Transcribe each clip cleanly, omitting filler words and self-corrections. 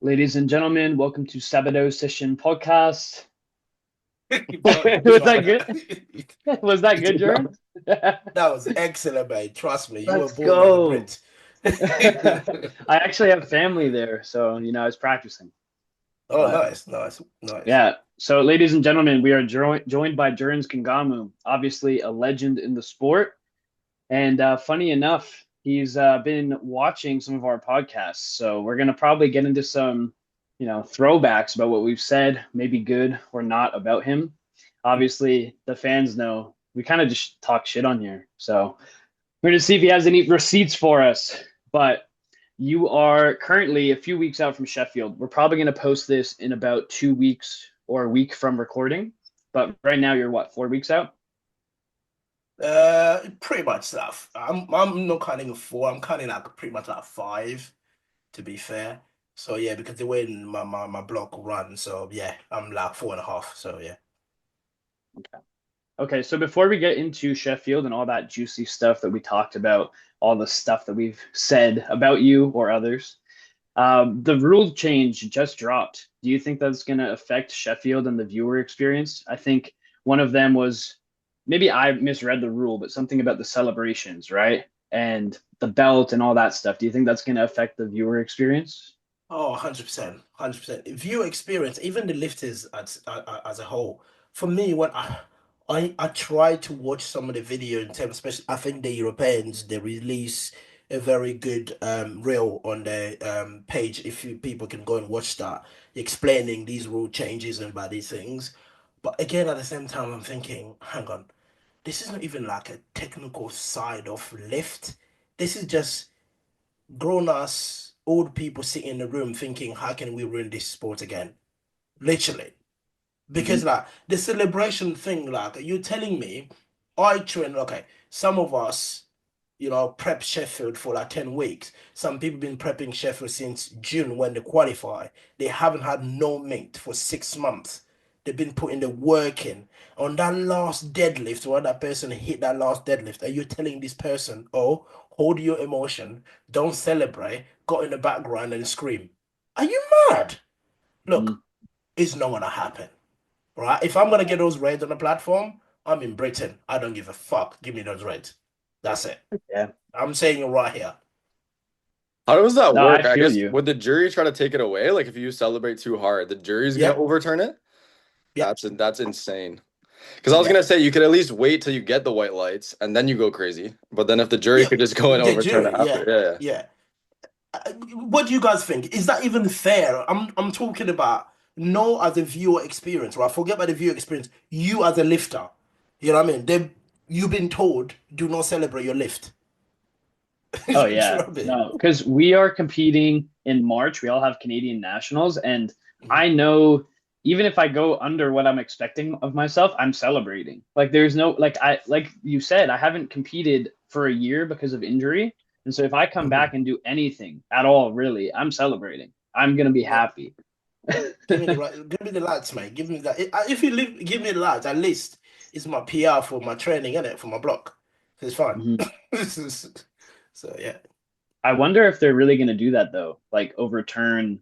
Ladies and gentlemen, welcome to Sabado Session Podcast. Don't Was try that that. good? Was that good, Jurins? That was excellent, mate. Trust me, you were Let's born as a go. Brit. I actually have family there, so I was practicing. Oh, But nice, nice, nice. yeah, so ladies and gentlemen, we are joined by Jurins Kengamu, obviously a legend in the sport. And funny enough, he's been watching some of our podcasts. So we're gonna probably get into some, throwbacks about what we've said, maybe good or not about him. Obviously, the fans know we kind of just talk shit on here. So we're gonna see if he has any receipts for us. But you are currently a few weeks out from Sheffield. We're probably gonna post this in about 2 weeks or a week from recording. But right now you're what, 4 weeks out? Pretty much stuff. I'm not counting a four. I'm counting like pretty much like five, to be fair. So yeah, because the way my block runs, so yeah, I'm like 4.5. So yeah. Okay, so before we get into Sheffield and all that juicy stuff that we talked about, all the stuff that we've said about you or others, the rule change just dropped. Do you think that's going to affect Sheffield and the viewer experience? I think one of them was maybe I misread the rule, but something about the celebrations, right? And the belt and all that stuff. Do you think that's going to affect the viewer experience? Oh, 100%, 100%. Viewer experience, even the lifters as a whole. For me, when I try to watch some of the video in terms, especially I think the Europeans they release a very good reel on their page. If people can go and watch that, explaining these rule changes and about these things. But again, at the same time, I'm thinking, hang on, this is not even like a technical side of lift. This is just grown ass old people sitting in the room thinking, how can we ruin this sport again? Literally. Hmm. Because like the celebration thing, like you're telling me, I train, okay, some of us, prep Sheffield for like 10 weeks. Some people been prepping Sheffield since June when they qualify. They haven't had no mate for 6 months. They've been putting the work in. On that last deadlift, where that person hit that last deadlift, are you telling this person, oh, hold your emotion, don't celebrate, got in the background and scream? Are you mad? Look, it's not gonna happen. Right? If I'm gonna get those reds on the platform, I'm in Britain. I don't give a fuck. Give me those reds. That's it. Yeah. I'm saying it right here. How does that No, I work? I feel guess you. would the jury try to take it away? Like if you celebrate too hard, the jury's gonna Yep, overturn it? yep, That's insane. Because I was gonna yep. say you could at least wait till you get the white lights and then you go crazy. But then if the jury Yeah, could just go and the overturn it jury. after, Yeah, yeah, yeah. yeah. What do you guys think? Is that even fair? I'm talking about no as a viewer experience, right? Forget about the viewer experience. You as a lifter, you know what I mean? You've been told do not celebrate your lift. Do Oh you know yeah, what I mean? no, because we are competing in March. We all have Canadian nationals, and Mhm. I know even if I go under what I'm expecting of myself, I'm celebrating. Like there's no like you said, I haven't competed for a year because of injury, and so if I come back Mhm. and do anything at all, really, I'm celebrating. I'm gonna be Yeah. happy. Give me the right. Give me the lads, mate. Give me that. If you leave, give me the lads. At least it's my PR for my training, innit? For my block. It's fine. Mhm. So yeah. I wonder if they're really gonna do that though, like overturn.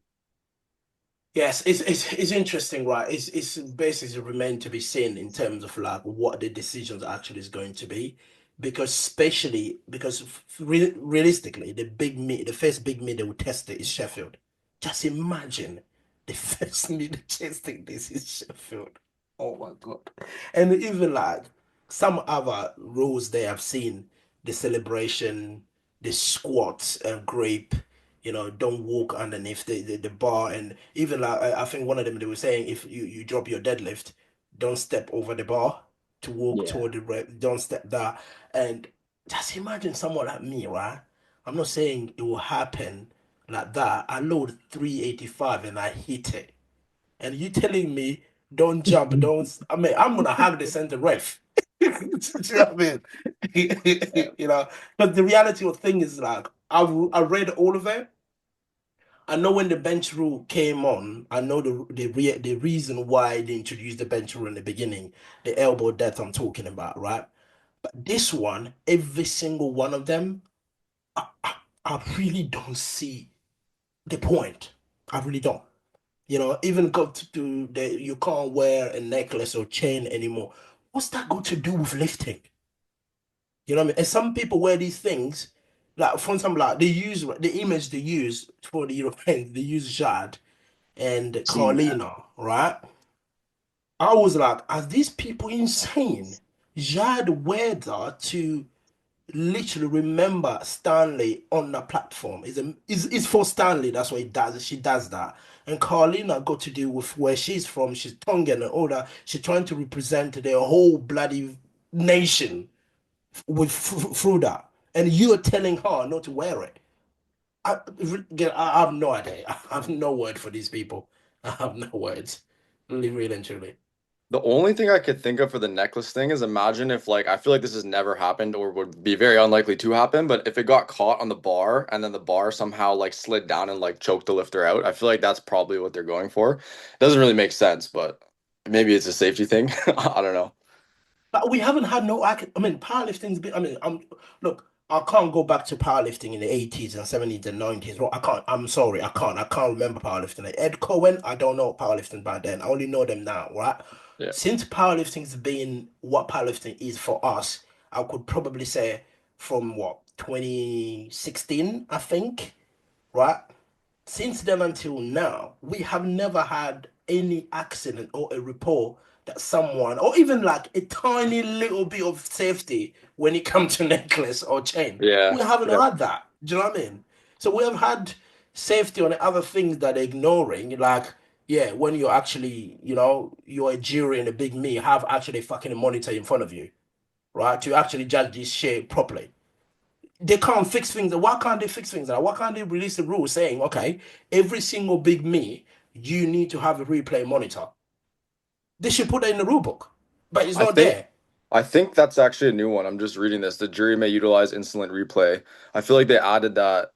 Yes, it's interesting, right? It's basically remain to be seen in terms of like what the decisions actually is going to be, because especially because realistically, the first big meet they will test it is Sheffield. Just imagine the first meet testing this is Sheffield. Oh my God! And even like some other rules they have seen, the celebration, the squats and grape, don't walk underneath the bar. And even like I think one of them they were saying if you drop your deadlift, don't step over the bar to walk Yeah. toward the rep, don't step there. And just imagine someone like me, right? I'm not saying it will happen like that. I load 385 and I hit it. And you telling me don't jump, don't I mean I'm gonna hug the center ref. Do you know what I mean? But the reality of the thing is like I read all of it. I know when the bench rule came on, I know the reason why they introduced the bench rule in the beginning, the elbow depth I'm talking about, right? But this one, every single one of them, I really don't see the point. I really don't. Even got to do the you can't wear a necklace or chain anymore. What's that got to do with lifting? You know what I mean? And some people wear these things, like for example, like they use the image they use for the Europeans, they use Jad and Seen that. Carlina, right? I was like, are these people insane? Jad wear that to literally remember Stanley on the platform. Is for Stanley. That's what he does. She does that. And Carlina got to do with where she's from. She's Tongan and all that. She's trying to represent the whole bloody nation through that. And you're telling her not to wear it. I, I have no idea. I have no word for these people. I have no words. Really, really and truly. The only thing I could think of for the necklace thing is imagine if like I feel like this has never happened or would be very unlikely to happen, but if it got caught on the bar and then the bar somehow like slid down and like choked the lifter out, I feel like that's probably what they're going for. It doesn't really make sense, but maybe it's a safety thing. I don't know. But we haven't had no. I mean, powerlifting's been. I mean, look. I can't go back to powerlifting in the 80s and 70s and 90s. Well, I can't. I'm sorry. I can't. I can't remember powerlifting. Like Ed Cohen, I don't know powerlifting back then. I only know them now, right? Yeah. Since powerlifting's been what powerlifting is for us, I could probably say from what 2016, I think, right? Since then until now, we have never had any accident or a report that someone, or even like a tiny little bit of safety when it comes to necklace or chain. Yeah. We haven't Yeah. had that. Do you know what I mean? So we have had safety on the other things that they're ignoring, like yeah, when you're actually, you're a jury and a big me, have actually fucking a monitor in front of you, right? To actually judge this shit properly. They can't fix things. Why can't they fix things? Why can't they release a rule saying, okay, every single big me, you need to have a replay monitor? They should put that in the rule book, but it's I not think there. I think that's actually a new one. I'm just reading this. The jury may utilize instant replay. I feel like they added that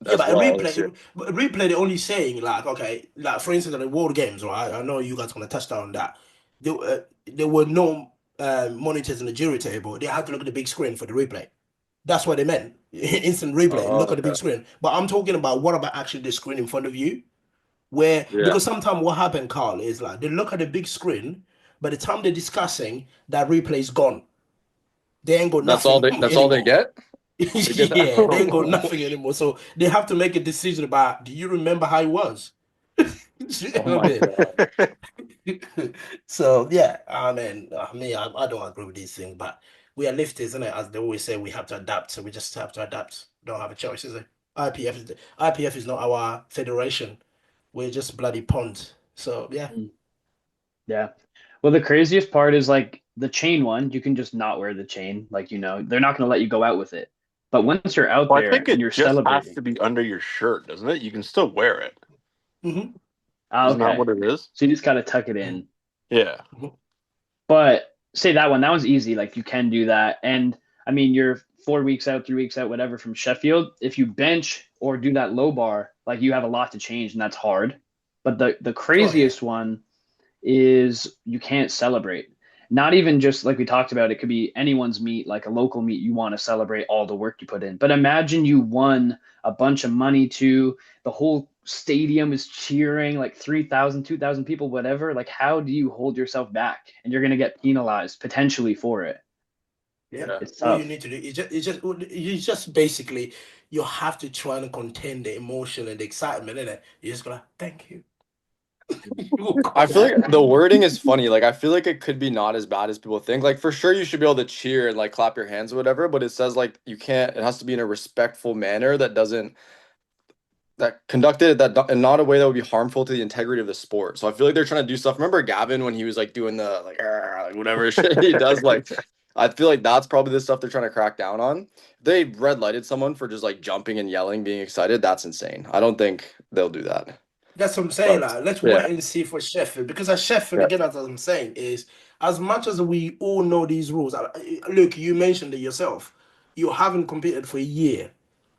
Yeah, as but a well this year. replay, they're only saying like, okay, like for instance, at the World Games, right? I know you guys gonna touch down on that. There were no monitors in the jury table. They had to look at the big screen for the replay. That's what they meant. Instant replay. Oh, Look at the big okay. screen. But I'm talking about what about actually the screen in front of you? Where Yeah. because sometimes what happened, Carl, is like they look at the big screen, by the time they're discussing, that replay is gone. They ain't got nothing That's all they anymore. get? They get that? Yeah, they ain't got nothing anymore. So they have to make a decision about do you remember how it was? You know Oh what my God. I mean? So yeah, I don't agree with these things, but we are lifters, isn't it? As they always say, we have to adapt. So we just have to adapt. Don't have a choice, is it? IPF is not our federation. We're just bloody pawns. So yeah. Mm, yeah. Well, the craziest part is like the chain one, you can just not wear the chain. Like, they're not going to let you go out with it. But once you're out Well, I there think and it you're just has celebrating, to be under your shirt, doesn't it? You can still wear it. Hmm. Isn't that okay. what it is? So you just got to tuck it in. Yeah. Hmm. But say that one's easy. Like you can do that. And I mean, you're 4 weeks out, 3 weeks out, whatever from Sheffield. If you bench or do that low bar, like you have a lot to change and that's hard. But the Oh yeah. craziest one is you can't celebrate. Not even just like we talked about, it could be anyone's meet, like a local meet, you want to celebrate all the work you put in. But imagine you won a bunch of money too. The whole stadium is cheering, like 3,000, 2,000 people, whatever. Like, how do you hold yourself back? And you're going to get penalized potentially for it. Yeah. Yeah. It's All you tough. need to do is just basically you have to try and contain the emotion and the excitement in it. You just gotta thank you. You I go. feel like the wording is funny. Like I feel like it could be not as bad as people think. Like for sure you should be able to cheer and like clap your hands or whatever, but it says like you can't, it has to be in a respectful manner that doesn't that conducted in not a way that would be harmful to the integrity of the sport. So I feel like they're trying to do stuff. Remember Gavin when he was like doing the like, "Arr," like whatever shit he does, like I feel like that's probably the stuff they're trying to crack down on. If they red lighted someone for just like jumping and yelling, being excited, that's insane. I don't think they'll do that. That's what I'm saying. But Like, let's yeah. wait and see for Sheffield because at Sheffield Yeah. again, as I'm saying, is as much as we all know these rules. Look, you mentioned it yourself. You haven't competed for a year.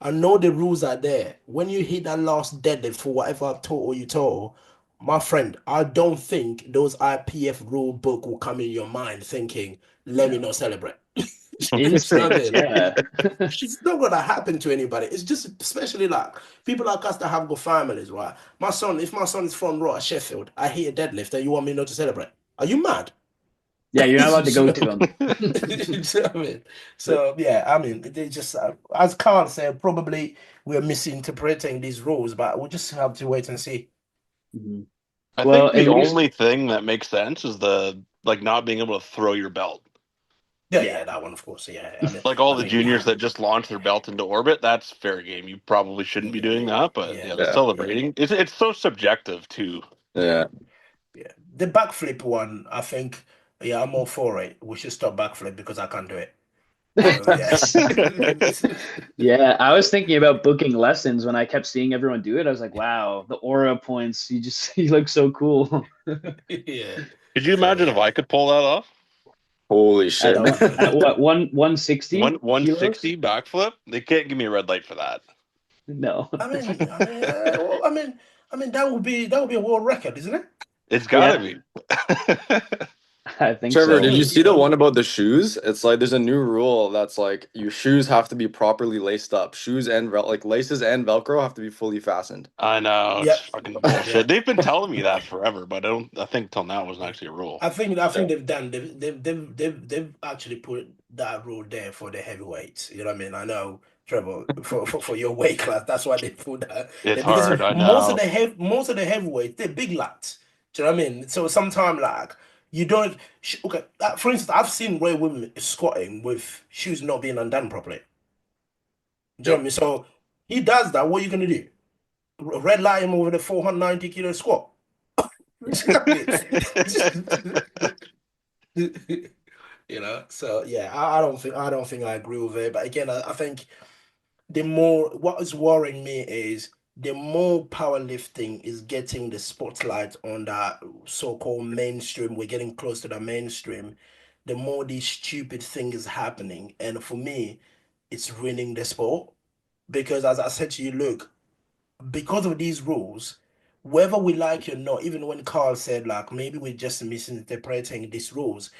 I know the rules are there. When you hit that last deadlift for whatever total you total, my friend, I don't think those IPF rule book will come in your mind thinking, let me No. not celebrate. Instinct, yeah. It's not gonna happen to anybody. It's just especially like people like us that have got families, right? If my son is front row at Sheffield, I hear deadlift, and you want me not to celebrate? Are you mad? Yeah, you're not allowed to go You to them. know what I mean? So yeah, I mean, they just as Carl said, probably we're misinterpreting these rules, but we'll just have to wait and see. Mhm. I Well, think at the least, only thing that makes sense is the like not being able to throw your belt. Yeah, yeah. yeah, that one, of course. Yeah, I mean, Like all I the mean, juniors that just launch their belt into orbit, that's fair game. You probably shouldn't be doing that, but yeah, yeah, the Yeah. yeah, celebrating, it's so subjective too. yeah, Yeah. yeah. The backflip one, I think, yeah, I'm all for it. We should stop backflip because I can't do it. So yeah. Yeah, I was thinking about booking lessons when I kept seeing everyone do it. I was like, wow, the aura points, you just you look so cool. Yeah. Could you So imagine if yeah, I could pull that off? Holy At shit, that man. would be at good. what, 160 kilos? 160 backflip? They can't give me a red light for that. No. Well, I mean, that would be a world record, isn't it? It's gotta Yeah, be. I think Trevor, so. did you Because see the one about the shoes? It's like there's a new rule that's like your shoes have to be properly laced up. Shoes and like laces and Velcro have to be fully fastened. I know it's yeah, fucking yeah. bullshit. They've been telling me that forever, but I think till now it wasn't Yeah. actually a rule. I think Yeah. they've actually put that rule there for the heavyweights. You know what I mean? I know, Trevor, for your weight class, that's why they put that It's there because hard, I most of know. most of the heavyweights they're big lads. Do you know what I mean? So sometimes like you don't okay. For instance, I've seen Ray women squatting with shoes not being undone properly. Do you know what I mean? So he does that. What are you gonna do? Red light him over the 490 kilo squat. Do you know what I mean? So yeah, I don't think I agree with it, but again, I think what is worrying me is the more powerlifting is getting the spotlight on that so-called mainstream, we're getting close to the mainstream, the more these stupid things is happening, and for me it's ruining the sport because as I said to you, look, because of these rules, whether we like it or not, even when Carl said like maybe we're just misinterpreting these rules,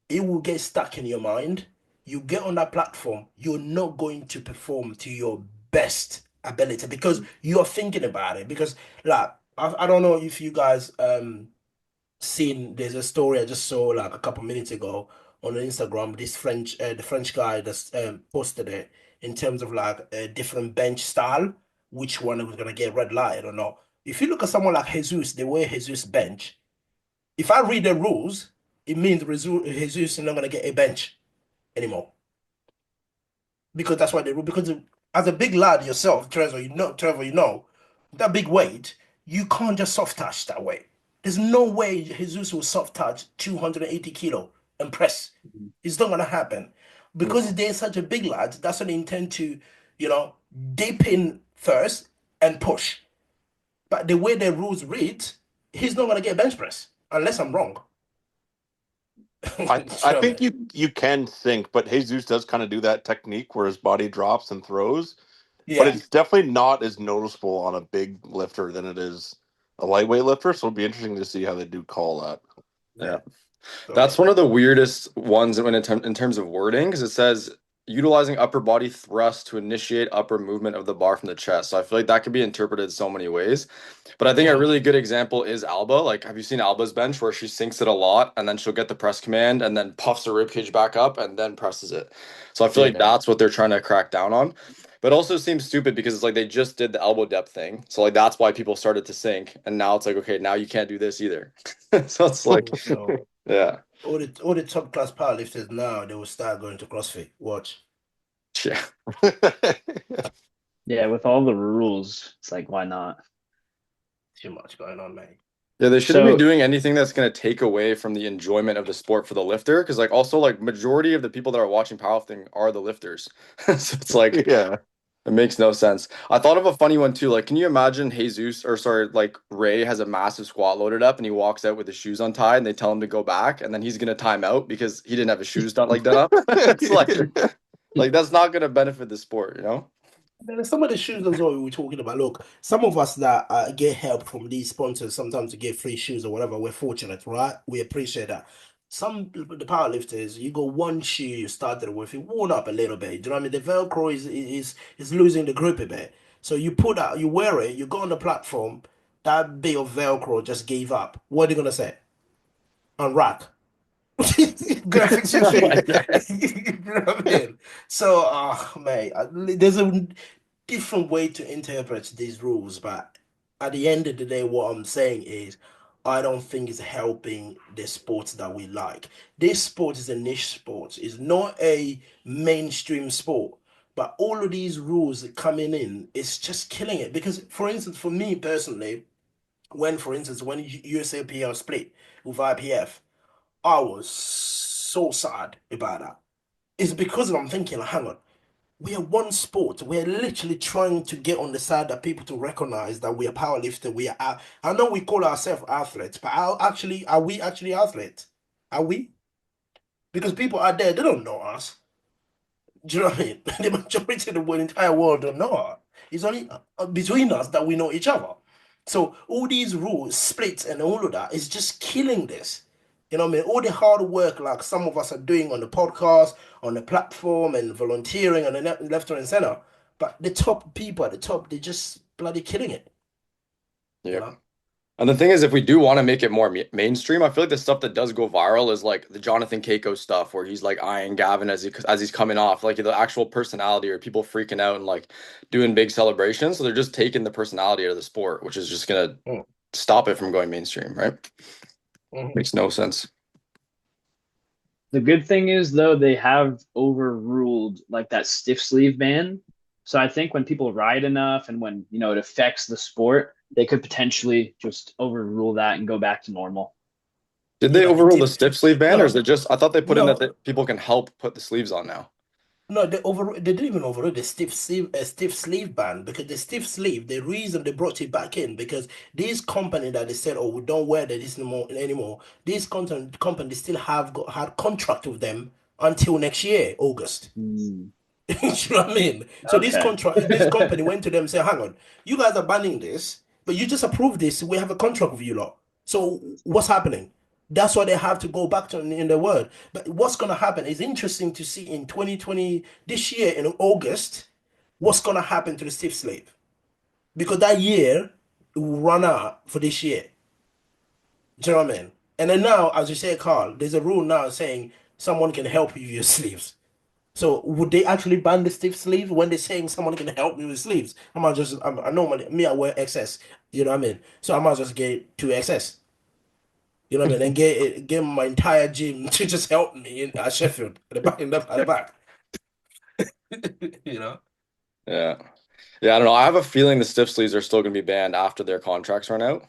it will get stuck in your mind. You get on that platform, you're not going to perform to your best ability because you're thinking about it. Because like I don't know if you guys seen there's a story I just saw like a couple minutes ago on Instagram. This the French guy that's posted it in terms of like a different bench style, which one was gonna get red light or not. If you look at someone like Jesus, the way Jesus bench, if I read the rules, it means Jesus is not going to get a bench anymore because that's what they rule. Because as a big lad yourself, Trevor, that big weight, you can't just soft touch that way. There's no way Jesus will soft touch 280 kilo and press. It's not going to happen because they're such a big lad. That's what they intend to, you know, dip in first and push. But the way the rules read, he's not going to get bench press unless I'm wrong. I think you can sink, but Jesus does kind of do that technique where his body drops and throws, but Yeah. it's definitely not as noticeable on a big lifter than it is a lightweight lifter. So it'll be interesting to see how they do call that. Yeah. Yeah. So That's yeah. one of the weirdest ones when in terms of wording because it says utilizing upper body thrust to initiate upper movement of the bar from the chest. So I feel like that could be interpreted so many ways. But I think a Mhm. really good example is Alba. Like, have you seen Alba's bench where she sinks it a lot and then she'll get the press command and then puffs her ribcage back up and then presses it. So I feel like Yeah. that's what they're trying to crack down on. But it also seems stupid because it's like they just did the elbow depth thing. So like that's why people started to sink. And now it's like, okay, now you can't do this either. So it's like, So yeah. all the top class powerlifters now they will start going to CrossFit. Watch. Yeah. Yeah, with all the rules, it's like, why not? Too much going on, mate. Yeah, they shouldn't be So, doing anything that's going to take away from the enjoyment of the sport for the lifter. Because, like, also, like, majority of the people that are watching powerlifting are the lifters. So it's like, Yeah. it makes no sense. I thought of a funny one too. Like, can you imagine Jesus, or sorry, like Ray has a massive squat loaded up and he walks out with his shoes untied and they tell him to go back and then he's going to time out because he didn't have his shoes done up. It's like that's not going to benefit the sport, you know? There's some of the shoes as well we were talking about. Look, some of us that get help from these sponsors sometimes to get free shoes or whatever, we're fortunate, right? We appreciate that. Some the powerlifters, you go one shoe you started with, it worn up a little bit. Do you know what I mean? The Velcro is losing the grip a bit. So you put out, you wear it, you go on the platform, that bit of Velcro just gave up. What are you gonna say? Unrack. Gonna fix your shoe. You know what I mean? So, mate, there's a different way to interpret these rules, but at the end of the day, what I'm saying is, I don't think it's helping the sports that we like. This sport is a niche sport. It's not a mainstream sport. But all of these rules coming in, it's just killing it. Because, for instance, for me personally, for instance, when USAPL split with IPF, I was so sad about that. It's because I'm thinking, hang on, we are one sport. We're literally trying to get on the side that people to recognize that we are powerlifter. I know we call ourselves athletes, but are we actually athletes? Are we? Because people out there, they don't know us. Do you know what I mean? The majority of the entire world don't know us. It's only between us that we know each other. So all these rules, splits, and all of that is just killing this. You know what I mean? All the hard work like some of us are doing on the podcast, on the platform, and volunteering on the left, right, and center. But the top people at the top, they're just bloody killing it. You Yep. know? And the thing is, if we do want to make it more mainstream, I feel like the stuff that does go viral is like the Jonathan Keiko stuff, where he's like eyeing Gavin as he's coming off, like the actual personality, or people freaking out and like doing big celebrations. So they're just taking the personality out of the sport, which is just gonna Mm. stop it from going mainstream, right? Mhm. Makes no sense. The good thing is though they have overruled like that stiff sleeve ban. So I think when people ride enough and when it affects the sport, they could potentially just overrule that and go back to normal. Did they Yeah, they overrule the did. stiff sleeve ban, or is No, it just? I thought they put in that no. people can help put the sleeves on now. No, they didn't even overrule the stiff sleeve ban because the stiff sleeve, the reason they brought it back in because these company that they said, oh, we don't wear this anymore. These content companies still had contract with them until next year, August. Hmm. You know what I mean? So Okay. this company went to them and said, hang on, you guys are banning this, but you just approved this. We have a contract with you lot. So what's happening? That's why they have to go back to in the word. But what's gonna happen is interesting to see in 2020, this year in August, what's gonna happen to the stiff slave. Because that year it will run out for this year. Do you know what I mean? And then now, as you say, Carl, there's a rule now saying someone can help you with your sleeves. So would they actually ban the stiff sleeve when they're saying someone can help me with sleeves? I normally me I wear XS, you know what I mean? So I might just get two XS, you know what I mean, and get my entire gym to just help me at Sheffield at the back at the back. You know? Yeah. Yeah, I don't know. I have a feeling the stiff sleeves are still going to be banned after their contracts run out.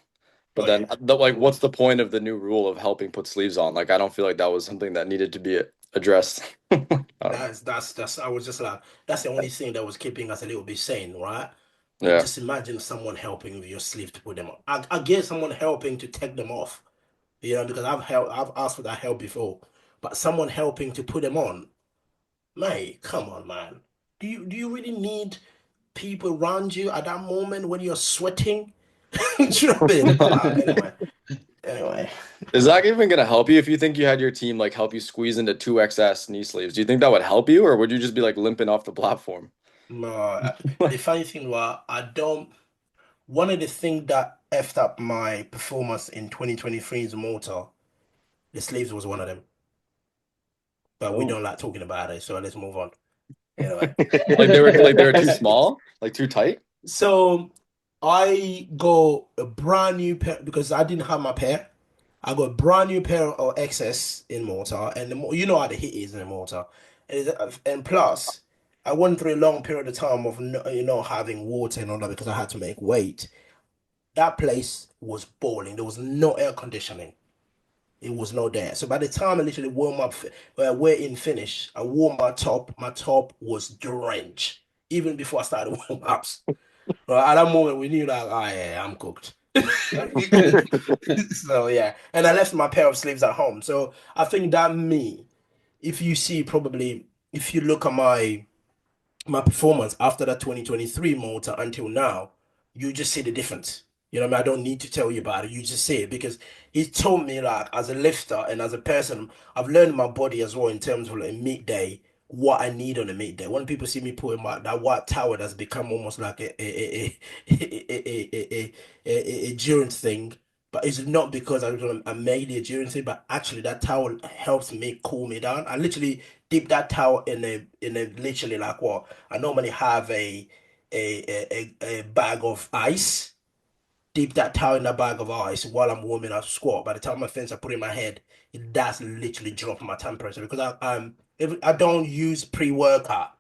But Oh then, yeah. like, what's the point of the new rule of helping put sleeves on? Like, I don't feel like that was something that needed to be addressed. I don't know. That's I was just like that's the only thing that was keeping us a little bit sane, right? You Yeah. just imagine someone helping with your sleeve to put them on. I get someone helping to take them off. Because I've asked for that help before. But someone helping to put them on, mate, come on, man. Do you really need people around you at that moment when you're sweating? Do you know what I mean? Anyway. Is that even going to help you if you think you had your team like help you squeeze into two XS knee sleeves? Do you think that would help you, or would you just be like limping off the platform? No, the funny thing was I don't. One of the things that effed up my performance in 2023's motor, the sleeves was one of them. But we Oh. don't like talking about it, so let's move on. Anyway. Like they were too small, like too tight. So I got a brand new pair because I didn't have my pair. I got a brand new pair of XS in mortar, and you know how the heat is in the mortar, and plus I went through a long period of time of having water and all that because I had to make weight. That place was boiling. There was no air conditioning. It was not there. So by the time I literally warm up, we're in finish, I wore my top. My top was drenched even before I started warm ups. At that moment, we knew that, oh, yeah, I'm cooked. So, yeah. And I left my pair of sleeves at home. So, I think that if you see probably, if you look at my performance after that 2023 motor until now, you just see the difference. You know what I mean? I don't need to tell you about it. You just say it because he told me like as a lifter and as a person, I've learned my body as well in terms of like midday, what I need on a midday. When people see me putting my that white towel that's become almost like a endurance thing, but it's not because I made the endurance thing, but actually that towel helps me cool me down. I literally dip that towel in a literally like what I normally have a bag of ice, dip that towel in that bag of ice while I'm warming up squat. By the time I finish, I put it in my head. It does literally drop my temperature because if I don't use pre-workout.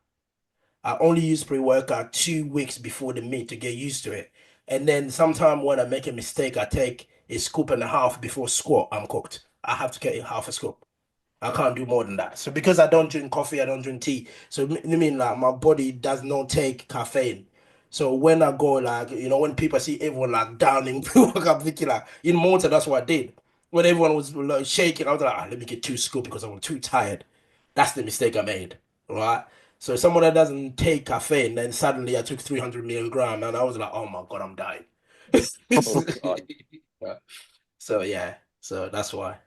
I only use pre-workout 2 weeks before the meet to get used to it. And then sometime when I make a mistake, I take a scoop and a half before squat. I'm cooked. I have to get a half a scoop. I can't do more than that. So because I don't drink coffee, I don't drink tea. So I mean like my body does not take caffeine. So when I go like, when people see everyone like downing pre-workout, I'm thinking like in Malta, that's what I did. When everyone was like, shaking, I was like, let me get 2 scoop because I'm too tired. That's the mistake I made. Right. So someone that doesn't take caffeine, then suddenly I took 300 milligram and I was like, oh my God, I'm dying. Oh God. So yeah, so that's why.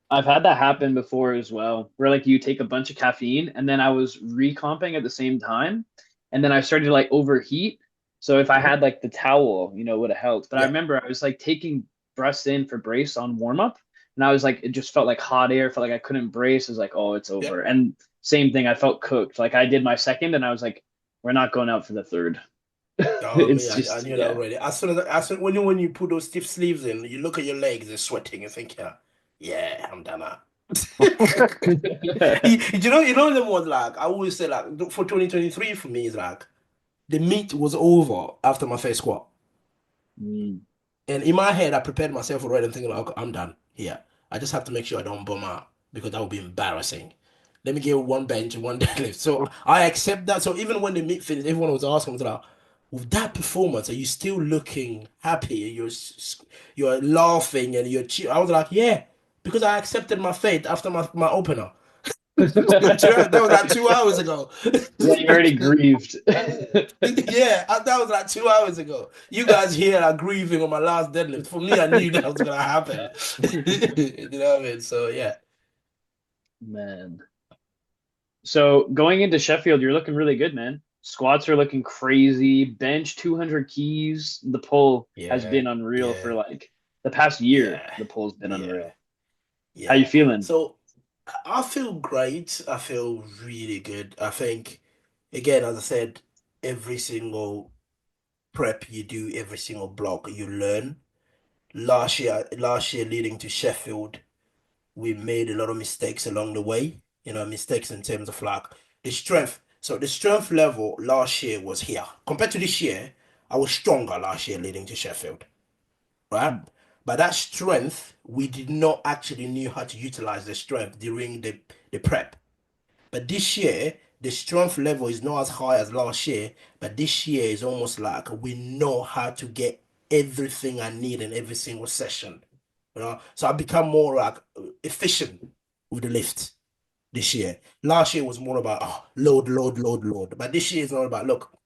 I've had that happen before as well, where like you take a bunch of caffeine and then I was recomping at the same time, and then I started to like overheat. So if I Mhm. had like the towel, it would have helped. But I Yeah. remember I was like taking breaths in for brace on warm up, and I was like, it just felt like hot air, felt like I couldn't brace. I was like, oh, it's Yeah. over. And same thing, I felt cooked. Like I did my second, and I was like, we're not going out for the third. Oh, me, It's I just knew that yeah. already. As soon when you put those stiff sleeves in, you look at your legs, they're sweating. You think, yeah, I'm done now. You know them was like I always say like for 2023 for me is like the meet was over after my first squat. Mm. And in my head, I prepared myself already. I'm thinking, like, okay, I'm done here. I just have to make sure I don't bum out because that would be embarrassing. Let me get one bench and one deadlift. So I accept that. So even when the meet finished, everyone was asking, was like, with that performance, are you still looking happy? You're laughing and you're cheer. I was like, yeah, because I accepted my fate after my opener. That was like 2 hours ago. Yeah, you already grieved. Yeah, that was like 2 hours ago. You guys here are grieving on my last deadlift. For me, I knew that was gonna happen. You know what I mean? So yeah, Man. So going into Sheffield, you're looking really good, man. Squats are looking crazy. Bench 200 keys. The pull has yeah, been unreal for yeah, like the past year. yeah, The pull's been yeah, unreal. How you yeah. feeling? So I feel great. I feel really good. I think, again, as I said, every single prep you do, every single block you learn. Last year leading to Sheffield, we made a lot of mistakes along the way, mistakes in terms of like the strength. So the strength level last year was here. Compared to this year, I was stronger last year leading to Sheffield, right? But that strength, we did not actually knew how to utilize the strength during the prep. But this year, the strength level is not as high as last year, but this year is almost like we know how to get everything I need in every single session. So I become more like efficient with the lift this year. Last year was more about load, load, load, load. But this year is not about look,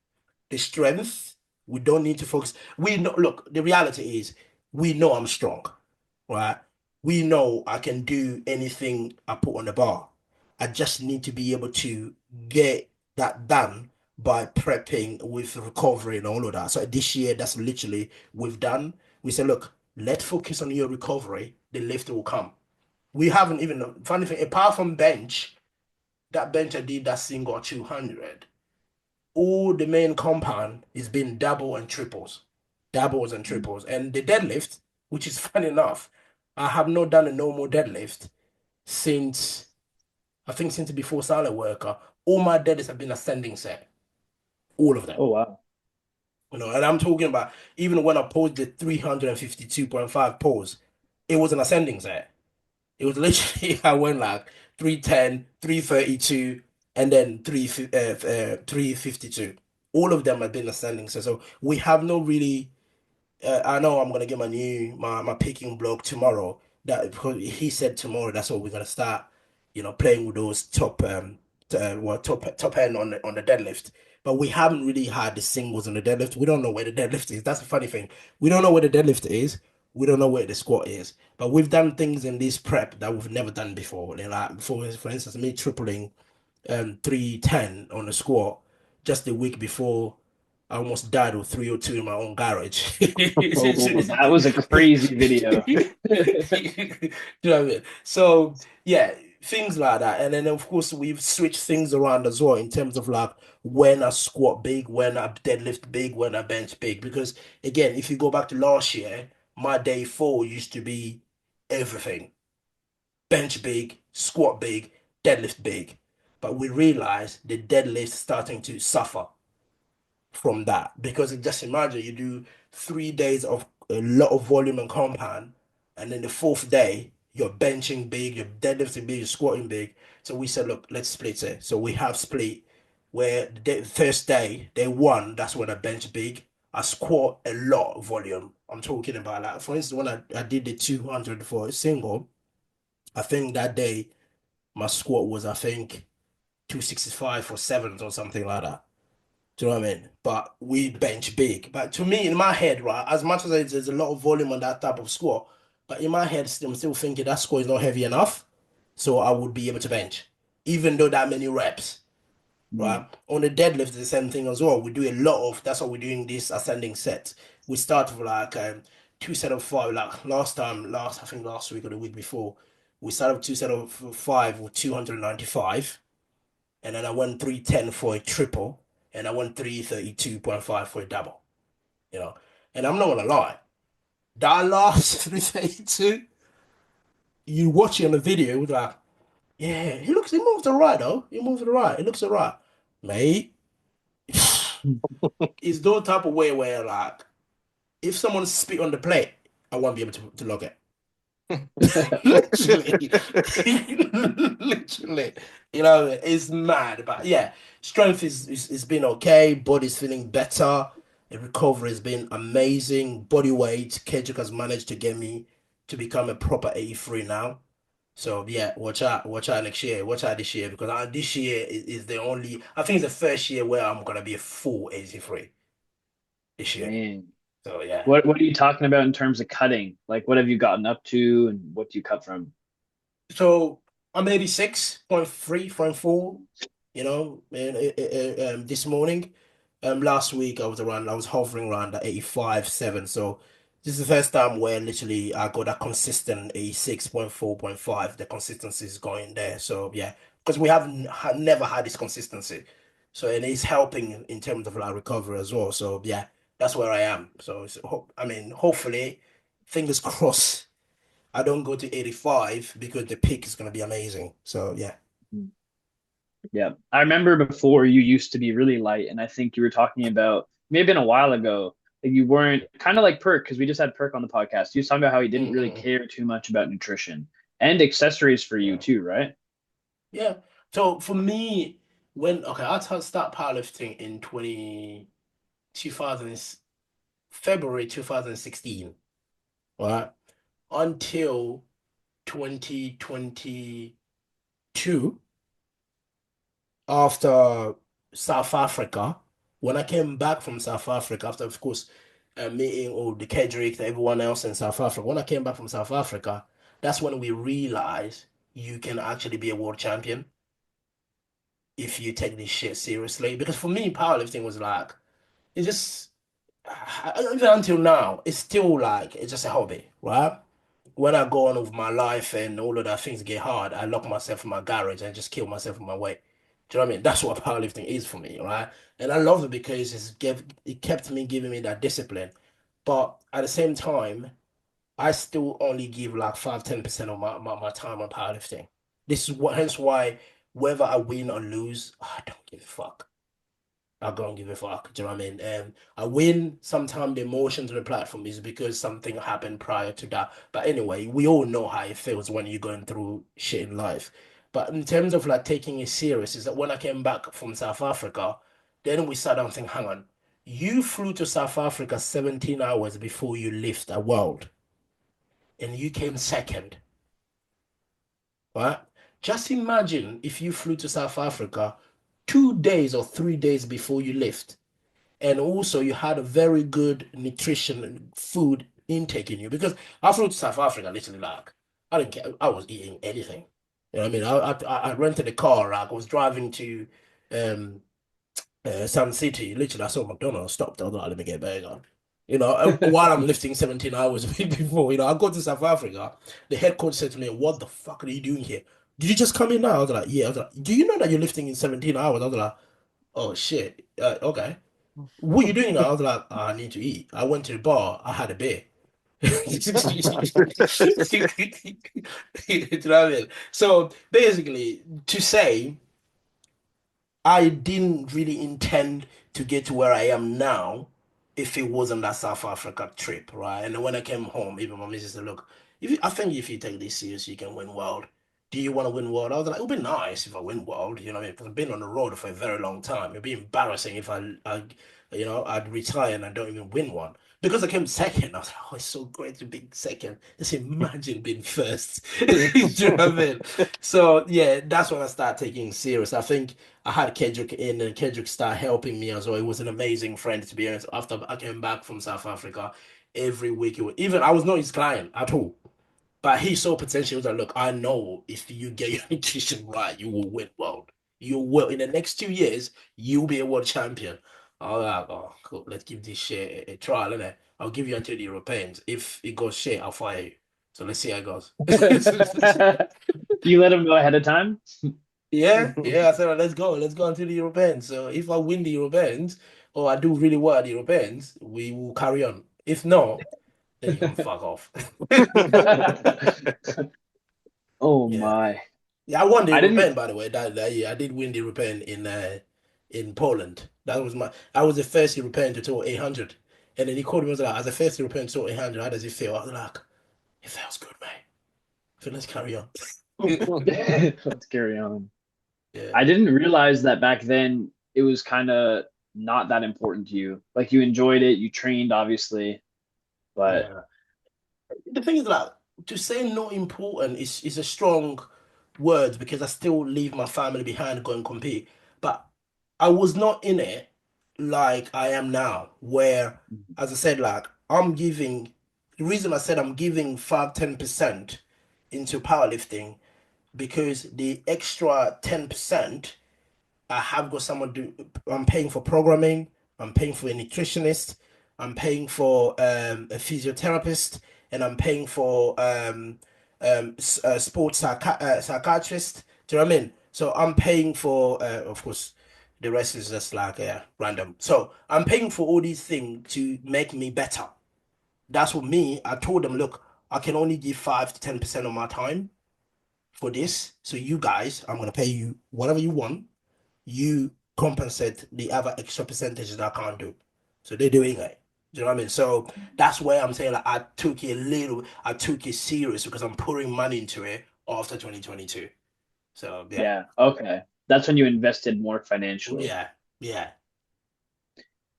the strength. We don't need to focus. We know look, the reality is we know I'm strong, right? We know I can do anything I put on the bar. I just need to be able to get that done by prepping with recovery and all of that. So this year, that's literally we've done. We said, look, let's focus on your recovery. The lift will come. We haven't even funny thing apart from bench. That bench I did that single 200. All the main compound is been doubles and triples, and the deadlift, which is fun enough. I have not done a normal deadlift since I think since before silent worker. All my deadlifts have been ascending set, all of them. Oh wow. And I'm talking about even when I posed the 352.5 pose, it was an ascending set. It was literally I went like 310, 332, and then 352. All of them have been ascending. So we have no really. I know I'm gonna get my picking block tomorrow. That because he said tomorrow that's what we're gonna start. Playing with those top top end on the deadlift. but we haven't really had the singles and the deadlift. We don't know where the deadlift is. That's the funny thing. We don't know where the deadlift is. We don't know where the squat is. But we've done things in this prep that we've never done before. Like for instance, me tripling 310 on the squat just the week before I almost died with 302 in my own garage. Oh, that was a crazy video. You know what I mean? So yeah, things like that. And then of course we've switched things around as well in terms of like when I squat big, when I deadlift big, when I bench big. Because again, if you go back to last year, my day four used to be everything. Bench big, squat big, deadlift big. But we realized the deadlift starting to suffer from that because just imagine you do 3 days of a lot of volume and compound, and then the fourth day you're benching big, you're deadlifting big, you're squatting big. So we said, look, let's split it. So we have split where the first day, day one, that's when I bench big. I squat a lot of volume. I'm talking about like, for instance, when I did the 200 for a single, I think that day my squat was, I think, 265 for sevens or something like that. Do you know what I mean? But we bench big. But to me, in my head, right, as much as there's a lot of volume on that type of squat, but in my head, I'm still thinking that squat is not heavy enough. So I would be able to bench, even though that many reps, Mm. right? On the deadlift, the same thing as well. We do a lot of, that's what we're doing this ascending set. We start with like two set of five. Like I think last week or the week before, we started with two set of five with 295, and then I went 310 for a triple, and I went 332.5 for a double, you know. And I'm not gonna lie, that last 332, you watch it on the video, it was like, yeah, he moves alright though. He moves alright. It looks alright. Mate, it's those type of way where like if someone spit on the plate, I won't be able to log it. Literally, literally, it's mad. But yeah, strength is been okay. Body's feeling better. The recovery has been amazing. Body weight, Kendrick has managed to get me to become a proper 83 now. So yeah, watch out next year, watch out this year because this year is the only. I think it's the first year where I'm gonna be a full 83 this year. Man. So yeah. What are you talking about in terms of cutting? Like what have you gotten up to and what do you cut from? So I'm 86.3.4, and this morning. Last week I was hovering around at 85.7. So this is the first time where literally I got that consistent 86.4.5. The consistency is going there. So yeah, because we have never had this consistency. So and it's helping in terms of like recovery as well. So yeah, that's where I am. So I mean, hopefully, fingers crossed I don't go to 85 because the peak is going to be amazing. So yeah. Yeah. I remember before you used to be really light, and I think you were talking about maybe been a while ago that you weren't kind of like Perk because we just had Perk on the podcast. He was talking about how he didn't really Mm-mm. care too much about nutrition and accessories for you Yeah. too, right? Yeah. So for me, start powerlifting in 2000 February 2016, right? Until 2022, after South Africa, when I came back from South Africa, after of course meeting all the Kedrick and everyone else in South Africa, when I came back from South Africa, that's when we realized you can actually be a world champion if you take this shit seriously. Because for me, powerlifting was like, it's just, even until now, it's still like, it's just a hobby, right? When I go on with my life and all of that things get hard, I lock myself in my garage and just kill myself in my way. Do you know what I mean? That's what powerlifting is for me, right? And I love it because it kept me giving me that discipline. But at the same time, I still only give like 5-10% of my time on powerlifting. This is what hence why whether I win or lose, I don't give a fuck. I don't give a fuck. Do you know what I mean? I win. Sometimes the emotion to the platform is because something happened prior to that. But anyway, we all know how it feels when you're going through shit in life. But in terms of like taking it serious, is that when I came back from South Africa, then we sat down and think, hang on, you flew to South Africa 17 hours before you left the world, and you came second, right? Just imagine if you flew to South Africa 2 days or 3 days before you lift. And also you had a very good nutrition and food intake in you because I flew to South Africa literally like I didn't care. I was eating anything. You know what I mean? I rented a car. Like I was driving to um Sun City. Literally, I saw McDonald's stopped. I was like, let me get a burger. While I'm lifting 17 hours before, I go to South Africa. The head coach said to me, "What the fuck are you doing here? Did you just come in now?" I was like, "Yeah." I was like, "Do you know that you're lifting in 17 hours?" I was like, "Oh shit. Okay. What are you doing now?" I was like, "I need to eat." I went to the bar. I had a beer. Do you know what I mean? So basically, to say I didn't really intend to get to where I am now if it wasn't that South Africa trip, right? And then when I came home, even my missus said, "Look, I think if you take this serious, you can win world. Do you want to win world?" I was like, "It would be nice if I win world, you know what I mean? Because I've been on the road for a very long time. It'd be embarrassing if I'd retire and I don't even win one." Because I came second, I was like, "Oh, it's so great to be second. Just imagine being first." You know what I mean? So yeah, that's when I started taking it serious. I think I had Kendrick in, and Kendrick started helping me as well. He was an amazing friend, to be honest. After I came back from South Africa, every week, even I was not his client at all, but he saw potential. He was like, "Look, I know if you get your nutrition right, you will win world. You will in the next 2 years, you'll be a world champion." I was like, "Oh, cool. Let's give this shit a trial, innit? I'll give you until the Europeans. If it goes shit, I'll fire you. So let's see how it goes." You let him know ahead of time? Yeah, yeah. I said, "Let's go. Let's go until the Europeans. So if I win the Europeans or I do really well at the Europeans, we will carry on. If not, then you can fuck off." Oh Yeah. my. Yeah, I won the I European, didn't by the way. That year, I did win the European in Poland. I was the first European to total 800. And then he called me and was like, "As the first European to total 800, how does it feel?" I was like, "It feels good, mate. So let's carry on." let's carry on. Yeah. I didn't realize that back then it was kind of not that important to you. Like you enjoyed it, you trained obviously, but Yeah. The thing is that to say not important is a strong word because I still leave my family behind, go and compete. But I was not in it like I am now, where, as I said, like the reason I said I'm giving 5-10% into powerlifting because the extra 10% I have got someone do. I'm paying for programming. I'm paying for a nutritionist. I'm paying for a physiotherapist, and I'm paying for a sports psychiatrist. Do you know what I mean? So I'm paying for, of course, the rest is just like random. So I'm paying for all these things to make me better. That's what me. I told them, look, I can only give 5 to 10% of my time for this. So you guys, I'm gonna pay you whatever you want, you compensate the other extra percentages that I can't do. So they're doing it. Do you know what I mean? So that's where I'm saying like I took it serious because I'm pouring money into it after 2022. So yeah. yeah, okay. That's when you invested more financially. Yeah. Yeah.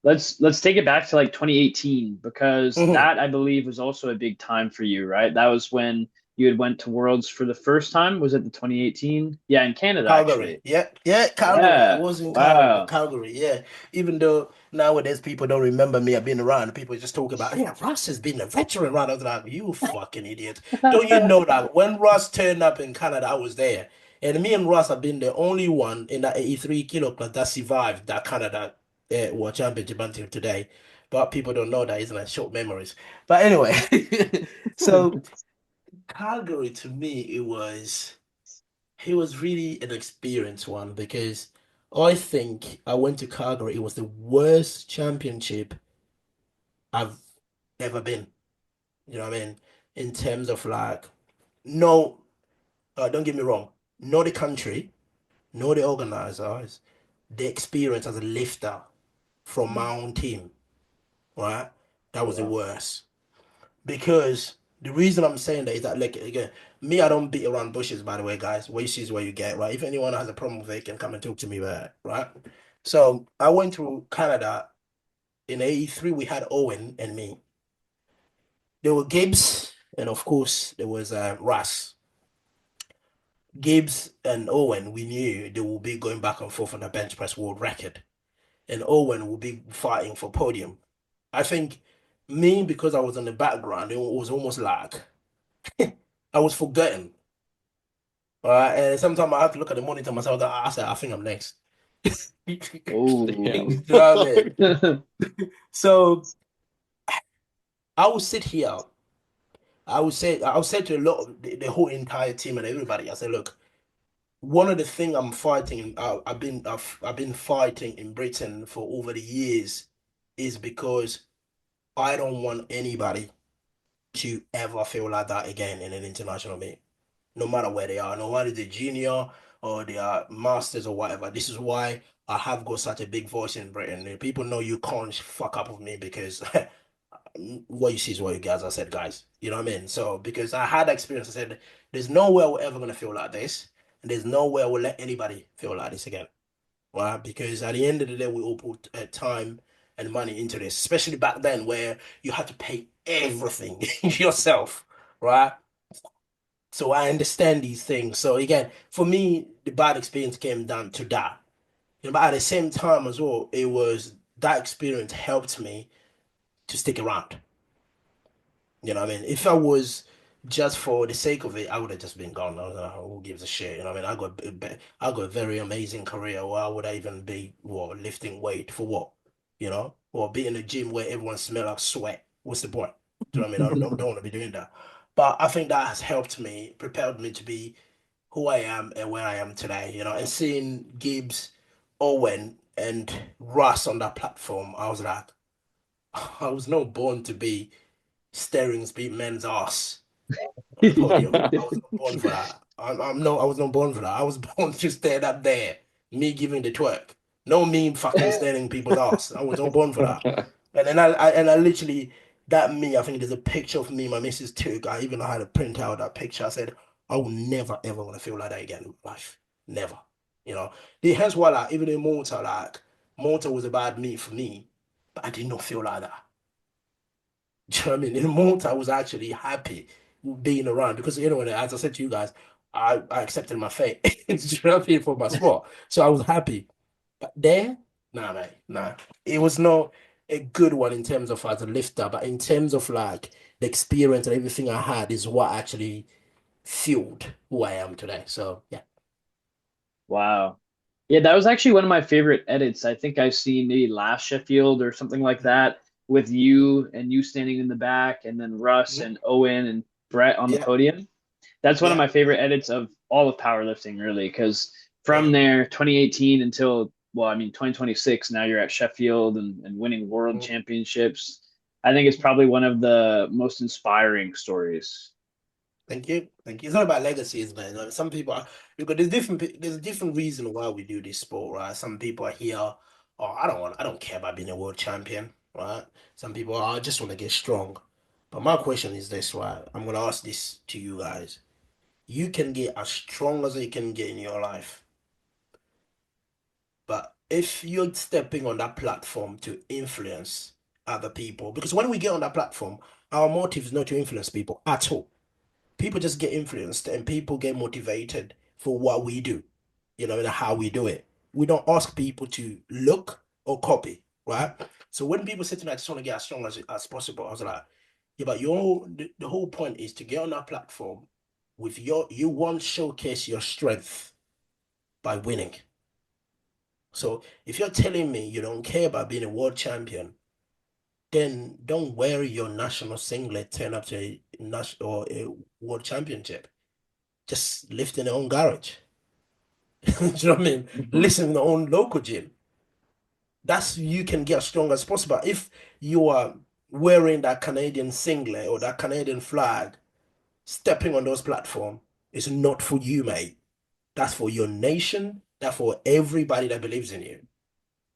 Let's take it back to like 2018 because Mhm. that I believe was also a big time for you, right? That was when you had went to Worlds for the first time. Was it the 2018? Yeah, in Canada Calgary. actually. Yeah. Yeah. Calgary. I Yeah. was in Calgary. Wow. Calgary. Yeah. Even though nowadays people don't remember me, I've been around. People just talk about, yeah, Russ has been a veteran around. I was like, you fucking idiot. Don't you know that when Russ turned up in Canada, I was there. And me and Russ have been the only one in that 83 kilo class that survived that Canada World Championship until today. But people don't know that, isn't it? Short memories. But anyway, so Calgary to me, it was really an experience one because I think I went to Calgary. It was the worst championship I've ever been. You know what I mean? In terms of like, no, don't get me wrong, not the country, not the organizers, the experience as a lifter from my own team, right? That was the Yeah. worst. Because the reason I'm saying that is that, like, again, me, I don't beat around bushes, by the way, guys. What you see is what you get, right? If anyone has a problem with it, can come and talk to me about it, right? So I went to Canada in 83. We had Owen and me. There were Gibbs, and of course, there was Russ. Gibbs and Owen, we knew they will be going back and forth on the bench press world record, and Owen will be fighting for podium. I think me, because I was in the background, it was almost like I was forgetting. And sometimes I have to look at the monitor myself. I said, I think I'm next. Oh. You know what I mean? So I will sit here. I would say to a lot of the whole entire team and everybody, I said, look, one of the things I'm fighting, I've been fighting in Britain for over the years, is because I don't want anybody to ever feel like that again in an international meet, no matter where they are, no matter the junior or they are masters or whatever. This is why I have got such a big voice in Britain. People know you can't fuck up with me because what you see is what you get, as I said, guys. You know what I mean? So because I had experience, I said there's no way we're ever gonna feel like this, and there's no way we'll let anybody feel like this again. Right? Because at the end of the day, we all put time and money into this, especially back then where you had to pay everything yourself, right? So I understand these things. So again, for me, the bad experience came down to that. But at the same time as well, it was that experience helped me to stick around. You know what I mean? If I was just for the sake of it, I would have just been gone. I was like, who gives a shit? You know what I mean? I got a very amazing career. Why would I even be lifting weight for what? You know, or be in a gym where everyone smells like sweat. What's the point? Do you know what I mean? Don't want to be doing that. But I think that has helped me, prepared me to be who I am and where I am today. You know, and seeing Gibbs, Owen, and Russ on that platform, I was like, I was not born to be staring speed men's ass on the podium. I was not born for that. I was not born for that. I was born to stand up there, me giving the twerk. No me fucking staring people's ass. I was not born for that. And then I literally that me, I think there's a picture of me, my missus took. I even had to print out that picture. I said, I will never ever want to feel like that again in my life. Never. You know. Hence why like even in Malta, like Malta was a bad meet for me, but I did not feel like that. Do you know what I mean? In Malta, I was actually happy being around because, you know, as I said to you guys, I accepted my fate. Do you know what I mean? For my sport. So I was happy. But there, nah, mate, nah. It was not a good one in terms of as a lifter, but in terms of like the experience and everything I had is what actually fueled who I am today. So yeah. Wow. Yeah, that was actually one of my favorite edits. I think I've seen maybe last Sheffield or something like that with you standing in the back and then Russ Mhm. and Owen and Brett on the Yeah, podium. That's one of yeah, my favorite edits of all of powerlifting, really, because yeah. from there, 2018 until, well, I mean, 2026, now you're at Sheffield and winning world Mhm. championships. I think it's probably one of the most inspiring stories. Thank you. Thank you. It's not about legacies, man. Like, some people are because there's a different reason why we do this sport, right? Some people are here, oh, I don't care about being a world champion, right? Some people are, I just want to get strong. But my question is this, right? I'm gonna ask this to you guys. You can get as strong as you can get in your life, but if you're stepping on that platform to influence other people, because when we get on that platform, our motive is not to influence people at all. People just get influenced and people get motivated for what we do, you know, and how we do it. We don't ask people to look or copy, right? So when people say to me, I just want to get as strong as possible, I was like, yeah, but the whole point is to get on that platform with you want to showcase your strength by winning. So if you're telling me you don't care about being a world champion, then don't wear your national singlet, turn up to a national or a world championship. Just lift in their own garage. Do you know what I mean? Listen in their own local gym. That's you can get as strong as possible. If you are wearing that Canadian singlet or that Canadian flag, stepping on those platforms is not for you, mate. That's for your nation. That's for everybody that believes in you.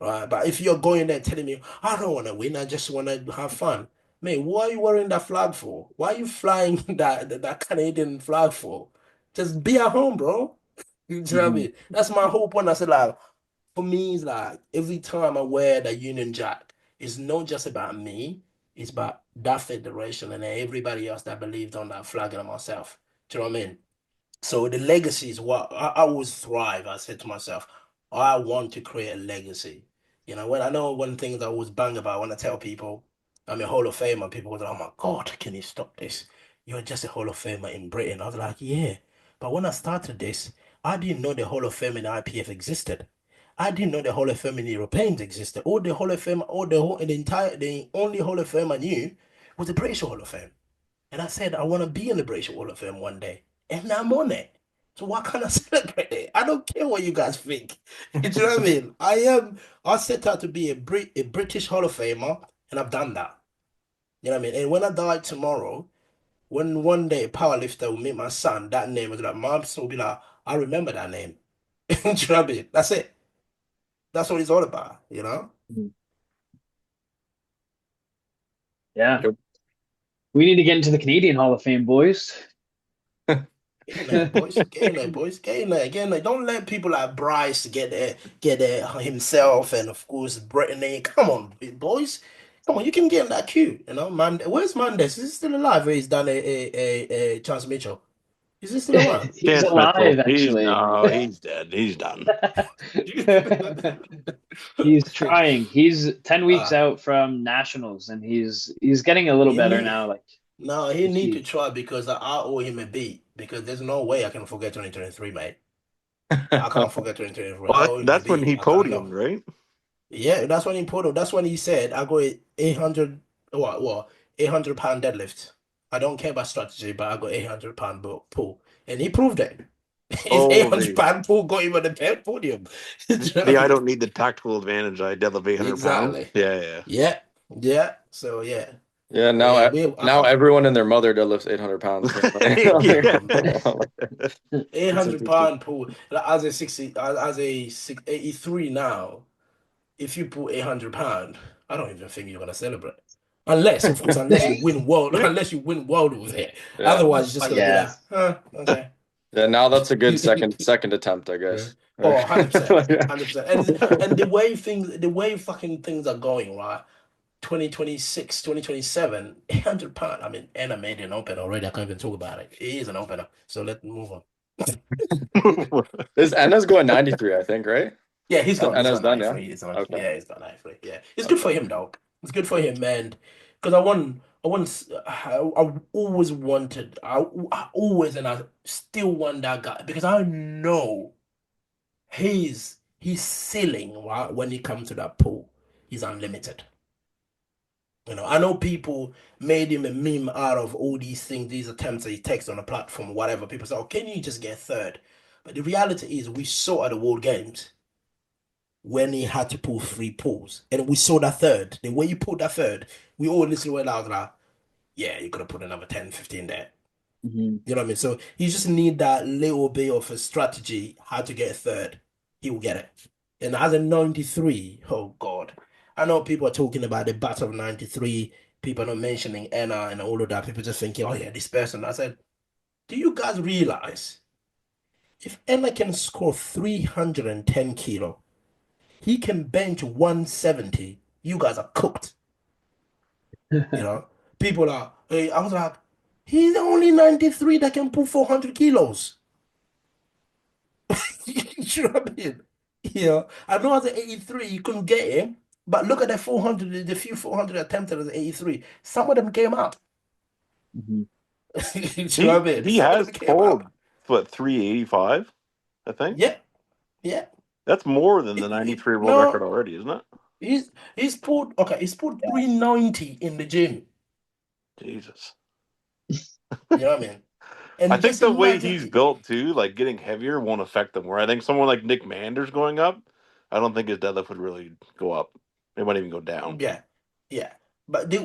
Right? But if you're going there telling me, I don't want to win, I just want to have fun. Mate, what are you wearing that flag for? Why are you flying that Canadian flag for? Just be at home, bro. You know what I Mhm. mean? That's my whole point. I said, like, for me, it's like every time I wear the Union Jack, it's not just about me, it's about that federation and everybody else that believed on that flag and myself. Do you know what I mean? So the legacy is what I always thrive. I said to myself, I want to create a legacy. When I know one thing that I always bang about when I tell people I'm a Hall of Famer, people go, "Oh my God, can you stop this? You're just a Hall of Famer in Britain." I was like, "Yeah." But when I started this, I didn't know the Hall of Fame in the IPF existed. I didn't know the Hall of Fame in the Europeans existed. All the Hall of Fame, all the only Hall of Fame I knew was the British Hall of Fame. And I said, I want to be in the British Hall of Fame one day. And I'm on it. So why can't I celebrate it? I don't care what you guys think. You know what I mean? I set out to be a British Hall of Famer, and I've done that. You know what I mean? And when I die tomorrow, when one day a powerlifter will meet my son, that name is like, mom, so will be like, I remember that name. You know what I mean? That's it. That's what it's all about. Mhm. Yeah. Yep. We need to get into the Canadian Hall of Fame, boys. Get in there, boys. Get in there, boys. Get in there. Get in there. Don't let people like Bryce get there himself, and of course Brittany. Come on, boys. Come on, you can get in that queue. Man. Where's Mendes? Is he still alive? Or he's done a Chance Mitchell? Is he still around? He's Chance Mitchell. alive, actually. He's dead. He's done. He's trying. He's 10 weeks Ah, out from nationals, and he's getting a little he better need now. Like no, he if need to he try because I owe him a beat because there's no way I can forget 2023, mate. I can't forget 2023. I Well, owe him a that's when beat. he I can't know. podiumed, right? Yeah, that's when he put him. That's when he said, I got 800, what, 800 pound deadlift. I don't care about strategy, but I got 800 pound pull. And he proved it. His Oh, 800 pound pull got him on the podium. Do you know what the I I mean? don't need the tactical advantage. I deadlift 800 pounds. Exactly. Yeah, yeah. Yeah. Yeah. So yeah. Yeah, So yeah, I now can't. everyone and their mother deadlifts 800 pounds. So Yeah. it's 800 interesting. pound pull. Like, as a 60, as a 83 now. If you put 800 pound, I don't even think you're gonna celebrate. Unless, of course, unless you win world, unless you win world with it. Yeah. Otherwise, you're oh just gonna be yeah. like, huh, okay. Yeah, now that's a good second attempt, I Yeah. guess. Oh, 100%. Yeah. 100%. And the way fucking things are going, right? 2026, 2027, 800 pound. I mean, Anna made an opener already. I can't even talk about it. It is an opener. So let's move on. This Anna's going 93, I think, right? Yeah, he's gone. He's Anna's gone done, yeah. 93. He's on. Okay. Yeah, he's gone 93. Yeah, it's good for Okay. him, though. It's good for him, man. Because I always wanted. I always and I still want that guy because I know his ceiling, right, when it comes to that pool, he's unlimited. I know people made him a meme out of all these things, these attempts that he takes on a platform, whatever. People say, "Oh, can you just get third?" But the reality is, we saw at the World Games when he had to pull three pulls. And we saw that third. The way you pulled that third, we all literally went out like, yeah, you could have put another 10, 15 there. Mhm. You know what I mean? So you just need that little bit of a strategy how to get a third. He will get it. And as a 93, oh God. I know people are talking about the battle of 93. People are not mentioning Anna and all of that. People just thinking, oh yeah, this person. I said, do you guys realize if Anna can score 310 kilo, he can bench 170. You guys are cooked. You know, people are. Hey, I was like, he's the only 93 that can pull 400 kilos. You know what I mean? I know as an 83, you couldn't get him, but look at the 400, the few 400 attempted as an 83. Some of them came out. Mhm. You know he what I mean? he Some of them has came out. pulled what 385, I think. Yeah, yeah. That's more than the 93 world record No, already, isn't it? he's pulled okay. He's pulled 390 in the gym. Jesus. You know what I mean? I And think just the way imagine. he's built too, like getting heavier, won't affect him. Where I think someone like Nick Manders going up, I don't think his deadlift would really go up. It might even go down. Yeah, yeah. But the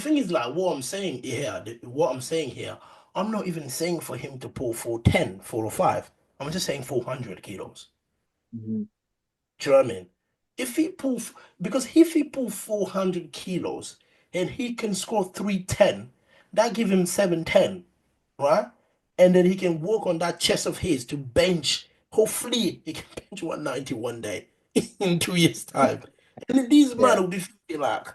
thing is like what I'm saying here, I'm not even saying for him to pull 410, 405. I'm just saying 400 kilos. Mhm. Do you know what I mean? If he pull because if he pull 400 kilos and he can score 310, that give him 710, right? And then he can work on that chest of his to bench. Hopefully, he can bench 190 one day in 2 years' time. And then these man Yeah. will be feeling like,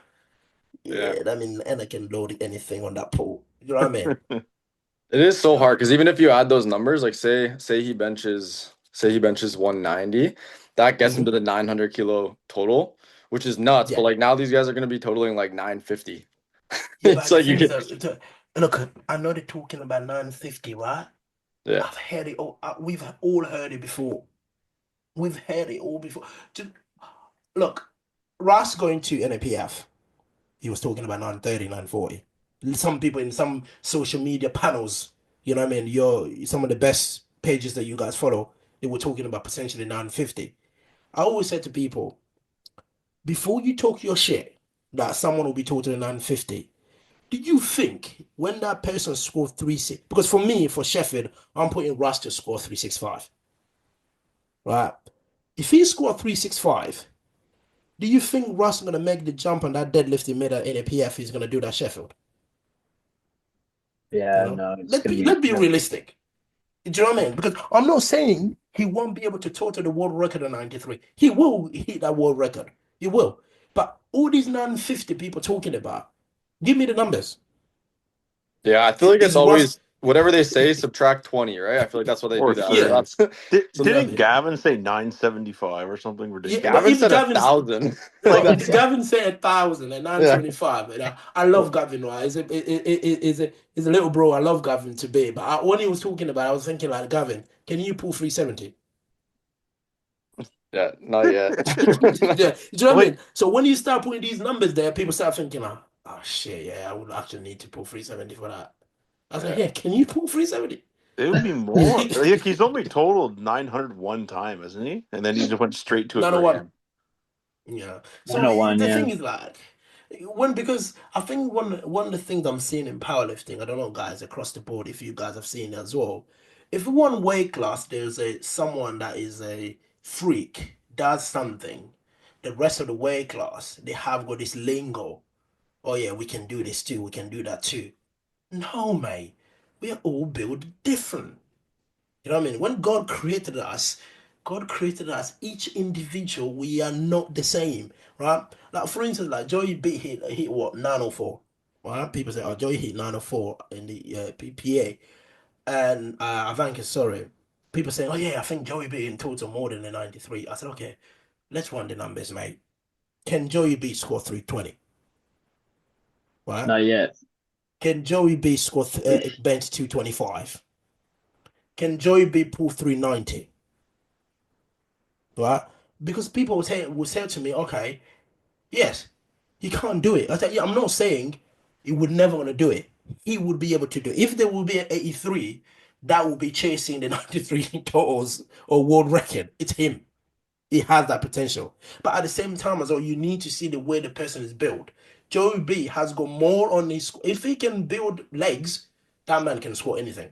Yeah. yeah, I mean, and I can load anything on that pole. You know what I mean? It is You so know? hard because even if you add those numbers, like say he benches 190, that gets him to Mhm. the 900 kilo total, which is nuts. But Yeah. like now these guys are going to be totaling like 950. Yeah, It's but the like you thing is can, that look, I know they're talking about 950, right? yeah. I've heard it all. We've all heard it before. We've heard it all before. Look, Ross going to NAPF, he was talking about 930, 940. Some people in some social media panels, you know what I mean? Some of the best pages that you guys follow, they were talking about potentially 950. I always said to people, before you talk your shit that someone will be talking 950, do you think when that person scored 3-6, because for me, for Sheffield, I'm putting Ross to score 365, right? If he scored 365, do you think Russ is gonna make the jump on that deadlift he made at NAPF? He's gonna do that Sheffield. You Yeah, know, no, it's let's gonna be be let's be realistic. Do you know what I mean? Because I'm not saying he won't be able to total the world record at 93. He will hit that world record. He will. But all these 950 people talking about, give me the numbers. Yeah, I feel like it's Is Russ? always whatever they say, subtract 20, right? I feel like that's what they Or do that. So Yeah, 30. that's so Didn't exactly. Gavin say 975 or something Yeah, but Gavin ridiculous? even said a Gavin's thousand. Like well, that's Gavin said 1,000 and yeah. 975. And I love Gavin, right? He's a little bro. I love Gavin to be. But when he was talking about it, I was thinking, like, Gavin, can you pull 370? Yeah, not yet. Yeah, do you know what I Like, mean? So when you start putting these numbers there, people start thinking, oh shit, yeah, I would actually need to pull 370 for that. I was like, Yeah. yeah, can you pull 370? it would be more. Like, he's only totaled 901 time, isn't he? And then he just went straight to a 901. grand. Yeah. So 901. the Yeah, thing is like because I think one of the things I'm seeing in powerlifting, I don't know guys across the board if you guys have seen it as well. If one weight class there's a someone that is a freak, does something, the rest of the weight class, they have got this lingo. Oh yeah, we can do this too, we can do that too. No, mate. We are all built different. You know what I mean? When God created us, each individual, we are not the same, right? Like for instance, like Joey B hit what 904, right? People say, oh, Joey hit 904 in the PPA, and Ivanka, sorry. People say, oh yeah, I think Joey B in total more than the 93. I said, okay, let's run the numbers, mate. Can Joey B score 320? Right? not yet. Can Joey B score bench 225? Can Joey B pull 390? Right? Because people will say to me, okay, yes, he can't do it. I said, yeah, I'm not saying he would never want to do it. He would be able to do it. If there will be an 83, that will be chasing the 93 totals or world record. It's him. He has that potential. But at the same time as well, you need to see the way the person is built. Joey B has got more on his. If he can build legs, that man can score anything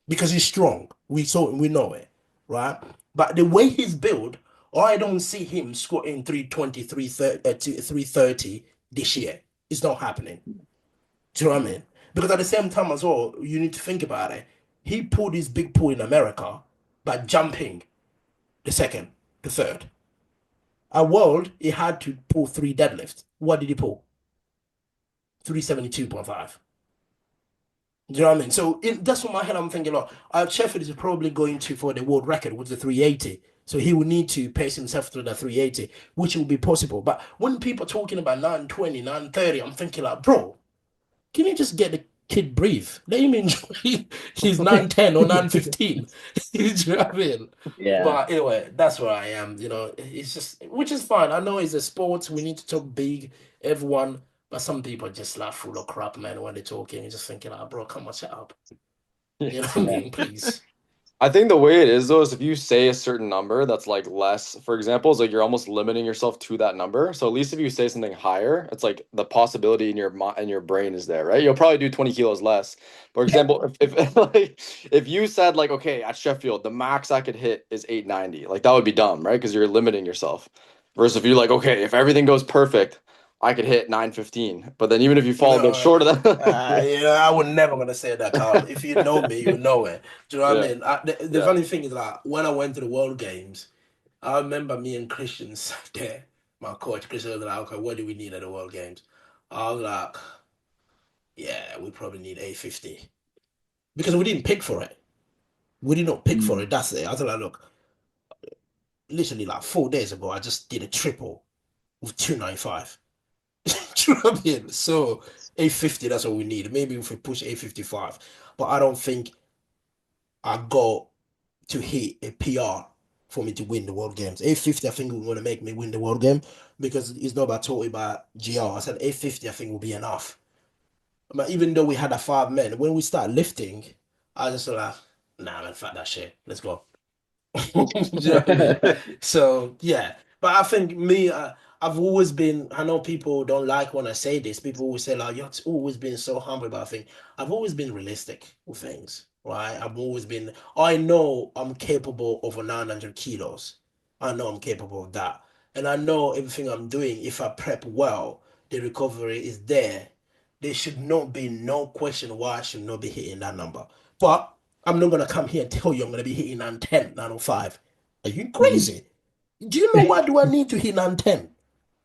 because he's strong. We know it, right? But the way he's built, I don't see him scoring 320, 330 this year. It's not happening. Do you know what I mean? Because at the same time as well, you need to think about it. He pulled his big pull in America by jumping the second, the third. At World, he had to pull 3 deadlifts. What did he pull? 372.5. Do you know what I mean? So that's what my head I'm thinking. Like, Sheffield is probably going to for the world record with the 380. So he will need to pace himself through the 380, which will be possible. But when people are talking about 920, 930, I'm thinking like, bro, can you just get the kid breathe? Let him enjoy his 910 or 915. Do you know what I mean? Yeah, But anyway, that's where I am. It's just, which is fine. I know it's a sport. We need to talk big, everyone. But some people are just like full of crap, man, when they're talking. You're just thinking, bro, come on, shut up. You know what I yeah, mean? Please. I think the way it is though is if you say a certain number that's like less, for example, is like you're almost limiting yourself to that number. So at least if you say something higher, it's like the possibility in your mind and your brain is there, right? You'll probably do 20 kilos less. For example, if like if you said like, okay, at Sheffield, the max I could hit is 890, like that would be dumb, right? Because you're limiting yourself. Versus if you're like, okay, if everything goes perfect, I could hit 915. But then even if you fall a bit No, short of that, I would never gonna say that, Carl. If you know me, you know it. Do you know what I yeah, mean? The yeah. funny thing is like when I went to the World Games, I remember me and Christian sat there. My coach, Christian, was like, okay, what do we need at the World Games? I was like, yeah, we probably need 850. because we didn't pick for it. We did not pick for Mm. it. That's it. I was like, look, literally like 4 days ago, I just did a triple with 295. Do you know what I mean? So 850, that's what we need. Maybe if we push 855. But I don't think I got to hit a PR for me to win the World Games. 850, I think we want to make me win the World Game because it's not about talking about GR. I said 850, I think will be enough. But even though we had a 5 men, when we start lifting, I just like, nah, man, fuck that shit. Let's go. Do you know what I mean? So yeah, but I think me, I've always been. I know people don't like when I say this. People always say like, "You're always been so humble," but I think I've always been realistic with things, right? I've always been. I know I'm capable of a 900 kilos. I know I'm capable of that, and I know everything I'm doing. If I prep well, the recovery is there. There should not be no question why I should not be hitting that number. But I'm not gonna come here and tell you I'm gonna be hitting 910, 905. Are you Mhm. crazy? Do you know why do I need to hit 910?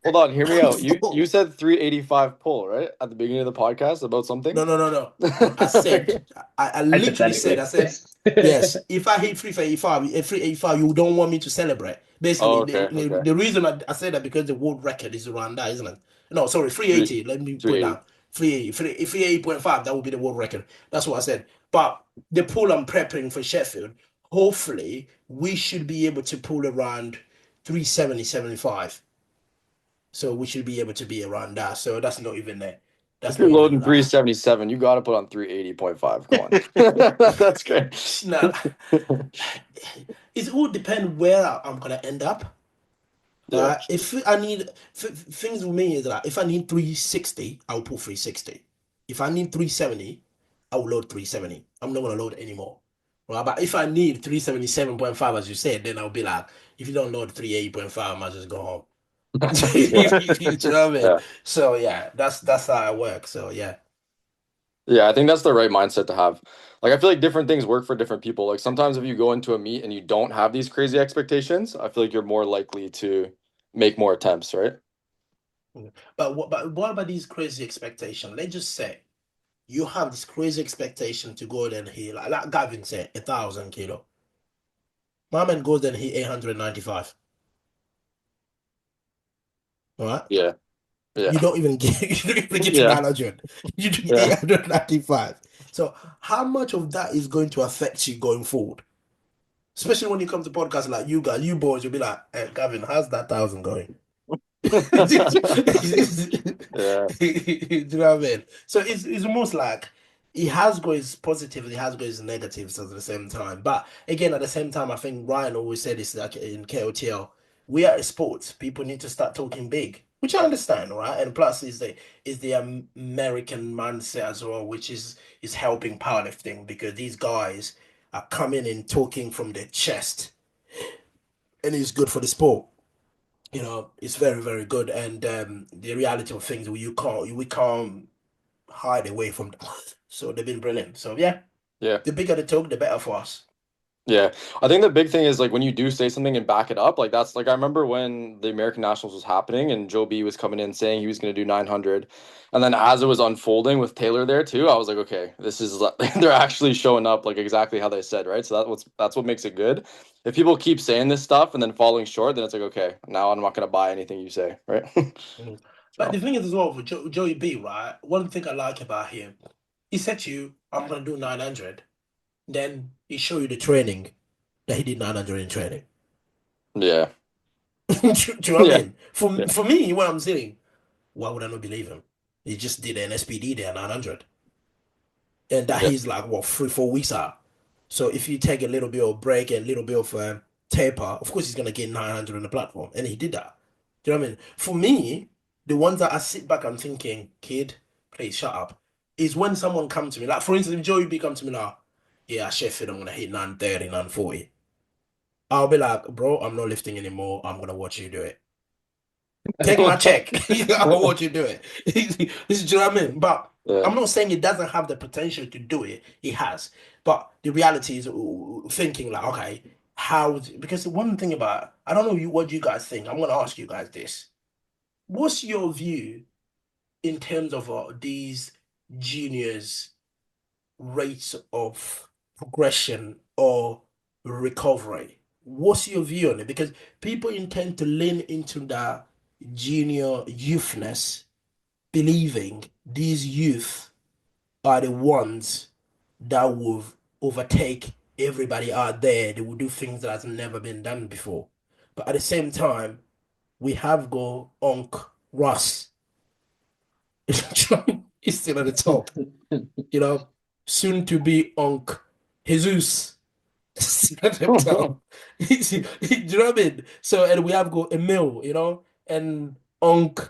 Hold on, hear me out. You No, said 385 pull, right? At the beginning of the podcast about something? no. I said, I literally said, Hypothetically. I said, yes, if I hit 385, you don't want me to celebrate. Oh, Basically, okay, okay. the reason I said that because the world record is around that, isn't it? No, sorry, Three 380. Let me put it 380. down. 380.5, that would be the world record. That's what I said. But the pool I'm prepping for Sheffield, hopefully, we should be able to pull around 370, 75. So we should be able to be around that. So that's not even there. If That's you're not even loading 377, you got to put on 380.5. Come on. That's great. Now, it all depend where I'm gonna end up. Yeah. If I need things with me is like if I need 360, I'll pull 360. If I need 370, I'll load 370. I'm not gonna load anymore. Right? But if I need 377.5, as you said, then I'll be like, if you don't load 380.5, I might just go home. Yeah. You know what I mean? Yeah. So yeah, that's how I work. So yeah. Yeah, I think that's the right mindset to have. Like, I feel like different things work for different people. Like, sometimes if you go into a meet and you don't have these crazy expectations, I feel like you're more likely to make more attempts, right? But what about these crazy expectations? Let's just say you have this crazy expectation to go there and hit like Gavin said, 1,000 kilo. My man goes there and hit 895. All right. Yeah. Yeah. You don't even get you don't even get to Yeah. 900. You do Yeah. 895. So how much of that is going to affect you going forward? Especially when you come to podcasts like you guys, you boys, you'll be like, hey, Gavin, how's that 1,000 going? Do Yeah. you know what I mean? So it's almost like it has got its positives, it has got its negatives at the same time. But again, at the same time, I think Ryan always said this like in KOTL, we are a sport. People need to start talking big, which I understand, right? And plus is the American mindset as well, which is helping powerlifting because these guys are coming and talking from their chest, and it's good for the sport. It's very, very good. And the reality of things we can't hide away from them. So they've been brilliant. So yeah, Yeah. the bigger the talk, the better for us. Yeah, I think the big thing is like when you do say something and back it up, like that's like I remember when the American Nationals was happening and Joe B was coming in saying he was going to do 900, and then as it was unfolding with Taylor there too, I was like, okay, this is they're actually showing up like exactly how they said, right? So that's what makes it good. If people keep saying this stuff and then falling short, then it's like, okay, now I'm not going to buy anything you say, right? Mhm. But So the thing is as well for Joey B, right? One thing I like about him, he said to you, "I'm gonna do 900." Then he showed you the training that he did 900 in training. yeah, Do you know what I yeah, mean? For yeah, for me, when I'm sitting, why would I not believe him? He just did an SPD there 900, and that yeah. he's like what 3 4 weeks out. So if you take a little bit of break and a little bit of taper, of course he's gonna get 900 on the platform, and he did that. Do you know what I mean? For me, the ones that I sit back, I'm thinking, kid, please shut up. Is when someone comes to me, like for instance, if Joey B come to me now, yeah, Sheffield, I'm gonna hit 930, 940. I'll be like, bro, I'm not lifting anymore. I'm gonna watch you do it. Take my check. I will watch you do it. This is what I mean. But Yeah. I'm not saying it doesn't have the potential to do it. It has. But the reality is thinking like, okay, because one thing about I don't know what you guys think. I'm gonna ask you guys this. What's your view in terms of these juniors rates of progression or recovery. What's your view on it? Because people intend to lean into the junior youthness, believing these youth are the ones that will overtake everybody out there. They will do things that has never been done before. But at the same time, we have go Onk Russ. He's still at the top. You know, soon to be Onk Jesus. Still at the top. Do you know what I mean? So and we have go Emil, and Onk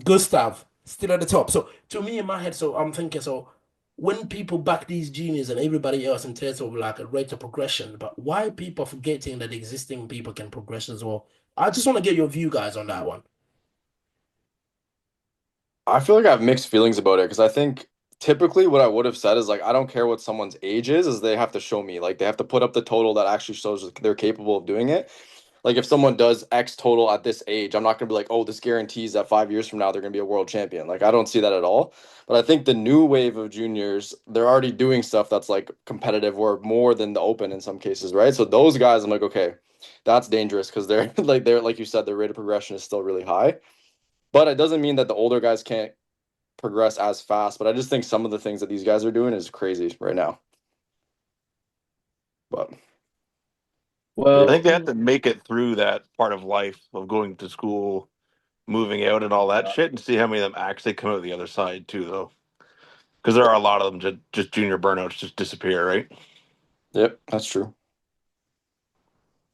Gustav still at the top. So to me in my head, so I'm thinking, so when people back these juniors and everybody else in terms of like a rate of progression, but why people forgetting that existing people can progress as well? I just want to get your view, guys, on that one. I feel like I have mixed feelings about it because I think typically what I would have said is like I don't care what someone's age is they have to show me. Like they have to put up the total that actually shows that they're capable of doing it. Like if someone does X total at this age, I'm not gonna be like, oh, this guarantees that 5 years from now they're gonna be a world champion. Like I don't see that at all. But I think the new wave of juniors, they're already doing stuff that's like competitive or more than the open in some cases, right? So those guys, I'm like, okay, that's dangerous because they're like you said, their rate of progression is still really high. But it doesn't mean that the older guys can't progress as fast. But I just think some of the things that these guys are doing is crazy right now. But I Well, think they have to make it through that part of life of going to school, moving out, and all that shit, and see how many of them actually come out the other side too, though. Because there are a lot of them just junior burnouts just disappear, right? yep, that's true.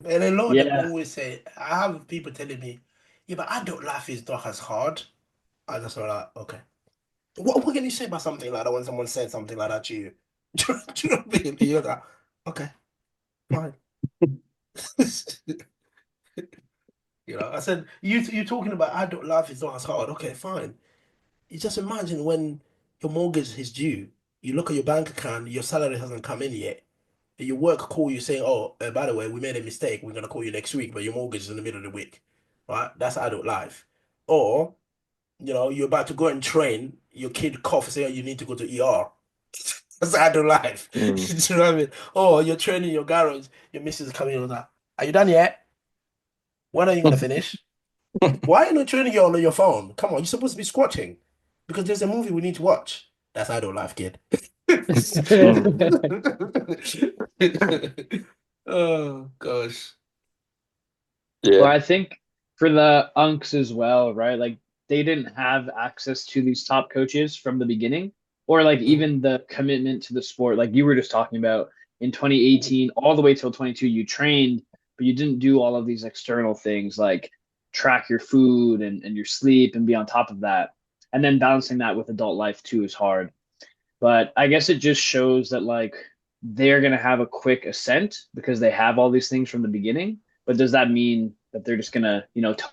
And a lot of them yeah. always say, I have people telling me, yeah, but adult life is not as hard. I just feel like, okay. What can you say about something like that when someone said something like that to you? Do you know what I mean? You're like, okay, fine. I said, you talking about adult life is not as hard. Okay, fine. You just imagine when your mortgage is due, you look at your bank account, your salary hasn't come in yet. Your work call you saying, "Oh, by the way, we made a mistake. We're gonna call you next week, but your mortgage is in the middle of the week." Right? That's adult life. Or, you're about to go and train, your kid coughs saying, "Oh, you need to go to ER." That's adult life. Mm. Do you know what I mean? Or you're training your garage, your missus is coming in with that. Are you done yet? When are you gonna finish? Why are you not training you on your phone? Come on, you're supposed to be squatting because there's a movie we need to watch. That's adult life, kid. Mm. Oh gosh. Well, Yeah. I think for the Unks as well, right? Like they didn't have access to these top coaches from the beginning, or like Mhm. even the commitment to the sport. Like you were just talking about in 2018, all the way till 22, you trained, but you didn't do all of these external things like track your food and your sleep and be on top of that. And then balancing that with adult life too is hard. But I guess it just shows that like they're gonna have a quick ascent because they have all these things from the beginning. But does that mean that they're just gonna,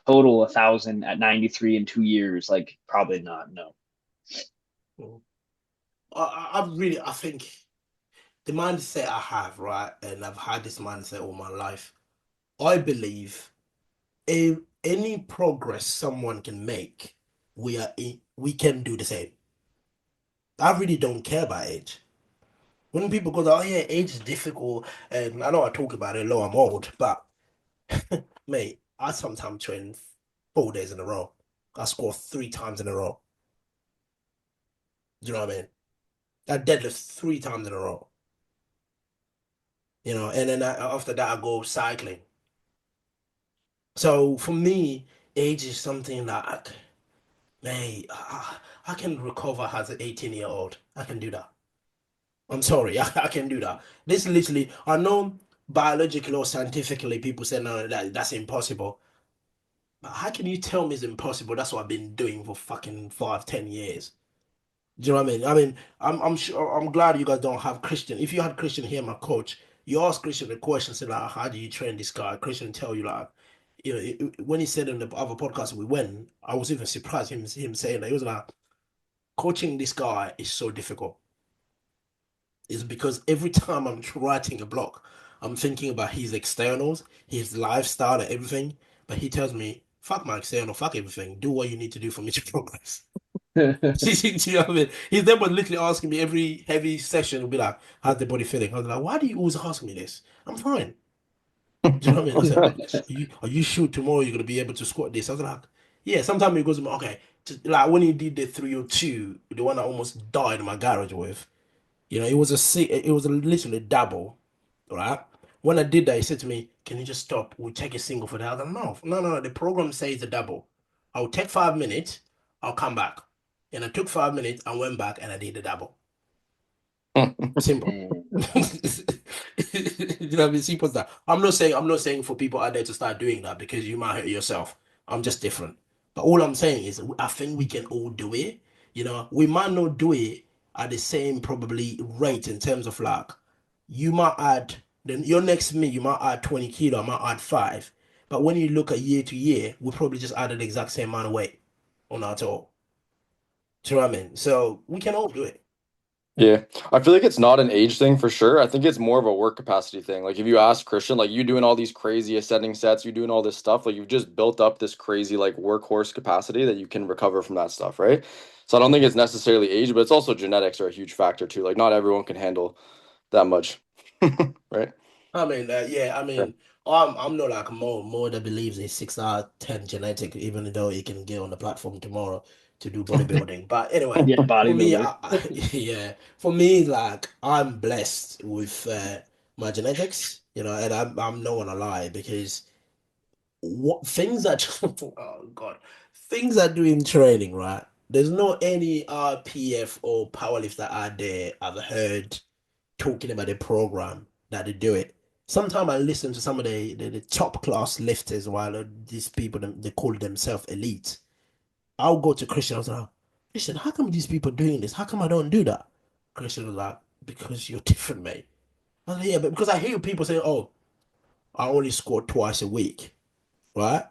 total 1,000 at 93 in 2 years? Like probably not. No. Mhm. I think the mindset I have, right, and I've had this mindset all my life. I believe any progress someone can make, we can do the same. I really don't care about age. When people go, oh yeah, age is difficult, and I know I talk about it, low, I'm old, but mate, I sometimes train 4 days in a row. I score 3 times in a row. Do you know what I mean? I deadlift 3 times in a row. And then after that I go cycling. So for me, age is something that, mate, I can recover as an 18-year-old. I can do that. I'm sorry, I can do that. This literally, I know biologically or scientifically, people say no, that's impossible. But how can you tell me it's impossible? That's what I've been doing for fucking 5, 10 years. Do you know what I mean? I mean, I'm sure I'm glad you guys don't have Christian. If you had Christian here, my coach, you ask Christian the question, say like, how do you train this guy? Christian tell you like, when he said in the other podcast we went, I was even surprised him saying that he was like, coaching this guy is so difficult. Is because every time I'm writing a block, I'm thinking about his externals, his lifestyle, and everything. But he tells me, "Fuck my external, fuck everything. Do what you need to do for me to progress." Do you know what I mean? His dad was literally asking me every heavy session, would be like, how's the body feeling? I was like, why do you always ask me this? I'm fine. Do you know what I mean? I said, are you sure tomorrow you're gonna be able to squat this? I was like, yeah. Sometimes it goes, okay. Like when he did the 302, the one I almost died in my garage with. It was a literally double, right? When I did that, he said to me, "Can you just stop? We'll take a single for that." I was like, no, no, no, no. The program says a double. I'll take 5 minutes. I'll come back. And I took 5 minutes. I went back and I did the double. Simple. Damn. You know what I mean? Simple as that. I'm not saying for people out there to start doing that because you might hurt yourself. I'm just different. But all I'm saying is I think we can all do it. We might not do it at the same probably rate in terms of like you might add then your next meet, you might add 20 kilo, I might add five. But when you look at year to year, we probably just added the exact same amount of weight on our total. Do you know what I mean? So we can all do it. Yeah, I feel like it's not an age thing for sure. I think it's more of a work capacity thing. Like if you ask Christian, like you doing all these crazy ascending sets, you doing all this stuff, like you've just built up this crazy like workhorse capacity that you can recover from that stuff, right? So I don't think it's necessarily age, but it's also genetics are a huge factor too. Like not everyone can handle that much, right? I mean, yeah, I Yeah. mean, I'm not like more that believes in 6 out of 10 genetic, even though he can get on the platform tomorrow to do bodybuilding. But anyway, Yeah, for me, bodybuilder. yeah, for me, like I'm blessed with my genetics, and I'm not gonna lie because what things that oh God, things I do in training, right? There's not any RPF or powerlifter out there I've heard talking about the program that they do it. Sometimes I listen to some of the top class lifters while these people they call themselves elite. I'll go to Christian. I was like, Christian, how come these people doing this? How come I don't do that? Christian was like, because you're different, mate. I was like, yeah, but because I hear people say, oh, I only squat twice a week, right?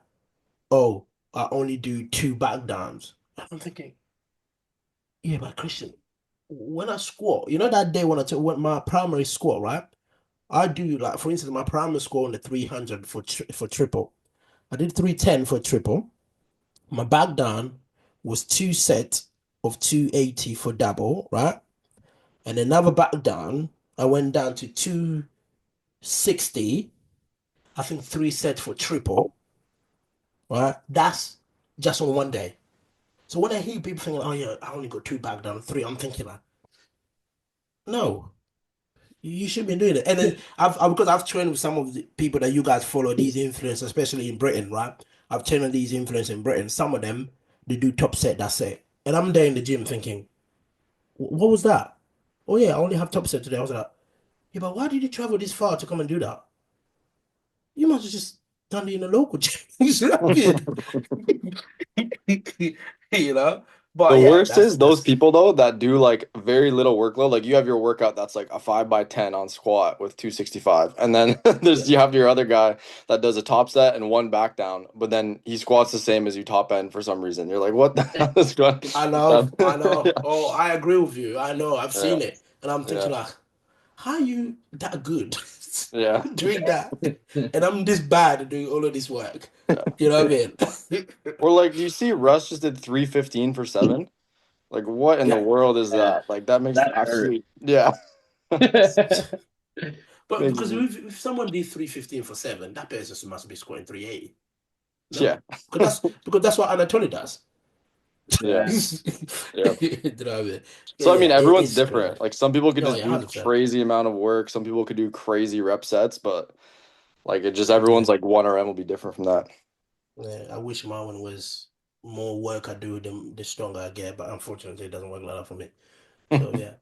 Oh, I only do two back downs. I'm thinking, yeah, but Christian, when I squat, that day when I took my primary squat, right? I do like, for instance, my primary score on the 300 for triple. I did 310 for triple. My back down was two sets of 280 for double, right? And another back down, I went down to 260. I think three sets for triple, right? That's just on one day. So when I hear people thinking, oh yeah, I only got two back down, three, I'm thinking like, no, you should be doing it. And then because I've trained with some of the people that you guys follow, these influencers, especially in Britain, right? I've trained with these influencers in Britain. Some of them, they do top set, that's it. And I'm there in the gym thinking, what was that? Oh yeah, I only have top set today. I was like, yeah, but why did you travel this far to come and do that? You must have just done it in a local gym. You see what I mean? You know? The But yeah, worst that's is those that's people though that do like very little workload. Like you have your workout that's like a 5 by 10 on squat with 265. And then yeah. you have your other guy that does a top set and one back down, but then he squats the same as you top end for some reason. You're like, what the hell is going I know, I on? know. Oh, I agree with you. I know, I've Yeah, seen it. And I'm yeah, thinking like, how are you that good yeah, doing that? And I'm this bad at doing all of this work. yeah. You know what I mean? Or like, do you see Russ just did 315 for seven? Like, what in the Yeah. world is Yeah, that? Like, that makes that hurt. absolute, yeah. But Makes, because if someone did 315 for seven, that person must be scoring 380. yeah, No? Because that's what Anatoly does. yeah, Yeah. yeah. You know what I mean? So I mean, Yeah, everyone's it's different. crazy. Like some people could No, just yeah, do 100%. crazy amount of work. Some people could do crazy rep sets, but like it just Yeah. everyone's like 1 RM will be different from that. Yeah, I wish my one was more work I do, the stronger I get, but unfortunately, it doesn't work like that for me. So yeah.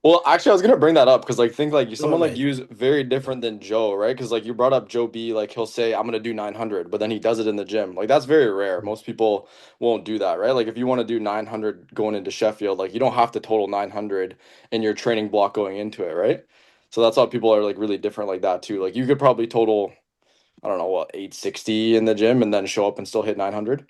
Well, actually, I was gonna bring that up because like think like Oh, someone like mate. you is very different than Joe, right? Because like you brought up Joe B, like he'll say I'm gonna do 900, but then he does it in the gym. Like that's very rare. Most people won't do that, right? Like if you want to do 900 going into Sheffield, like you don't have to total 900 in your training block going into it, right? So that's why people are like really different like that too. Like you could probably total, I don't know what, 860 in the gym and then show up and still hit 900 or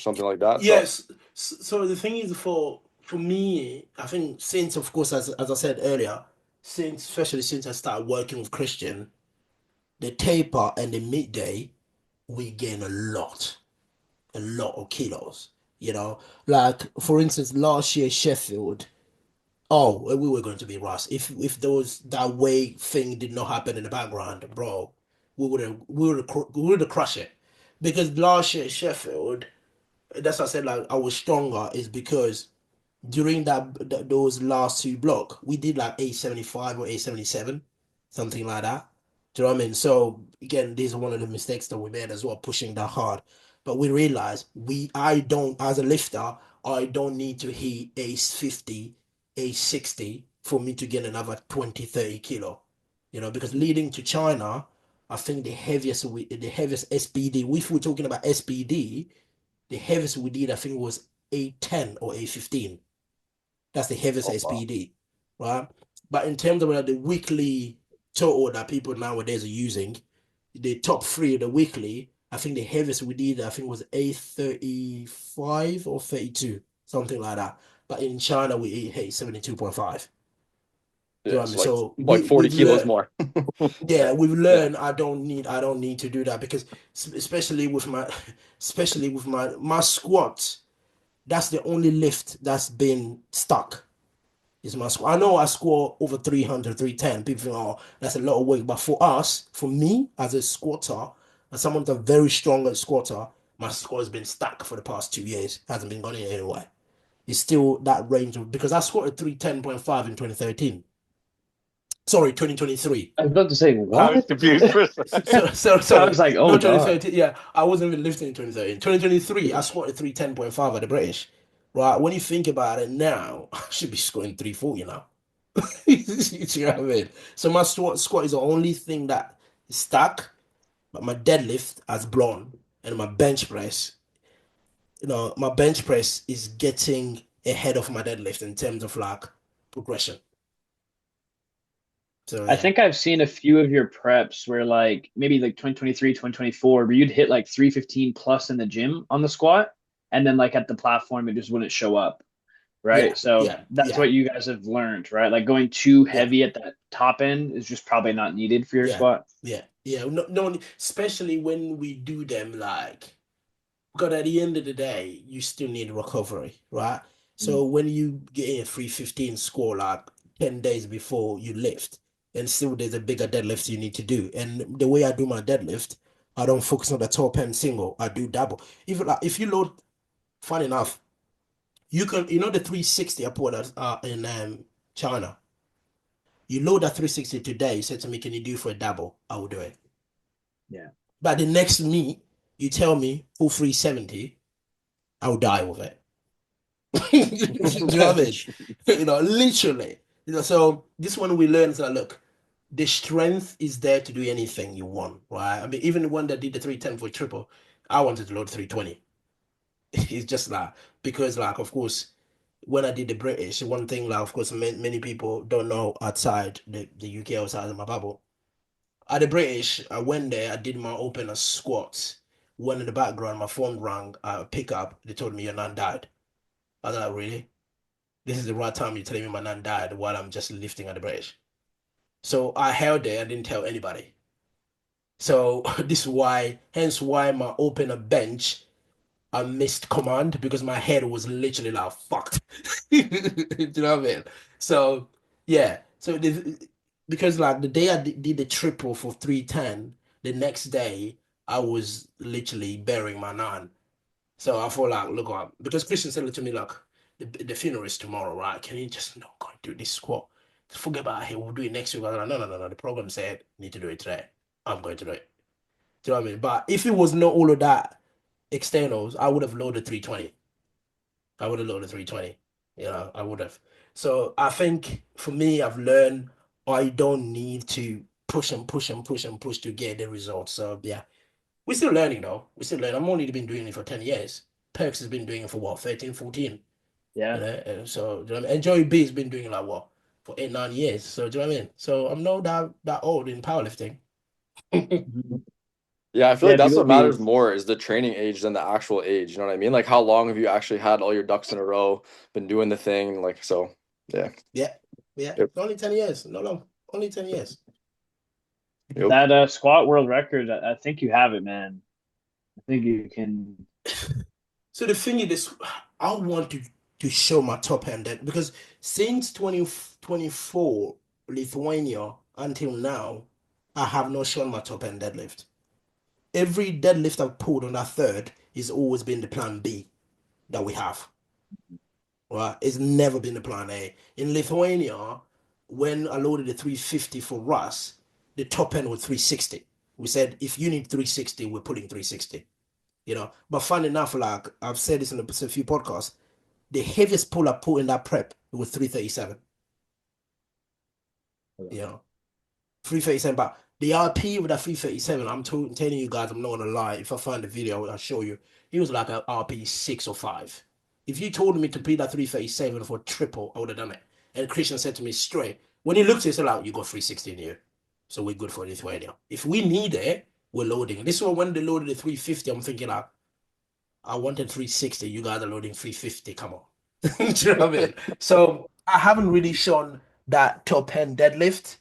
something like that. So Yes. So the thing is, for me, I think since, of course, as I said earlier, especially since I started working with Christian, the taper and the midday, we gain a lot of kilos. You know, like for instance, last year Sheffield. Oh, we were going to be Ross. If those that way thing did not happen in the background, bro, we would have crushed it. Because last year Sheffield, that's why I said like I was stronger is because during those last two block, we did like 875 or 877, something like that. Do you know what I mean? So again, these are one of the mistakes that we made as well, pushing that hard. But we realized I don't, as a lifter, I don't need to hit a 50, a 60 for me to get another 20, 30 kilo. Because leading to China, I think the heaviest SPD, if we're talking about SPD, the heaviest we did, I think was 810 or 815. That's the heaviest Oh wow. SPD, right? But in terms of the weekly total that people nowadays are using, the top three of the weekly, I think the heaviest we did, I think was 835 or 32, something like that. But in China, we hit 72.5. Do you know Yeah, what I mean? so So like 40 we've kilos learned, more. yeah, we've Yeah. learned I don't need to do that because especially with my especially with my squat, that's the only lift that's been stuck is my score. I know I score over 300, 310. People think, oh, that's a lot of weight. But for me, as a squatter, as someone that's very strong at squatter, my score has been stuck for the past 2 years. Hasn't been going anywhere. It's still that range of, because I scored a 310.5 in 2013. Sorry, 2023. I was about to say I was what? confused for a So, second. I sorry, was like, no oh god. 2013. Yeah, I wasn't even lifting in 2013. 2023, I scored a 310.5 at the British. Right, when you think about it now, I should be scoring 340 now. You know what I mean? So my squat is the only thing that is stuck, but my deadlift has blown, and my bench press, my bench press is getting ahead of my deadlift in terms of like progression. So I yeah, think I've seen a few of your preps where like maybe like 2023, 2024, where you'd hit like 315 plus in the gym on the squat, and then like at the platform it just wouldn't show up, yeah, right? So yeah, that's yeah, what you guys have learned, right? Like going too yeah, heavy at that top end is just probably not needed for your yeah, squat. yeah, yeah. No, no, especially when we do them like. Because at the end of the day, you still need recovery, right? Mm. So when you get in a 315 score like 10 days before you lift, and still there's a bigger deadlift you need to do. And the way I do my deadlift, I don't focus on the top end single, I do double. If you load, fun enough, the 360 I put in China. You load that 360 today, you said to me, can you do for a double? I will do it. Yeah. But the next meet, you tell me full 370, I will die with it. Do you know what I mean? Literally. So this one we learned is that look, the strength is there to do anything you want, right? I mean, even the one that did the 310 for triple, I wanted to load 320. It's just like because like of course when I did the British, one thing like of course many people don't know outside the UK outside of my bubble. At the British, I went there, I did my opener squats. One in the background, my phone rang, pick up, they told me your nan died. I was like, really? This is the right time you're telling me my nan died while I'm just lifting at the British. So I held there, I didn't tell anybody. So this is why, hence why my opener bench, I missed command because my head was literally like fucked. Do you know what I mean? So yeah, because like the day I did the triple for 310, the next day I was literally burying my nan. So I thought like, look up because Christian said to me like, the funeral is tomorrow, right? Can you just not go and do this squat? Just forget about it. We'll do it next week. I was like, no, no, no, no. The program said need to do it today. I'm going to do it. Do you know what I mean? But if it was not all of that externals, I would have loaded 320. I would have loaded 320. I would have. So I think for me, I've learned I don't need to push and push and push and push to get the results. So yeah, we're still learning though. We're still learning. I've only been doing it for 10 years. Perks has been doing it for what, 13, 14? Yeah. And so, do you know what I mean? And Joey B has been doing it like what, for 8, 9 years. So, do you know what I mean? So, I'm not that old in powerlifting. Mhm. Yeah, I feel like Yeah, that's people what matters be more is the training age than the actual age. You know what I mean? Like how long have you actually had all your ducks in a row, been doing the thing? Like so, yeah. Yeah, yeah. Yep. Only 10 years. No, no. Only 10 years. Yep. that squat world record. I think you have it, man. I think you can. So the thing is, this, I want to show my top end that because since 2024 Lithuania until now, I have not shown my top end deadlift. Every deadlift I've pulled on that third is always been the plan B that we have. Right? It's never been the plan A. In Lithuania, when I loaded the 350 for Russ, the top end was 360. We said if you need 360, we're putting 360. But fun enough, like I've said this in a few podcasts, the heaviest pull I put in that prep was 337. You know, 337. But the RP with that 337, I'm telling you guys, I'm not gonna lie. If I find the video, I'll show you. He was like a RP 6 or 5. If you told me to beat that 337 for triple, I would have done it. And Christian said to me straight, when he looked at it, he said, like, you got 360 in here. So we're good for Lithuania. If we need it, we're loading. This is when they loaded the 350, I'm thinking like, I wanted 360. You guys are loading 350. Come on. Do you know what I mean? So I haven't really shown that top end deadlift.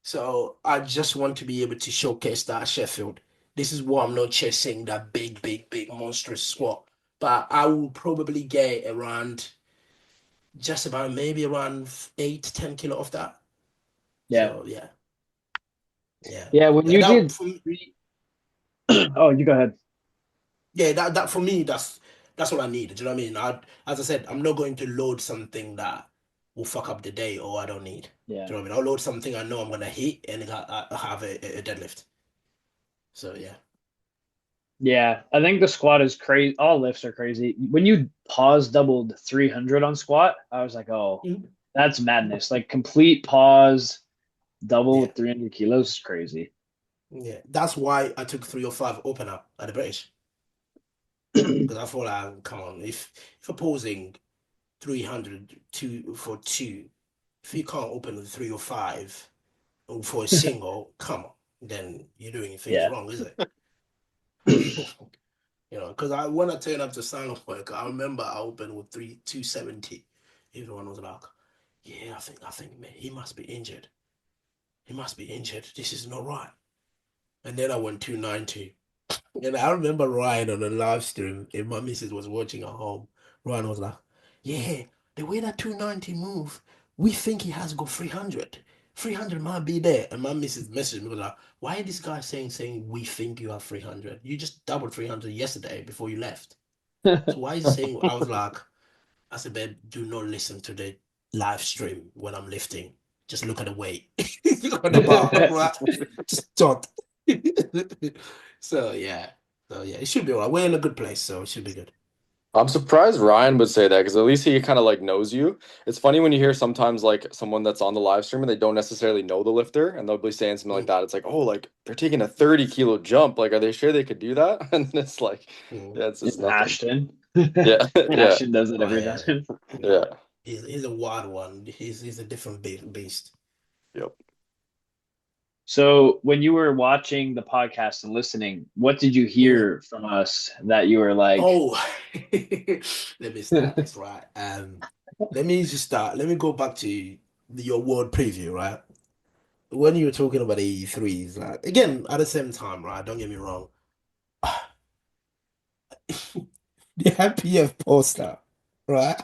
So I just want to be able to showcase that at Sheffield. This is why I'm not chasing that big, big, big monstrous squat. But I will probably get around just about maybe around 8 to 10 kilo of that. Yeah. So yeah. Yeah. Yeah, when you That did for me, oh, you go ahead. yeah, that for me, that's what I need. Do you know what I mean? As I said, I'm not going to load something that will fuck up the day or I don't need. Yeah. Do you know what I mean? I'll load something I know I'm gonna hit and I have a deadlift. So yeah. Yeah, I think the squat is crazy. All lifts are crazy. When you pause doubled 300 on squat, I was like, oh, Mhm. that's madness. Like complete pause, double Yeah. with 300 kilos is crazy. Yeah. That's why I took 305 opener at the British. Because I thought come on, if you're posing 300 for two, if you can't open with 305 for a single, come on, then you're doing things Yeah. wrong, is it? Because when I turned up to sign off work, I remember I opened with 270. Everyone was like, "Yeah, I think, man, he must be injured. He must be injured. This is not right." And then I went 290, and I remember Ryan on the live stream. If my missus was watching at home, Ryan was like, "Yeah, the way that 290 move, we think he has got 300. 300 might be there." And my missus messaged me was like, "Why is this guy saying we think you have 300? You just doubled 300 yesterday before you left. So why is he saying?" I was like, I said, "Babe, do not listen to the live stream when I'm lifting. Just look at the weight on the bar, right? Just don't." So yeah. So yeah, it should be all right. We're in a good place, so it should be good. I'm surprised Ryan would say that because at least he kind of like knows you. It's funny when you hear sometimes like someone that's on the live stream and they don't necessarily know the lifter and they'll be saying something like Mm, that. It's like, oh, like they're taking a 30-kilo jump. Like, are they sure they could do that? And it's like, mm. yeah, it's just And nothing. Ashton. Yeah, yeah, Ashton does it Oh every yeah. time. yeah. No. He's a wild one. He's a different beast. Yep. So when you were watching the podcast and listening, what did you Mm. hear from us that you were like, Oh, let me start this right. Let me just start. Let me go back to your world preview, right? When you were talking about 83s, like again, at the same time, right? Don't get me wrong. The IPF poster, right?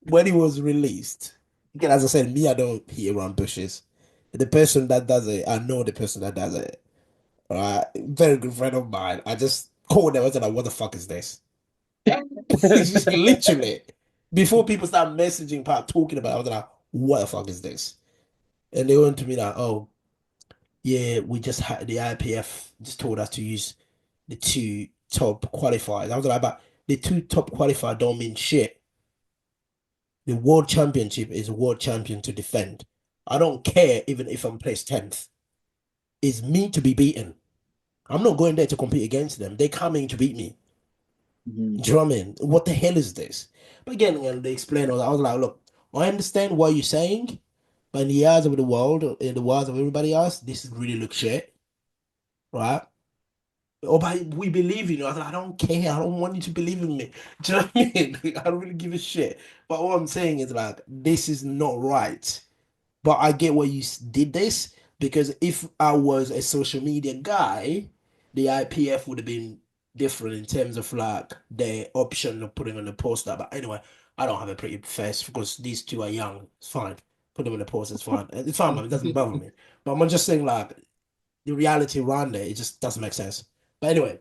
When it was released, again, as I said, me, I don't hit around bushes. The person that does it, I know the person that does it. Right? Very good friend of mine. I just called them and said, like, what the fuck is this? It's just literally before people start messaging, part talking about it, I was like, what the fuck is this? And they went to me like, oh, yeah, we just had the IPF just told us to use the two top qualifiers. I was like, but the two top qualifiers don't mean shit. The world championship is a world champion to defend. I don't care even if I'm placed 10th. It's me to be beaten. I'm not going there to compete against them. They're coming to beat me. Mhm. Do you know what I mean? What the hell is this? But again, when they explained, I was like, look, I understand what you're saying, but in the eyes of the world, in the eyes of everybody else, this really looks shit, right? Oh, but we believe in you. I was like, I don't care. I don't want you to believe in me. Do you know what I mean? I don't really give a shit. But what I'm saying is like, this is not right. But I get why you did this because if I was a social media guy, the IPF would have been different in terms of like the option of putting on the poster. But anyway, I don't have a pretty face because these two are young. It's fine. Put them in the poster. It's fine. It's fine, man. It doesn't bother me. But I'm just saying, like, the reality around there, it just doesn't make sense. But anyway,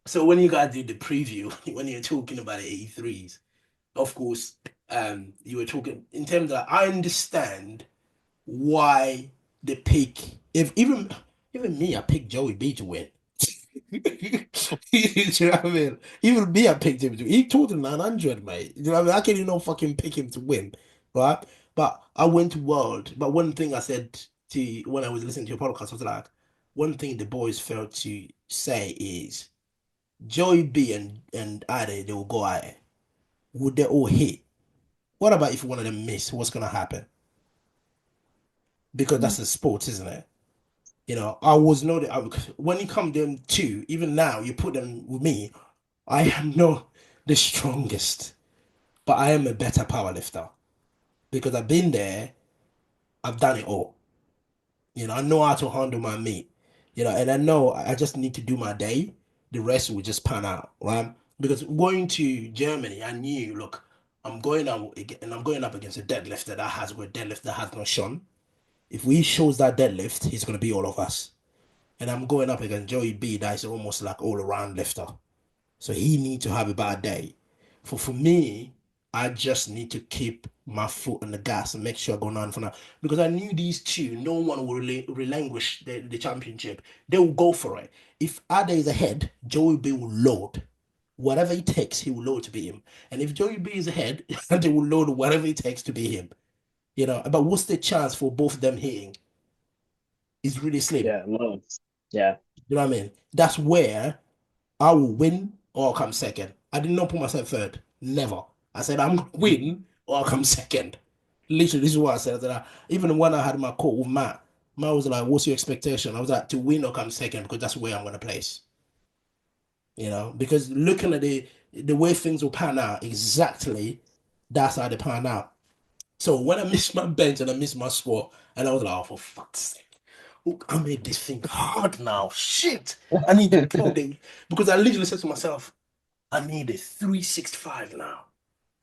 so when you guys did the preview, when you're talking about the 83s, of course, you were talking in terms of I understand why they pick if even me, I picked Joey B to win. You know what I mean? Even me, I picked him to. He totaled 900, mate. You know what I mean? I can't even fucking pick him to win, right? But I went to World. But one thing I said to when I was listening to your podcast, I was like, one thing the boys failed to say is Joey B and Ade, they will go at it. Would they all hit? What about if one of them miss? What's gonna happen? Because that's the sport, isn't it? You know, I was not when you come them two, even now you put them with me, I am not the strongest, but I am a better power lifter because I've been there, I've done it all. You know, I know how to handle my meat, you know, and I know I just need to do my day. The rest will just pan out, right? Because going to Germany, I knew, look, I'm going out and I'm going up against a deadlifter that has a deadlift that has no shun. If we shows that deadlift, he's gonna be all of us. And I'm going up against Joey B, that is almost like all around lifter. So he needs to have a bad day. For me, I just need to keep my foot on the gas and make sure I go on for now. Because I knew these two, no one will relinquish the championship. They will go for it. If Ade is ahead, Joey B will load. Whatever it takes, he will load to beat him. And if Joey B is ahead, they will load whatever it takes to beat him. You know, but what's the chance for both of them hitting? It's really slim. Yeah, low. Yeah. You know what I mean? That's where I will win or I'll come second. I did not put myself third. Never. I said I'm gonna win or I'll come second. Literally, this is what I said. Even when I had my call with Matt was like, "What's your expectation?" I was like, "To win or come second because that's where I'm gonna place." You know, because looking at the way things will pan out, exactly that's how they pan out. So when I missed my bench and I missed my squat, and I was like, "Oh, for fuck's sake." Look, I made this thing hard now. Shit. I need to pull the because I literally said to myself, I need a 365 now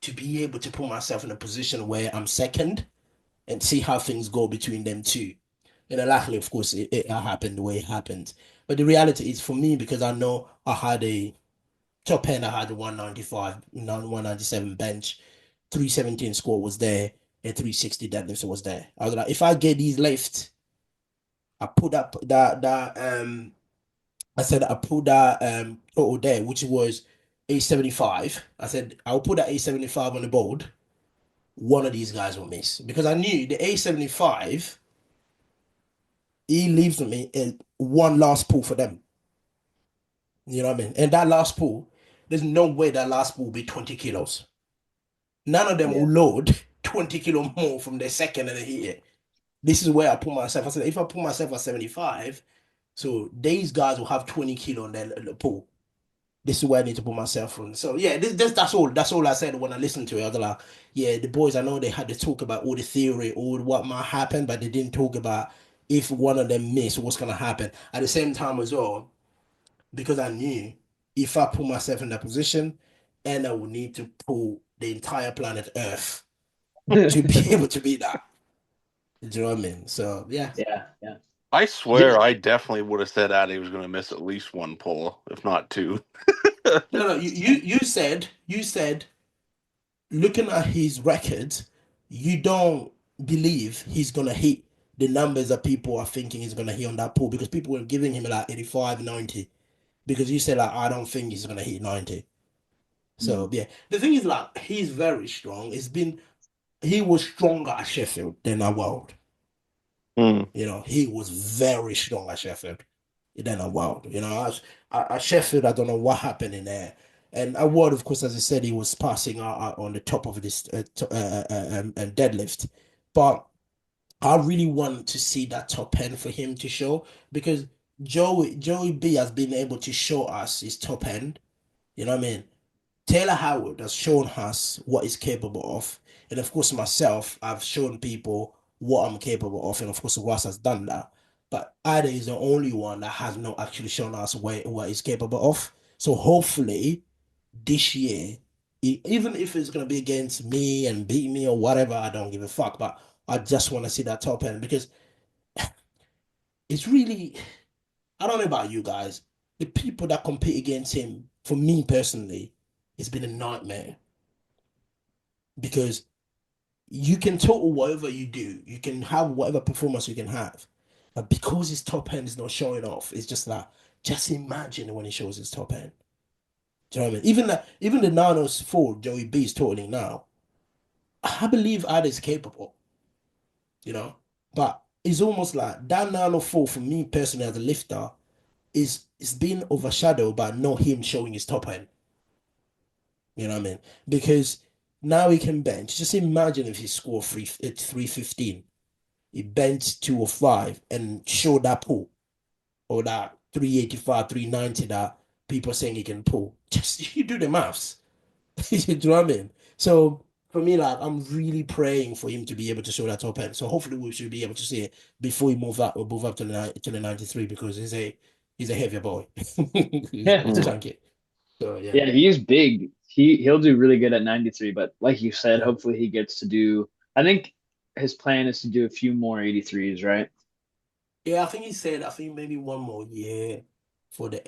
to be able to put myself in a position where I'm second and see how things go between them two. And luckily, of course, it happened the way it happened. But the reality is for me, because I know I had a top end, I had a 195, 197 bench, 317 score was there, and 360 deadlift was there. I was like, if I get these lifts, I put up that I said I put that total there, which was 875. I said I'll put that 875 on the board. One of these guys will miss because I knew the 875 he leaves me in one last pull for them. You know what I mean? And that last pull, there's no way that last pull will be 20 kilos. None of them Yeah. will load 20 kilo more from their second and they hit it. This is where I put myself. I said if I put myself at 75, so these guys will have 20 kilo on their pull. This is where I need to put myself on. So yeah, that's all. That's all I said when I listened to it. I was like, yeah, the boys. I know they had to talk about all the theory, all what might happen, but they didn't talk about if one of them miss, what's gonna happen. At the same time as well, because I knew if I put myself in that position, and I would need to pull the entire planet Earth to be able to beat that. Do you know what I mean? So yeah. Yeah. Yeah. I swear, I definitely would have said Addy was going to miss at least one pull, if not two. No, you said looking at his record, you don't believe he's gonna hit the numbers that people are thinking he's gonna hit on that pool because people were giving him like 85, 90. Because you said like I don't think he's gonna hit 90. So Mm. yeah. The thing is like he's very strong. He was stronger at Sheffield than at World. Hmm. You know, he was very strong at Sheffield than at World. You know, at Sheffield, I don't know what happened in there. And at World, of course, as I said, he was passing out on the top of this deadlift. But I really want to see that top end for him to show because Joey B has been able to show us his top end. You know what I mean? Taylor Howard has shown us what he's capable of. And of course, myself, I've shown people what I'm capable of. And of course, Ross has done that. But Ida is the only one that has not actually shown us what he's capable of. So hopefully this year, even if it's gonna be against me and beat me or whatever, I don't give a fuck. But I just want to see that top end because it's really, I don't know about you guys. The people that compete against him, for me personally, it's been a nightmare because you can total whatever you do, you can have whatever performance you can have, but because his top end is not showing off, it's just like just imagine when he shows his top end. Do you know what I mean? Even the 904 Joey B is totaling now. I believe Ad is capable, you know, but it's almost like that 904 for me personally as a lifter is being overshadowed by not him showing his top end. You know what I mean? Because now he can bench. Just imagine if he scored 315. He benched 205 and showed that pull or that 385, 390 that people saying he can pull. Just you do the maths. Do you know what I mean? So for me, like I'm really praying for him to be able to show that top end. So hopefully we should be able to see it before he move up to the 93 because he's a heavier boy. He's Yeah. Mm. chunky. So yeah. Yeah, he's big. He'll do really good at 93, but like you said, Yeah. hopefully he gets to do I think his plan is to do a few more 83s, right? Yeah, I think he said I think maybe one more year for the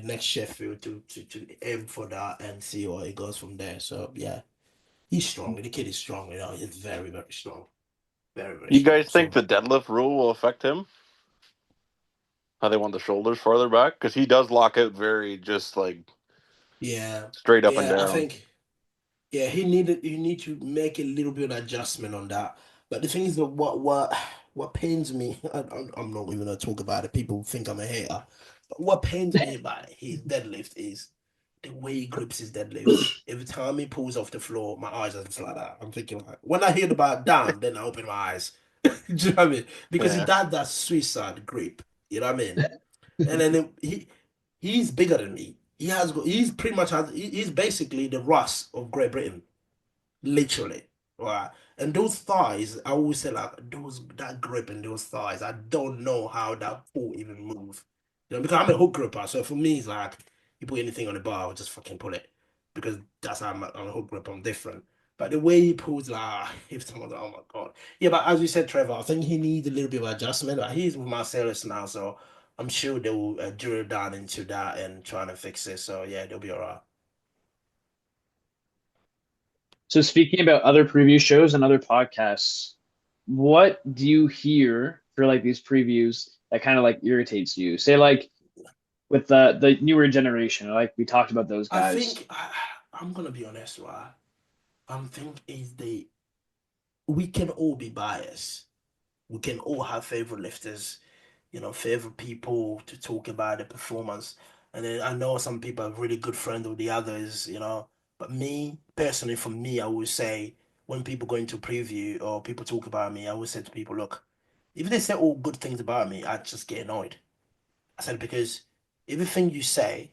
next Sheffield to aim for that and see where it goes from there. So yeah, he's strong. The kid is strong, you know, he's very, very strong. Very, very You strong. guys think So the deadlift rule will affect him? How they want the shoulders farther back? Because he does lock out very just like yeah. straight up and Yeah, I down. think yeah, he need to make a little bit of adjustment on that. But the thing is that what pains me, I'm not even gonna talk about it. People think I'm a hater. But what pains me about his deadlift is the way he grips his deadlift. Every time he pulls off the floor, my eyes are just like that. I'm thinking like when I hear about down, then I open my eyes. Do you know what I mean? Because he Yeah. does that suicide grip. You know what I mean? And then he's bigger than me. He's pretty much he's basically the Russ of Great Britain, literally. Right. And those thighs, I always say like those that grip and those thighs, I don't know how that pull even move. You know, because I'm a hook gripper, so for me it's like you put anything on the bar, I'll just fucking pull it. Because that's how I'm a hook gripper, I'm different. But the way he pulls, like, if someone's like, oh my God. Yeah, but as you said, Trevor, I think he needs a little bit of adjustment. Like, he's with Marcellus now, so I'm sure they will drill down into that and trying to fix it. So yeah, they'll be all right. So speaking about other preview shows and other podcasts, what do you hear for like these previews that kind of like irritates you? Say like with the newer generation, like we talked about those I guys. think I'm gonna be honest, right? I think is the we can all be biased. We can all have favorite lifters, you know, favorite people to talk about the performance. And then I know some people are really good friends with the others, you know. But me, personally, for me, I would say when people go into preview or people talk about me, I always say to people, look, if they say all good things about me, I just get annoyed. I said because everything you say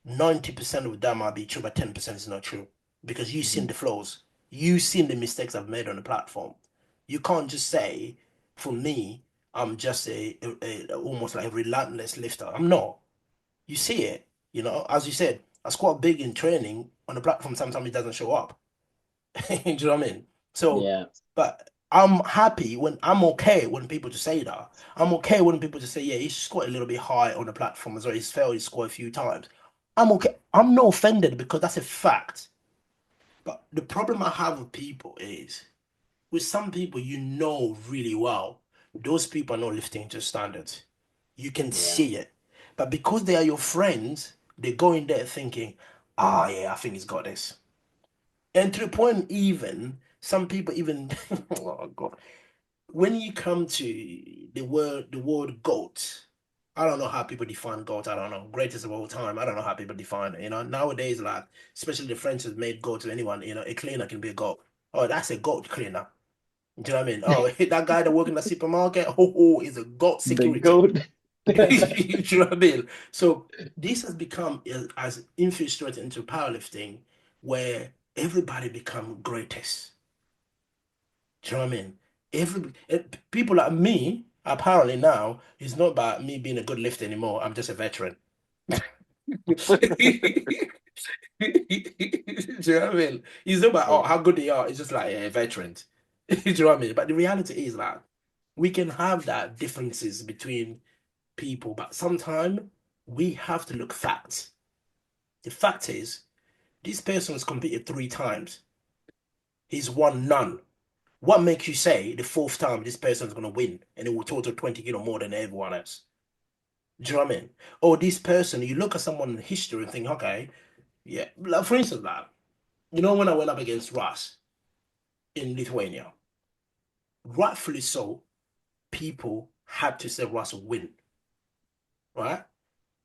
90% of that might be true, but 10% is not true because you've seen Mhm. the flaws. You've seen the mistakes I've made on the platform. You can't just say, for me, I'm just almost like a relentless lifter. I'm not. You see it, you know, as you said, I squat big in training on the platform. Sometimes it doesn't show up. Do you know what I mean? So, Yeah. but I'm happy when I'm okay when people just say that. I'm okay when people just say, yeah, he's scored a little bit high on the platform as well. He's failed, he's scored a few times. I'm okay. I'm not offended because that's a fact. But the problem I have with people is with some people you know really well, those people are not lifting to standards. You can Yeah. see it. But because they are your friends, they go in there thinking, ah, yeah, I think he's got this. And to the point, even some people even oh god, when you come to the word GOAT, I don't know how people define GOAT. I don't know. Greatest of all time. I don't know how people define it. You know, nowadays, like, especially the French has made GOAT to anyone, you know, a cleaner can be a GOAT. Oh, that's a GOAT cleaner. Do you know what I mean? Oh, that guy that work in the supermarket, is a GOAT The security. goat. You know what I mean? So this has become as infiltrated into powerlifting where everybody become greatest. Do you know what I mean? People like me, apparently now, it's not about me being a good lifter anymore. I'm just a veteran. Do you know what I mean? It's not about how good they are. It's just like veterans. Do you know what I mean? But the reality is like we can have that differences between people, but sometimes we have to look facts. The fact is, this person has competed 3 times. He's won none. What makes you say the fourth time this person's gonna win and it will total 20 kilo more than everyone else? Do you know what I mean? Or this person, you look at someone in history and think, okay, yeah. Like for instance, like, when I went up against Ross in Lithuania, rightfully so, people had to say Ross will win, right?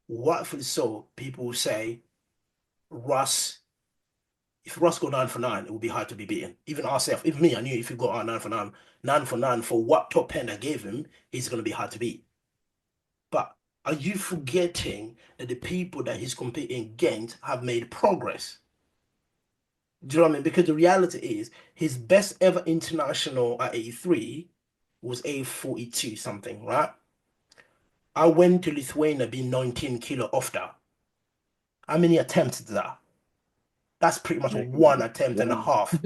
Rightfully so, people will say Ross, if Ross go 9 for 9, it will be hard to be beaten. Even ourselves, even me, I knew if he got out 9 for 9, 9 for 9 for what top end I gave him, he's going to be hard to beat. But are you forgetting that the people that he's competing against have made progress? Do you know what I mean? Because the reality is his best ever international at 83 was A42 something, right? I went to Lithuania being 19 kilo off that. How many attempts is that? That's pretty much Like, one attempt and a one. half.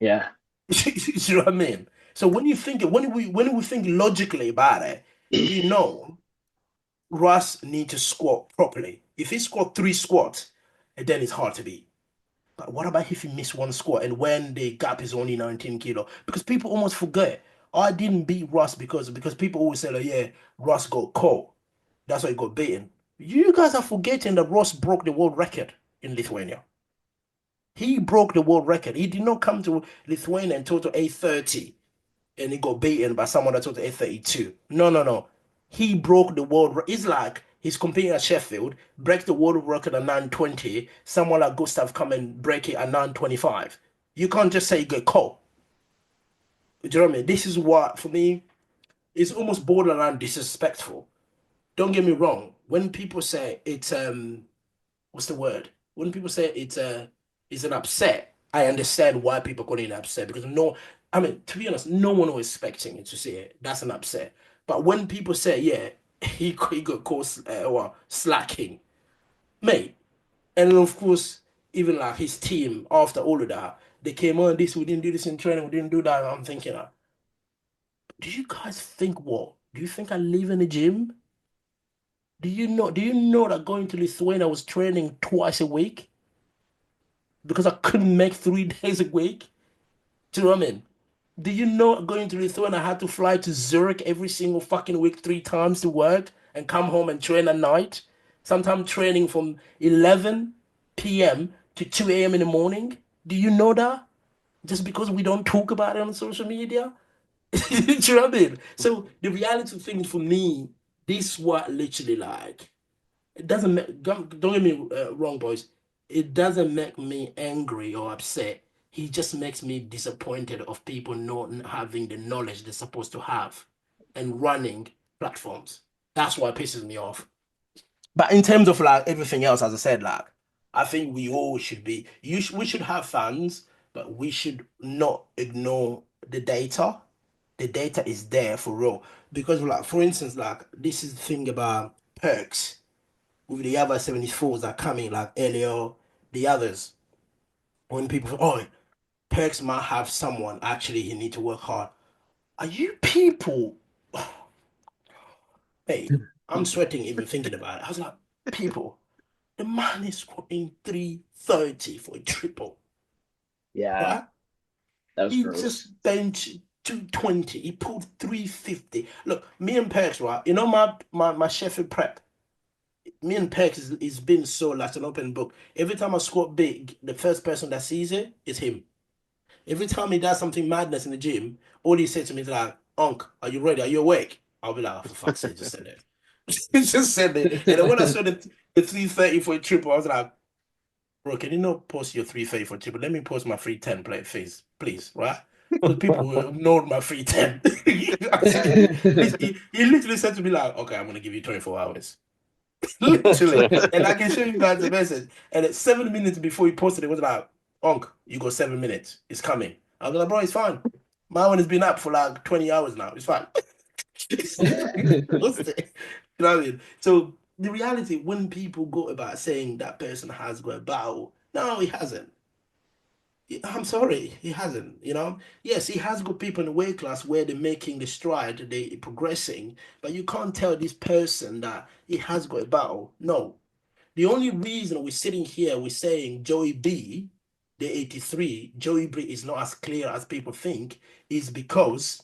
Yeah. You know what I mean? So when we think logically about it, we know Russ needs to squat properly. If he squat 3 squats, then it's hard to beat. But what about if he missed one squat and when the gap is only 19 kilo? Because people almost forget. I didn't beat Russ because people always say, like, yeah, Russ got caught. That's why he got beaten. You guys are forgetting that Ross broke the world record in Lithuania. He broke the world record. He did not come to Lithuania and total A30 and he got beaten by someone that total A32. No, no, no. He broke the world. It's like he's competing at Sheffield, breaks the world record at 920. Someone like Gustav come and break it at 925. You can't just say you get caught. Do you know what I mean? This is what, for me, is almost borderline disrespectful. Don't get me wrong. When people say it's what's the word? When people say it's an upset, I understand why people call it an upset because no, I mean to be honest, no one was expecting it to say it. That's an upset. But when people say, yeah, he got caught slacking, mate, and then of course even like his team after all of that, they came on this. We didn't do this in training. We didn't do that. I'm thinking, do you guys think what? Do you think I live in the gym? Do you know that going to Lithuania I was training twice a week because I couldn't make 3 days a week? Do you know what I mean? Do you know going to Lithuania I had to fly to Zurich every single fucking week 3 times to work and come home and train at night? Sometimes training from 11 p.m. to 2 a.m. in the morning. Do you know that? Just because we don't talk about it on social media? Do you know what I mean? So the reality thing for me, this what literally like it doesn't make, don't get me wrong, boys. It doesn't make me angry or upset. He just makes me disappointed of people not having the knowledge they're supposed to have and running platforms. That's what pisses me off. But in terms of like everything else, as I said, like I think we all should be. We should have fans, but we should not ignore the data. The data is there for real because, like, for instance, like this is the thing about perks with the other 74s that are coming, like Elio, the others, when people say, oh, Perks might have someone, actually, he need to work hard. Are you people, hey, I'm sweating even thinking about it. I was like, people, the man is scoring 330 for a triple, Yeah. right? That was He gross. just bench 220. He pulled 350. Look, me and Perks, right? You know my Sheffield prep. Me and Pex is been so like an open book. Every time I squat big, the first person that sees it is him. Every time he does something madness in the gym, all he says to me is like, Unc, are you ready? Are you awake? I'll be like, oh, for fuck's sake, just said it. He just said it. And then when I saw the 330 for a triple, I was like, bro, can you not post your 330 for a triple? Let me post my 310 play face, please, right? Because people will know my 310. He literally said to me like, okay, I'm gonna give you 24 hours. Literally. And I can show you guys the message. And at 7 minutes before he posted it was like, Unc, you got 7 minutes. It's coming. I was like, bro, it's fine. My one has been up for like 20 hours now. It's fine. What's the- You know what I mean? So the reality when people go about saying that person has got a battle, no, he hasn't. I'm sorry, he hasn't. Yes, he has got people in the weight class where they're making the stride, they're progressing, but you can't tell this person that he has got a battle. No. The only reason we're sitting here, we're saying Joey B, the 83, Joey B is not as clear as people think, is because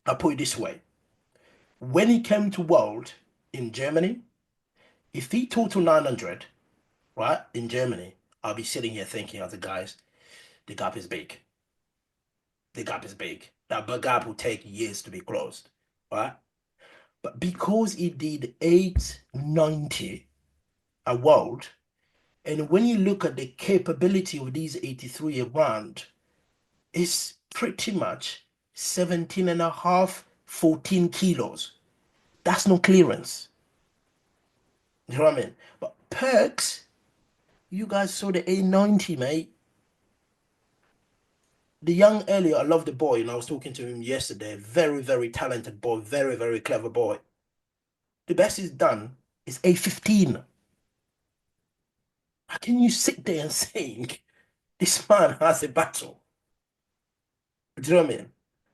I put it this way. When he came to World in Germany, if he total 900, right, in Germany, I'll be sitting here thinking as a guys, the gap is big. The gap is big. That gap will take years to be closed, right? But because he did 890 a World, and when you look at the capability of these 83 around, it's pretty much 17 and a half, 14 kilos. That's no clearance. You know what I mean? But Perks, you guys saw the 890, mate. The young Elliot, I love the boy, and I was talking to him yesterday. Very, very talented boy, very, very clever boy. The best he's done is 815. How can you sit there and saying this man has a battle? Do you know what I mean?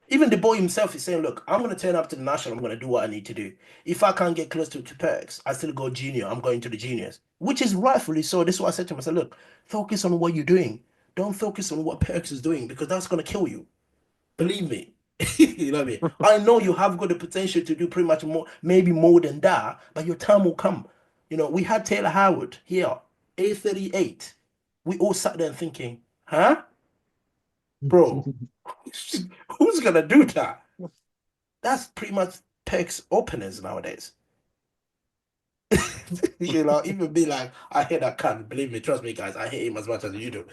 Even the boy himself is saying, look, I'm going to turn up to the national. I'm going to do what I need to do. If I can't get close to Perks, I still go junior. I'm going to the juniors, which is rightfully so. This is what I said to him. I said, look, focus on what you're doing. Don't focus on what Perks is doing because that's going to kill you. Believe me. You know what I mean? I know you have got the potential to do pretty much more, maybe more than that, but your time will come. We had Taylor Howard here, 838. We all sat there thinking, huh? Bro, who's gonna do that? That's pretty much Peck's openers nowadays. Even be like, I hate that cunt. Believe me, trust me, guys, I hate him as much as you do.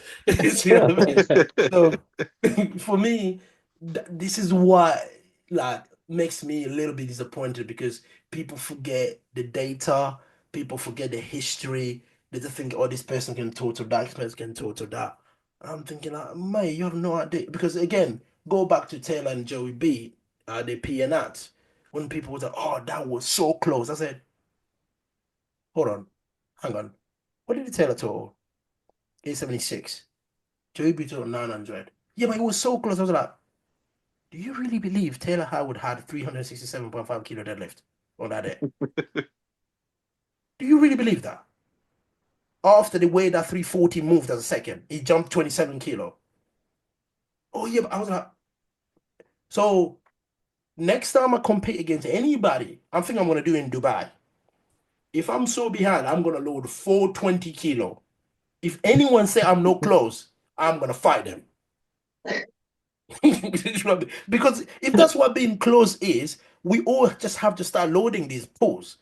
See what I mean? So for me, this is what like makes me a little bit disappointed because people forget the data, people forget the history. They just think, oh, this person can total that, this person can total that. I'm thinking, like, mate, you have no idea. Because again, go back to Taylor and Joey B, the P and at when people were like, oh, that was so close. I said, hold on, hang on. What did Taylor total? 876. Joey B total 900. Yeah, but it was so close. I was like, do you really believe Taylor Howard had 367.5 kilo deadlift on that day? Do you really believe that? After the way that 340 moved as a second, he jumped 27 kilo. Oh, yeah, but I was like, so next time I compete against anybody, I'm thinking I'm going to do it in Dubai. If I'm so behind, I'm going to load 420 kilo. If anyone say I'm no close, I'm going to fight them. Because if that's what being close is, we all just have to start loading these pools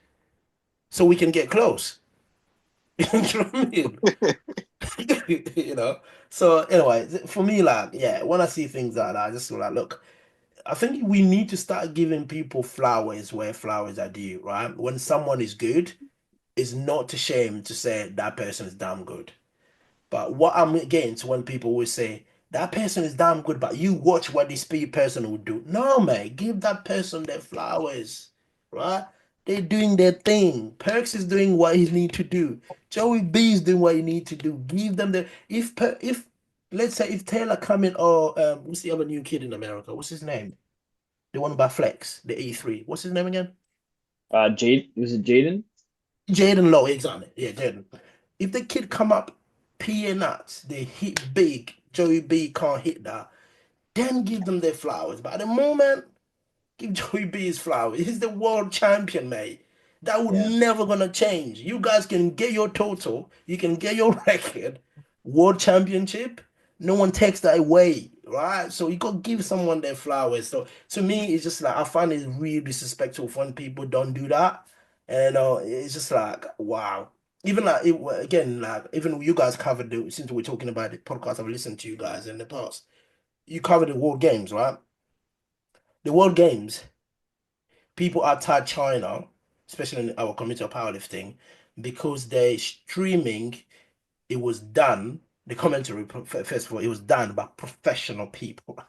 so we can get close. You know what I mean? So anyway, for me, like, yeah, when I see things like that, I just feel like, look, I think we need to start giving people flowers where flowers are due, right? When someone is good, it's not a shame to say that person is damn good. But what I'm against when people will say that person is damn good, but you watch what this person will do. No, man, give that person their flowers, right? They're doing their thing. Perks is doing what he need to do. Joey B is doing what he need to do. Give them the if let's say if Taylor come in or what's the other new kid in America? What's his name? The one by Flex, the 83. What's his name again? Jade, was it Jaden? Jaden Lowe, exactly. Yeah, Jaden. If the kid come up peeing nuts, they hit big. Joey B can't hit that. Then give them their flowers. But at the moment, give Joey B his flowers. He's the world champion, mate. That would Yeah. never gonna change. You guys can get your total, you can get your record, world championship. No one takes that away, right? So you gotta give someone their flowers. So to me, it's just like I find it really disrespectful when people don't do that. And it's just like wow. Even like again, like even you guys covered the since we're talking about the podcast, I've listened to you guys in the past. You covered the World Games, right? The World Games people outside China, especially in our community of powerlifting, because their streaming, it was done The commentary, first of all, it was done by professional people,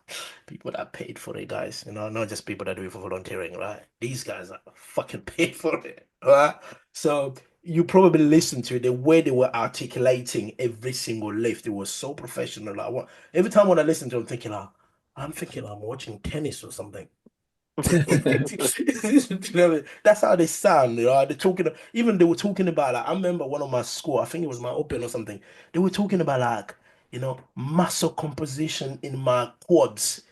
people that paid for it, guys. You know, not just people that do it for volunteering, right? These guys are fucking paid for it, right? So you probably listened to the way they were articulating every single lift. It was so professional. Like, every time when I listen to, I'm thinking I'm watching tennis or something. You know what I mean? That's how they sound, you know. They're talking, even they were talking about like I remember one of my school, I think it was my open or something. They were talking about like, muscle composition in my quads.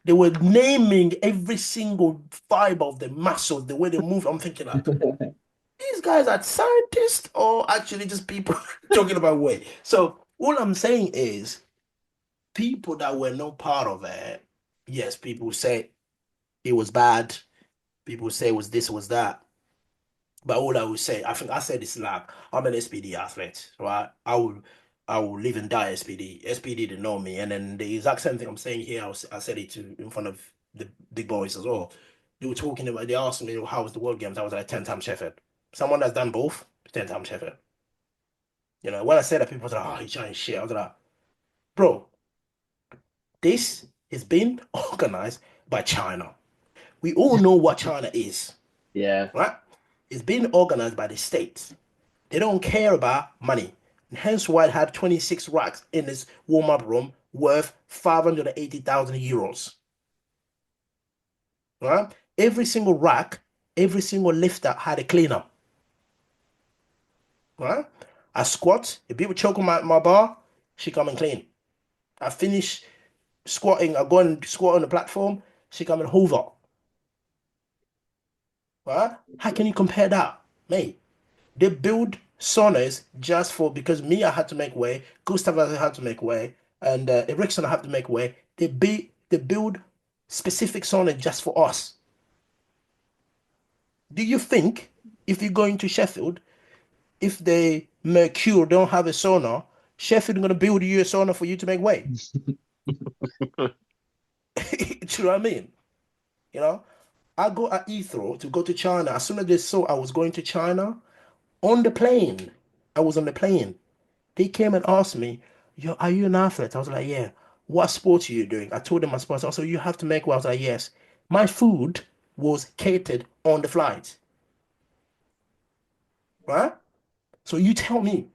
They were naming every single fiber of the muscles, the way they move. I'm thinking like, these guys are scientists or actually just people talking about weight. So all I'm saying is people that were not part of it, yes, people say it was bad. People say it was this, was that. But all I would say, I think I said this like I'm an SPD athlete, right? I will live and die SPD. SPD didn't know me, and then the exact same thing I'm saying here, I said it to in front of the big boys as well. They were talking about. They asked me how was the World Games. I was like 10 times Sheffield. Someone that's done both, 10 times Sheffield. You know, when I said that, people were like, "Oh, you're trying shit." I was like, "Bro, this has been organized by China. We all know what China is, Yeah. right? It's been organized by the states. They don't care about money. And hence why it had 26 racks in this warm-up room worth 580,000 euros. Right? Every single rack, every single lifter had a cleaner. Right? I squat, if people choke on my bar, she come and clean. I finish squatting, I go and squat on the platform, she come and hoover. Right? How can you compare that? Mate, they build saunas just for because me I had to make way, Gustav had to make way, and Ericsson had to make way. They build specific sauna just for us. Do you think if you're going to Sheffield, if they Mercure don't have a sauna, Sheffield gonna build you a sauna for you to make way? Do you know what I mean? You know, I go at Heathrow to go to China. As soon as they saw I was going to China, on the plane, I was on the plane. They came and asked me, "Yo, are you an athlete?" I was like, "Yeah." "What sport are you doing?" I told them my sport. Also, "You have to make well." I was like, "Yes." My food was catered on the flight, right? So you tell me,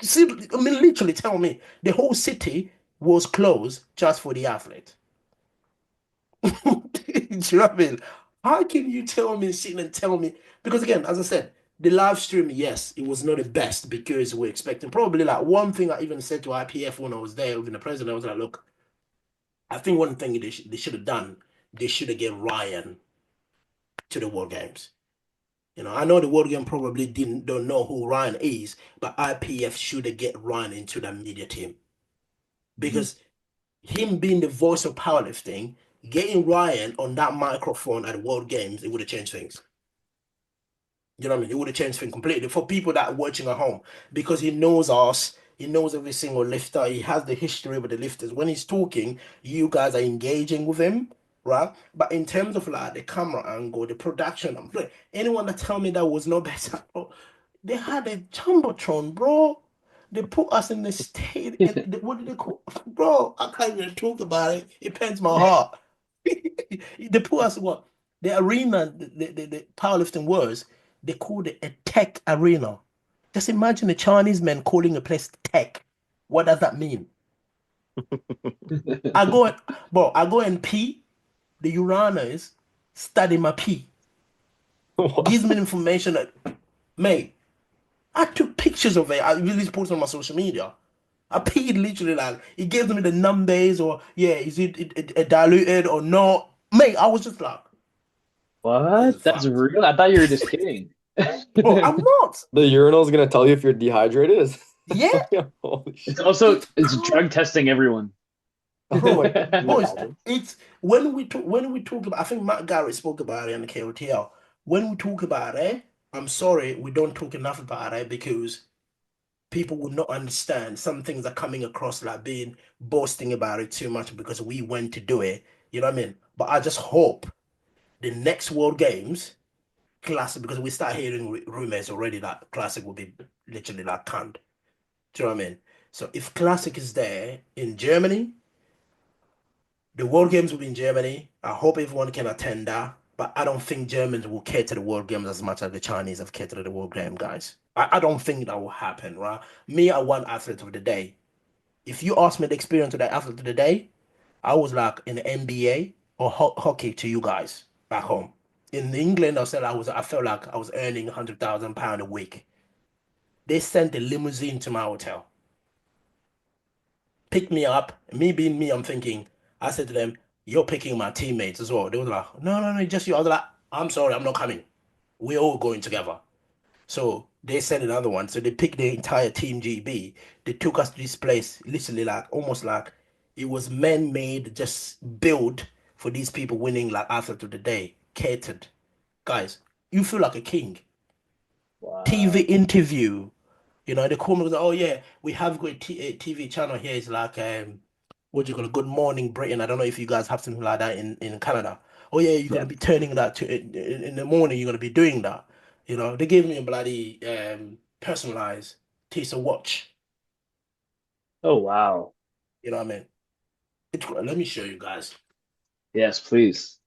see, I mean, literally tell me, the whole city was closed just for the athlete. Do you know what I mean? How can you tell me, sit and tell me? Because again, as I said, the live stream, yes, it was not the best because we're expecting probably like one thing I even said to IPF when I was there with the president, I was like, look, I think one thing they should have done, they should have get Ryan to the World Games. You know, I know the World Game probably don't know who Ryan is, but IPF should have get Ryan into the media team Mhm. because him being the voice of powerlifting, getting Ryan on that microphone at the World Games, it would have changed things. You know what I mean? It would have changed things completely for people that are watching at home because he knows us. He knows every single lifter. He has the history with the lifters. When he's talking, you guys are engaging with him, right? But in terms of like the camera angle, the production, anyone that tell me that was no better, bro, they had a jumbotron, bro. They put us in the state. What did they call, bro? I can't even talk about it. It pains my heart. They put us what the arena, the powerlifting was. They called it a tech arena. Just imagine the Chinese men calling a place tech. What does that mean? I go and bro, I go and pee. The uriners study my pee. Gives me information that, mate, I took pictures of it. I really posted on my social media. I peed literally like it gives me the numbers or yeah, is it diluted or not? Mate, I was just like, this is What? That's fact. real? I thought you were just kidding. Bro, I'm not. The urinal is gonna tell you if you're dehydrated. Yeah, Holy It's shit. also it's it's crazy. drug testing everyone. Oh my Bro, boys, god. it's when we talk about I think Matt Garrett spoke about it in the KOTL. When we talk about it, I'm sorry, we don't talk enough about it because people will not understand. Some things are coming across like being boasting about it too much because we went to do it. You know what I mean? But I just hope the next World Games, Classic, because we start hearing rumors already that Classic will be literally like canned. Do you know what I mean? So if Classic is there in Germany, the World Games will be in Germany. I hope everyone can attend that. But I don't think Germans will care to the World Games as much as the Chinese have catered to the World Games, guys. I don't think that will happen, right? Me, I want athlete of the day. If you ask me the experience of that athlete of the day, I was like in the NBA or hockey to you guys back home. In England, I felt like I was earning £100,000 a week. They sent a limousine to my hotel, picked me up. Me being me, I'm thinking. I said to them, "You're picking my teammates as well." They were like, "No, no, no, just you." I was like, "I'm sorry, I'm not coming. We're all going together." So they sent another one. So they picked the entire team GB. They took us to this place, literally like almost like it was man-made, just built for these people winning like athlete of the day, catered. Guys, you feel like a king. TV Wow. interview. They call me, oh yeah, we have got a TV channel here. It's like what do you call it? Good Morning Britain. I don't know if you guys have something like that in Canada. Oh yeah, you're gonna Yeah. be turning that to in the morning. You're gonna be doing that. They gave me a bloody personalized Tisa watch. Oh wow. You know what I mean? Let me show you guys. Yes, please.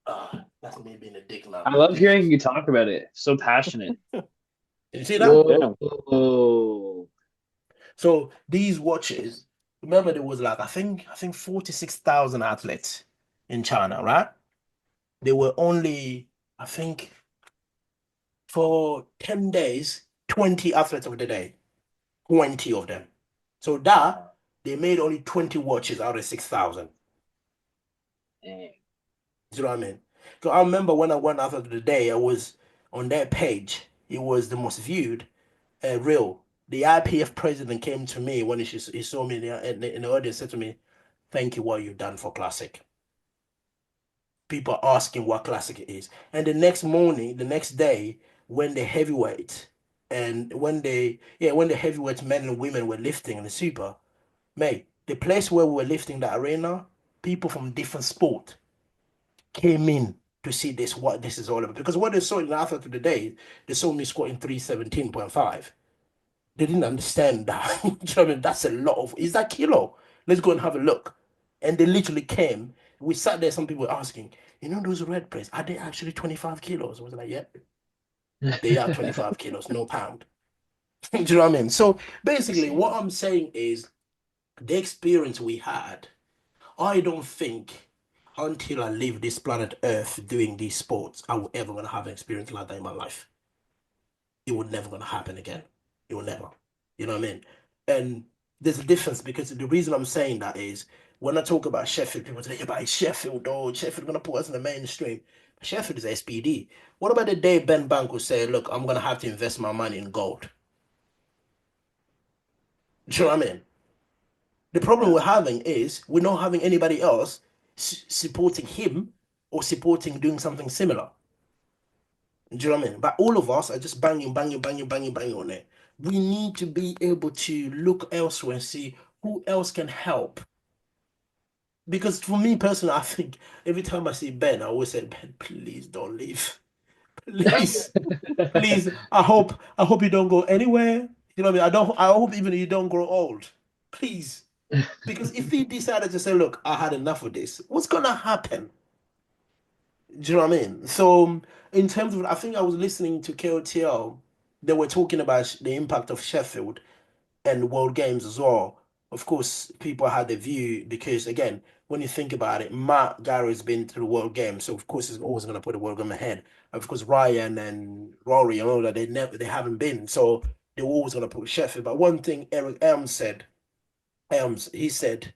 That's me being a dick now. I love hearing you talk about it. So passionate. You see that? Yeah. Whoa. So these watches, remember there was like I think 46,000 athletes in China, right? They were only, I think, for 10 days, 20 athletes of the day, 20 of them. So that Wow. they made only 20 watches out of 6,000. Dang. Do you know what I mean? So I remember when I went after the day, I was on their page. It was the most viewed reel. The IPF president came to me when he saw me in the audience, said to me, "Thank you, what you've done for Classic." People are asking what Classic is. And the next morning, the next day, when the heavyweight and when the heavyweight men and women were lifting in the super, mate, the place where we were lifting that arena, people from different sport came in to see what this is all about. Because what they saw in the after the day, they saw me squatting 317.5. They didn't understand that. Do you know what I mean? That's a lot of, is that kilo? Let's go and have a look. And they literally came. We sat there, some people were asking, those red plates, are they actually 25 kilos? I was like, yeah, they are 25 kilos, no pound. Do you know what I mean? So basically, what Insane. I'm saying is the experience we had, I don't think until I leave this planet Earth doing these sports, I will ever gonna have an experience like that in my life. It would never gonna happen again. It will never. You know what I mean? And there's a difference because the reason I'm saying that is when I talk about Sheffield, people say, yeah, but it's Sheffield, oh, Sheffield gonna put us in the mainstream. Sheffield is SPD. What about the day Ben Bank will say, look, I'm gonna have to invest my money in gold? Do you know what I mean? The problem Yeah. we're having is we're not having anybody else supporting him or supporting doing something similar. Do you know what I mean? But all of us are just banging, banging, banging, banging, banging on it. We need to be able to look elsewhere and see who else can help. Because for me personally, I think every time I see Ben, I always say, Ben, please don't leave. Please, please. I hope you don't go anywhere. You know what I mean? I hope even you don't grow old. Please. Because if he decided to say, look, I had enough of this, what's gonna happen? Do you know what I mean? So, in terms of, I think I was listening to KOTL. They were talking about the impact of Sheffield and World Games as well. Of course, people had a view because, again, when you think about it, Matt Gary's been to the World Games, so of course he's always going to put the World Game ahead. Of course, Ryan and Rory and all that they haven't been, so they're always going to put Sheffield. But one thing Eric Elms, he said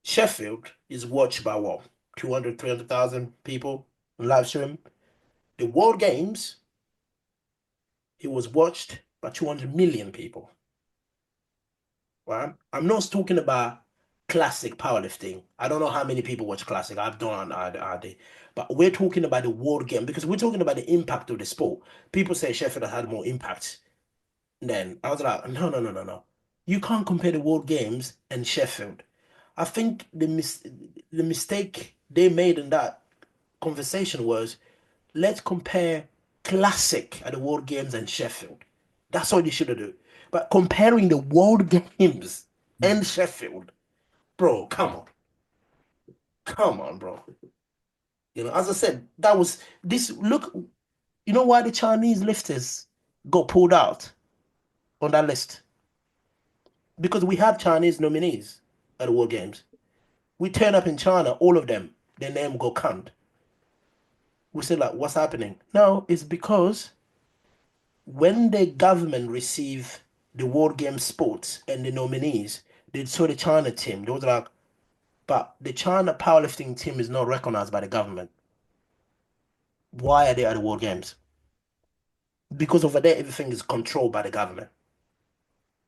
Sheffield is watched by what 200, 300,000 people on live stream. The World Games, it was watched by 200 million people. Right? I'm not talking about classic powerlifting. I don't know how many people watch classic. I've done I, but we're talking about the world game because we're talking about the impact of the sport. People say Sheffield has had more impact. Then I was like, no, no, no, no, no. You can't compare the World Games and Sheffield. I think the mistake they made in that conversation was let's compare classic at the World Games and Sheffield. That's all you should have done. But comparing the World Games and Sheffield, bro, come on, bro. As I said, that was this. Look, you know why the Chinese lifters got pulled out on that list? Because we had Chinese nominees at the World Games. We turn up in China, all of them, their name got canned. We said, like, what's happening? No, it's because when the government received the World Games sports and the nominees, they saw the China team. They was like, but the China powerlifting team is not recognized by the government. Why are they at the World Games? Because over there, everything is controlled by the government.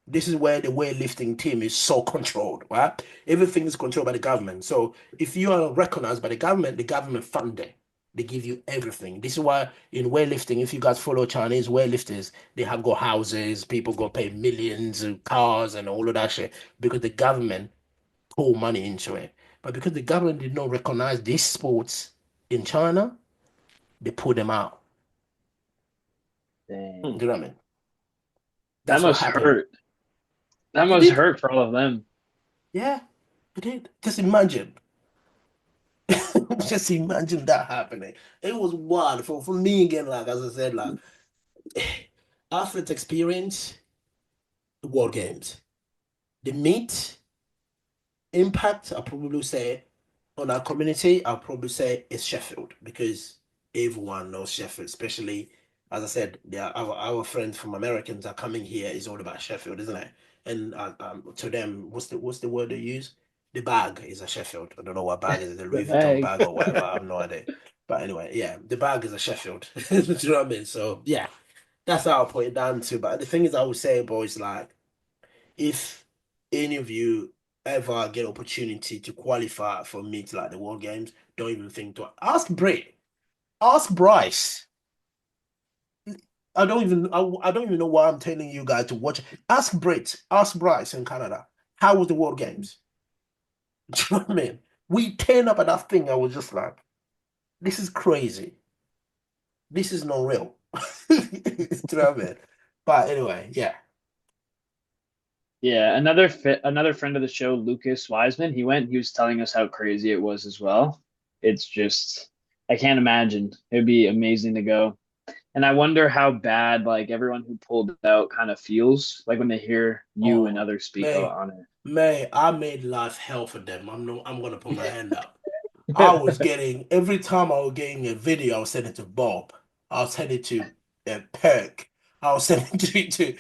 This is where the weightlifting team is so controlled, right? Everything is controlled by the government. So if you are recognized by the government fund it. They give you everything. This is why in weightlifting, if you guys follow Chinese weightlifters, they have got houses, people go pay millions of cars and all of that shit because the government pour money into it. But because the government did not recognize these sports in China, they pull them out. Dang. Do you know what I mean? That That's what must happened. hurt. That It must did. hurt for all of them. Yeah, it did. Just imagine. Just imagine that happening. It was wild for me again, like as I said, like after experience, World Games. The meat impact, I'll probably say on our community, I'll probably say it's Sheffield because everyone knows Sheffield, especially as I said, our friends from Americans are coming here. It's all about Sheffield, isn't it? And to them, what's the word they use? The bag is a Sheffield. I don't know what bag is, the The Louis Vuitton bag. bag or whatever. I have no idea. But anyway, yeah, the bag is a Sheffield. Do you know what I mean? So yeah, that's how I'll put it down to. But the thing is, I would say, boys, like if any of you ever get opportunity to qualify for meet like the World Games, don't even think to ask Brit, ask Bryce. I don't even know why I'm telling you guys to watch. Ask Brit, ask Bryce in Canada. How was the World Games? Do you know what I mean? We turned up at that thing. I was just like, this is crazy. This is not real. Do you know what I mean? But anyway, yeah. Yeah, another friend of the show, Lucas Wiseman, he went, he was telling us how crazy it was as well. It's just I can't imagine. It'd be amazing to go. And I wonder how bad like everyone who pulled out kind of feels like when they hear you and Oh, others speak man, on it. man, I made life hell for them. I'm gonna put my hand up. I was getting every time I was getting a video, I was sending it to Bob. I was sending it to Perk. I was sending to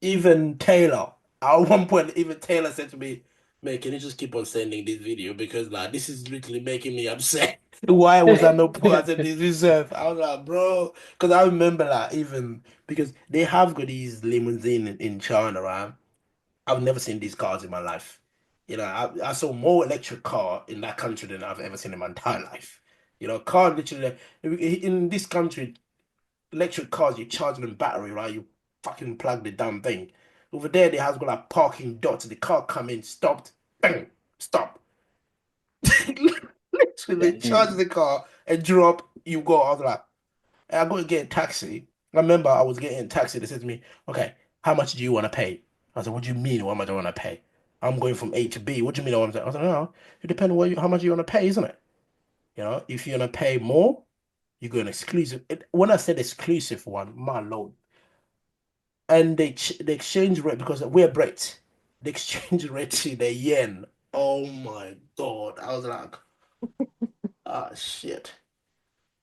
even Taylor. At one point, even Taylor said to me, "Man, can you just keep on sending this video because like this is literally making me upset. Why was I not put as a this reserve?" I was like, "Bro," because I remember like even because they have got these limousine in China, right? I've never seen these cars in my life. I saw more electric car in that country than I've ever seen in my entire life. Car literally in this country, electric cars you charge them battery, right? You fucking plug the damn thing. Over there, they have got like parking dots. The car come in, stopped, bang, stop. Literally charge Dang. the car and drop. You go. I was like, I go to get a taxi. I remember I was getting a taxi. They said to me, okay, how much do you want to pay? I said, what do you mean? What much do I want to pay? I'm going from A to B. What do you mean? I said, no, it depends on how much you want to pay, isn't it? If you're going to pay more, you go an exclusive. When I said exclusive one, my lord. And the exchange rate, because we're Brits, the exchange rate to the yen. Oh my God. I was like, ah, shit.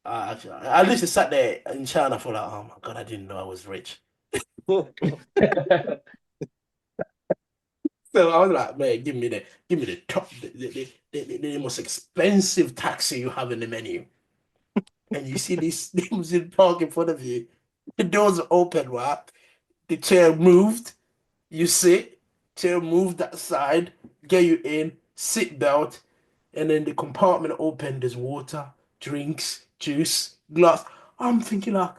I literally sat there in China for like, oh my God, I didn't know I was rich. So I was like, man, give me the top, the most expensive taxi you have in the menu. And you see this limousine park in front of you. The doors are open, right? The chair moved. You sit, chair moved that side, get you in, seat belt, and then the compartment open. There's water, drinks, juice, glass. I'm thinking like,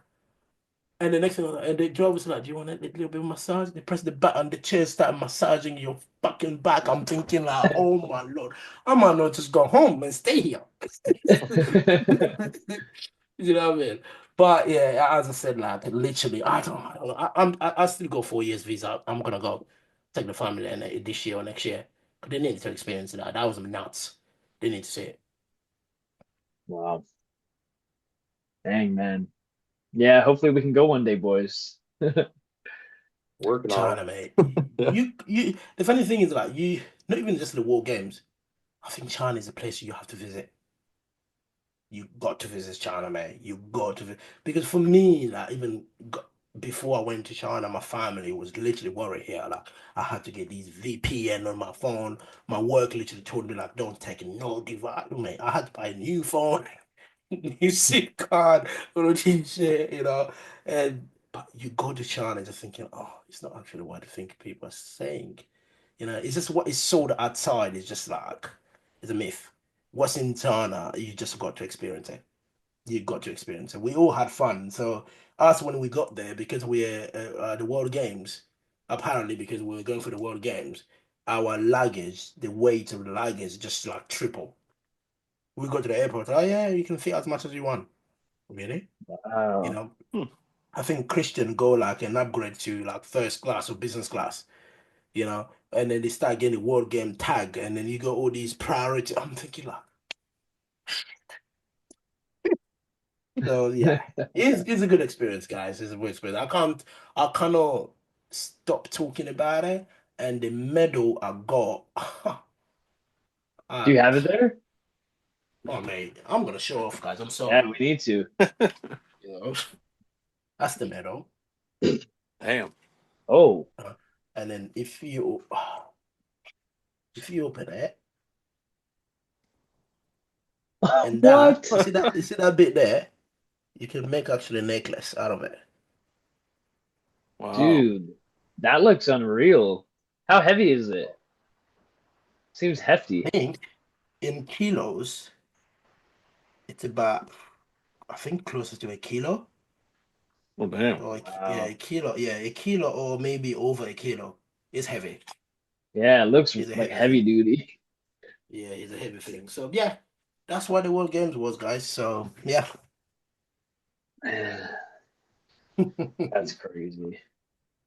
and the next thing, and the driver's like, "Do you want a little bit of massage?" They press the button, the chair start massaging your fucking back. I'm thinking like, "Oh my Lord, I might not just go home and stay here." You know what I mean? But yeah, as I said, like literally, I don't know. I still go 4 years visa. I'm gonna go take the family and this year or next year. 'Cause they need to experience that. That was nuts. They need to see it. Wow. Dang, man. Yeah, hopefully we can go one day, boys. Working on China, mate. it. Yeah. The funny thing is like you, not even just the World Games. I think China is a place you have to visit. You got to visit China, man. You got to because for me, like before I went to China, my family was literally worried here. Like I had to get these VPN on my phone. My work literally told me like, don't take no device, mate. I had to buy a new phone, new SIM card, all of this shit, you know. And but you go to China just thinking, oh, it's not actually what I think people are saying. You know, it's just what is sold outside is just like it's a myth. What's in China, you just got to experience it. You got to experience it. We all had fun. So us when we got there, because we're the World Games, apparently because we were going for the World Games, our luggage, the weight of the luggage, just like triple. We go to the airport. Oh yeah, you can fit as much as you want. Really? You Wow. know, Hmm. I think Christian go like an upgrade to like first class or business class. You know, and then they start getting the World Game tag, and then you got all these priority. I'm thinking like. So yeah, it's a good experience, guys. It's a good experience. I cannot stop talking about it. And the medal I got, Do uh, you have it there? oh mate, I'm gonna show off, guys. I'm Yeah, sorry. we need to. You know, that's the medal. Damn. Oh, Uh, and then if you open it, and that what? you see that bit there, you can make actually a necklace out of it. Wow. Dude, that looks unreal. How heavy is it? Seems I hefty. think in kilos, it's about I think closer to a kilo. Well, damn. Or Wow. yeah, a kilo or maybe over a kilo. It's heavy. Yeah, it looks It's a like heavy heavy thing. duty. Yeah, it's a heavy thing. So yeah, that's what the World Games was, guys. So yeah. That's crazy.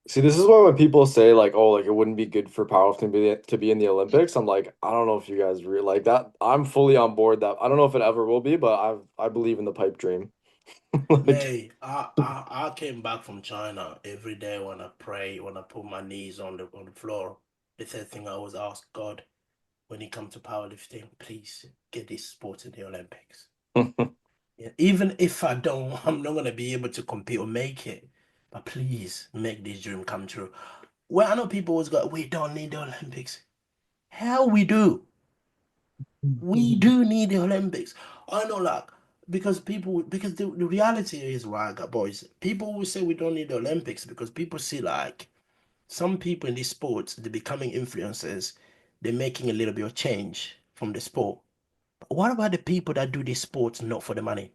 See, this is why when people say like, "Oh, like it wouldn't be good for powerlifting to be in the Olympics," I'm like, I don't know if you guys really like that. I'm fully on board that. I don't know if it ever will be, but I believe in the pipe dream. Like, May I came back from China every day when I pray, when I put my knees on the floor. The third thing I always ask God when it comes to powerlifting, please get this sport in the Olympics. Yeah, even if I don't, I'm not gonna be able to compete or make it. But please make this dream come true. Well, I know people always go, we don't need the Olympics. Hell, we do. We do need the Olympics. I know, like, because the reality is, right, boys, people will say we don't need the Olympics because people see, like, some people in these sports, they're becoming influencers, they're making a little bit of change from the sport. But what about the people that do these sports not for the money?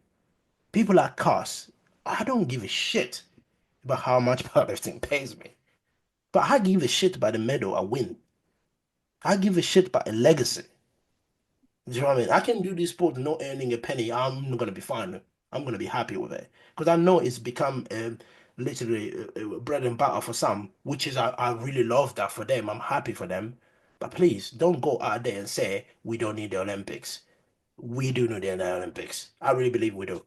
People like us, I don't give a shit about how much powerlifting pays me. But I give a shit about the medal I win. I give a shit about a legacy. Do you know what I mean? I can do this sport not earning a penny. I'm gonna be fine. I'm gonna be happy with it because I know it's become literally bread and butter for some, which is I really love that for them. I'm happy for them. But please don't go out there and say we don't need the Olympics. We do need the Olympics. I really believe we do.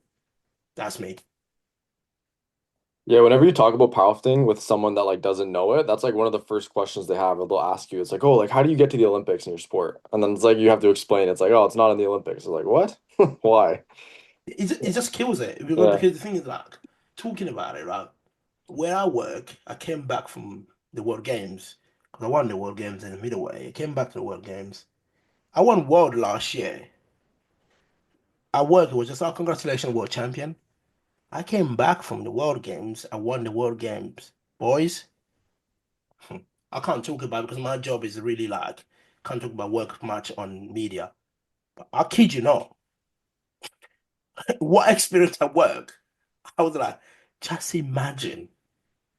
That's me. yeah, whenever you talk about powerlifting with someone that like doesn't know it, that's like one of the first questions they have. They'll ask you, it's like, "Oh, like how do you get to the Olympics in your sport?" And then it's like you have to explain. It's like, "Oh, it's not in the Olympics." It's like, "What? Why?" It just kills it Yeah. because the thing is like talking about it, right? Where I work, I came back from the World Games because I won the World Games in the middleweight. I came back to the World Games. I won World last year. I work, it was just, oh, congratulations, World Champion. I came back from the World Games. I won the World Games. Boys, I can't talk about it because my job is really like, can't talk about work much on media. But I kid you not, what experience at work, I was like, just imagine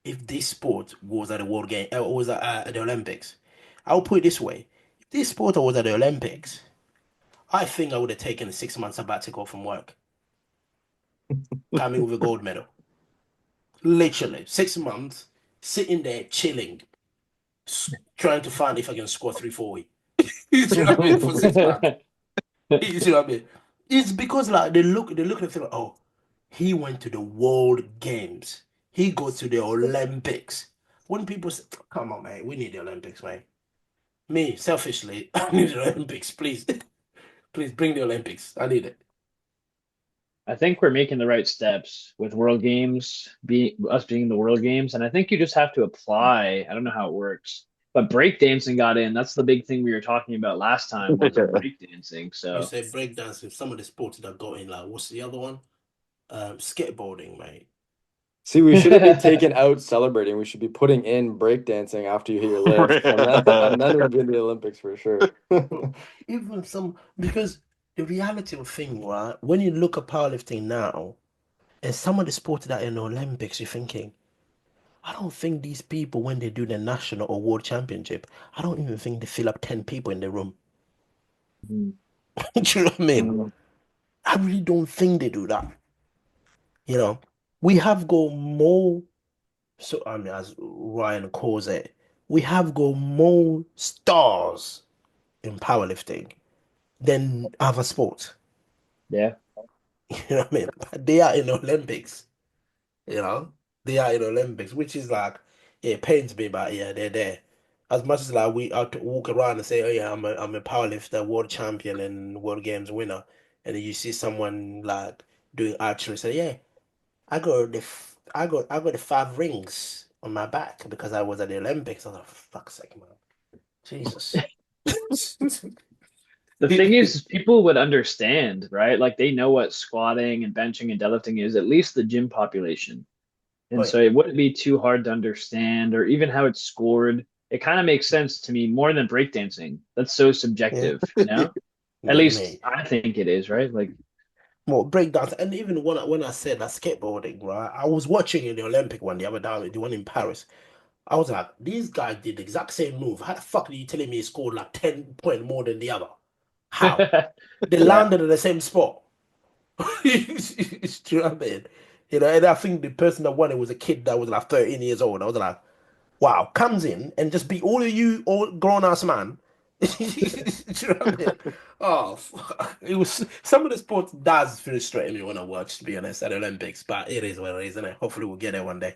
if this sport was at the World Game, was at the Olympics. I'll put it this way: if this sport was at the Olympics, I think I would have taken a 6 month sabbatical from work. coming with a gold medal. Literally 6 months sitting there chilling, trying to find if I can score 340. You see what I mean? For 6 months. You see what I mean? It's because like they look at it like, oh, he went to the World Games. He goes to the Olympics. When people say, come on, man, we need the Olympics, man. Me, selfishly, I need the Olympics, please. Please bring the Olympics. I need it. I think we're making the right steps with World Games, being the World Games, and I think you just have to apply. I don't know how it works, but breakdancing got in. That's the big thing we were talking about last time was breakdancing. You So say breakdancing, some of the sports that got in, like what's the other one? Skateboarding, mate. See, we shouldn't be taken out celebrating. We should be putting in breakdancing after you hit your lift, and then we'll be in the Olympics for sure. Bro, even some because the reality of thing, right? When you look at powerlifting now, and some of the sports that are in the Olympics, you're thinking, I don't think these people, when they do the national or world championship, I don't even think they fill up 10 people in the room. Mhm. Do you know what I mean? Mhm. I really don't think they do that. You know, we have got more, so I mean, as Ryan calls it, we have got more stars in powerlifting than other sports. Yeah. You know what I mean? They are in the Olympics, you know? They are in the Olympics, which is like, yeah, it pains me, but yeah, they're there. As much as like we out to walk around and say, oh yeah, I'm a powerlifter, world champion and world games winner, and then you see someone like doing archery, say, yeah, I got the 5 rings on my back because I was at the Olympics. I was like, for fuck's sake, man. Jesus. The thing is, people would understand, right? Like they know what squatting and benching and deadlifting is, at least the gym population. Oh And yeah. so it wouldn't be too hard to understand or even how it's scored. It kind of makes sense to me more than breakdancing. That's so Yeah. subjective, you know? At Yeah, least mate. I think it is, right? Like, Well, breakdance, and even when I said that skateboarding, right? I was watching in the Olympic one the other day, the one in Paris. I was like, these guys did the exact same move. How the fuck are you telling me he scored like 10 points more than the other? How? They yeah. landed in the same spot. Do you know what I mean? You know, and I think the person that won it was a kid that was like 13 years old. I was like, wow, comes in and just beat all of you, all grown ass man. Do you know what I mean? Oh, fuck. It was some of the sports does frustrate me when I watch, to be honest, at the Olympics, but it is what it is, isn't it? Hopefully, we'll get there one day.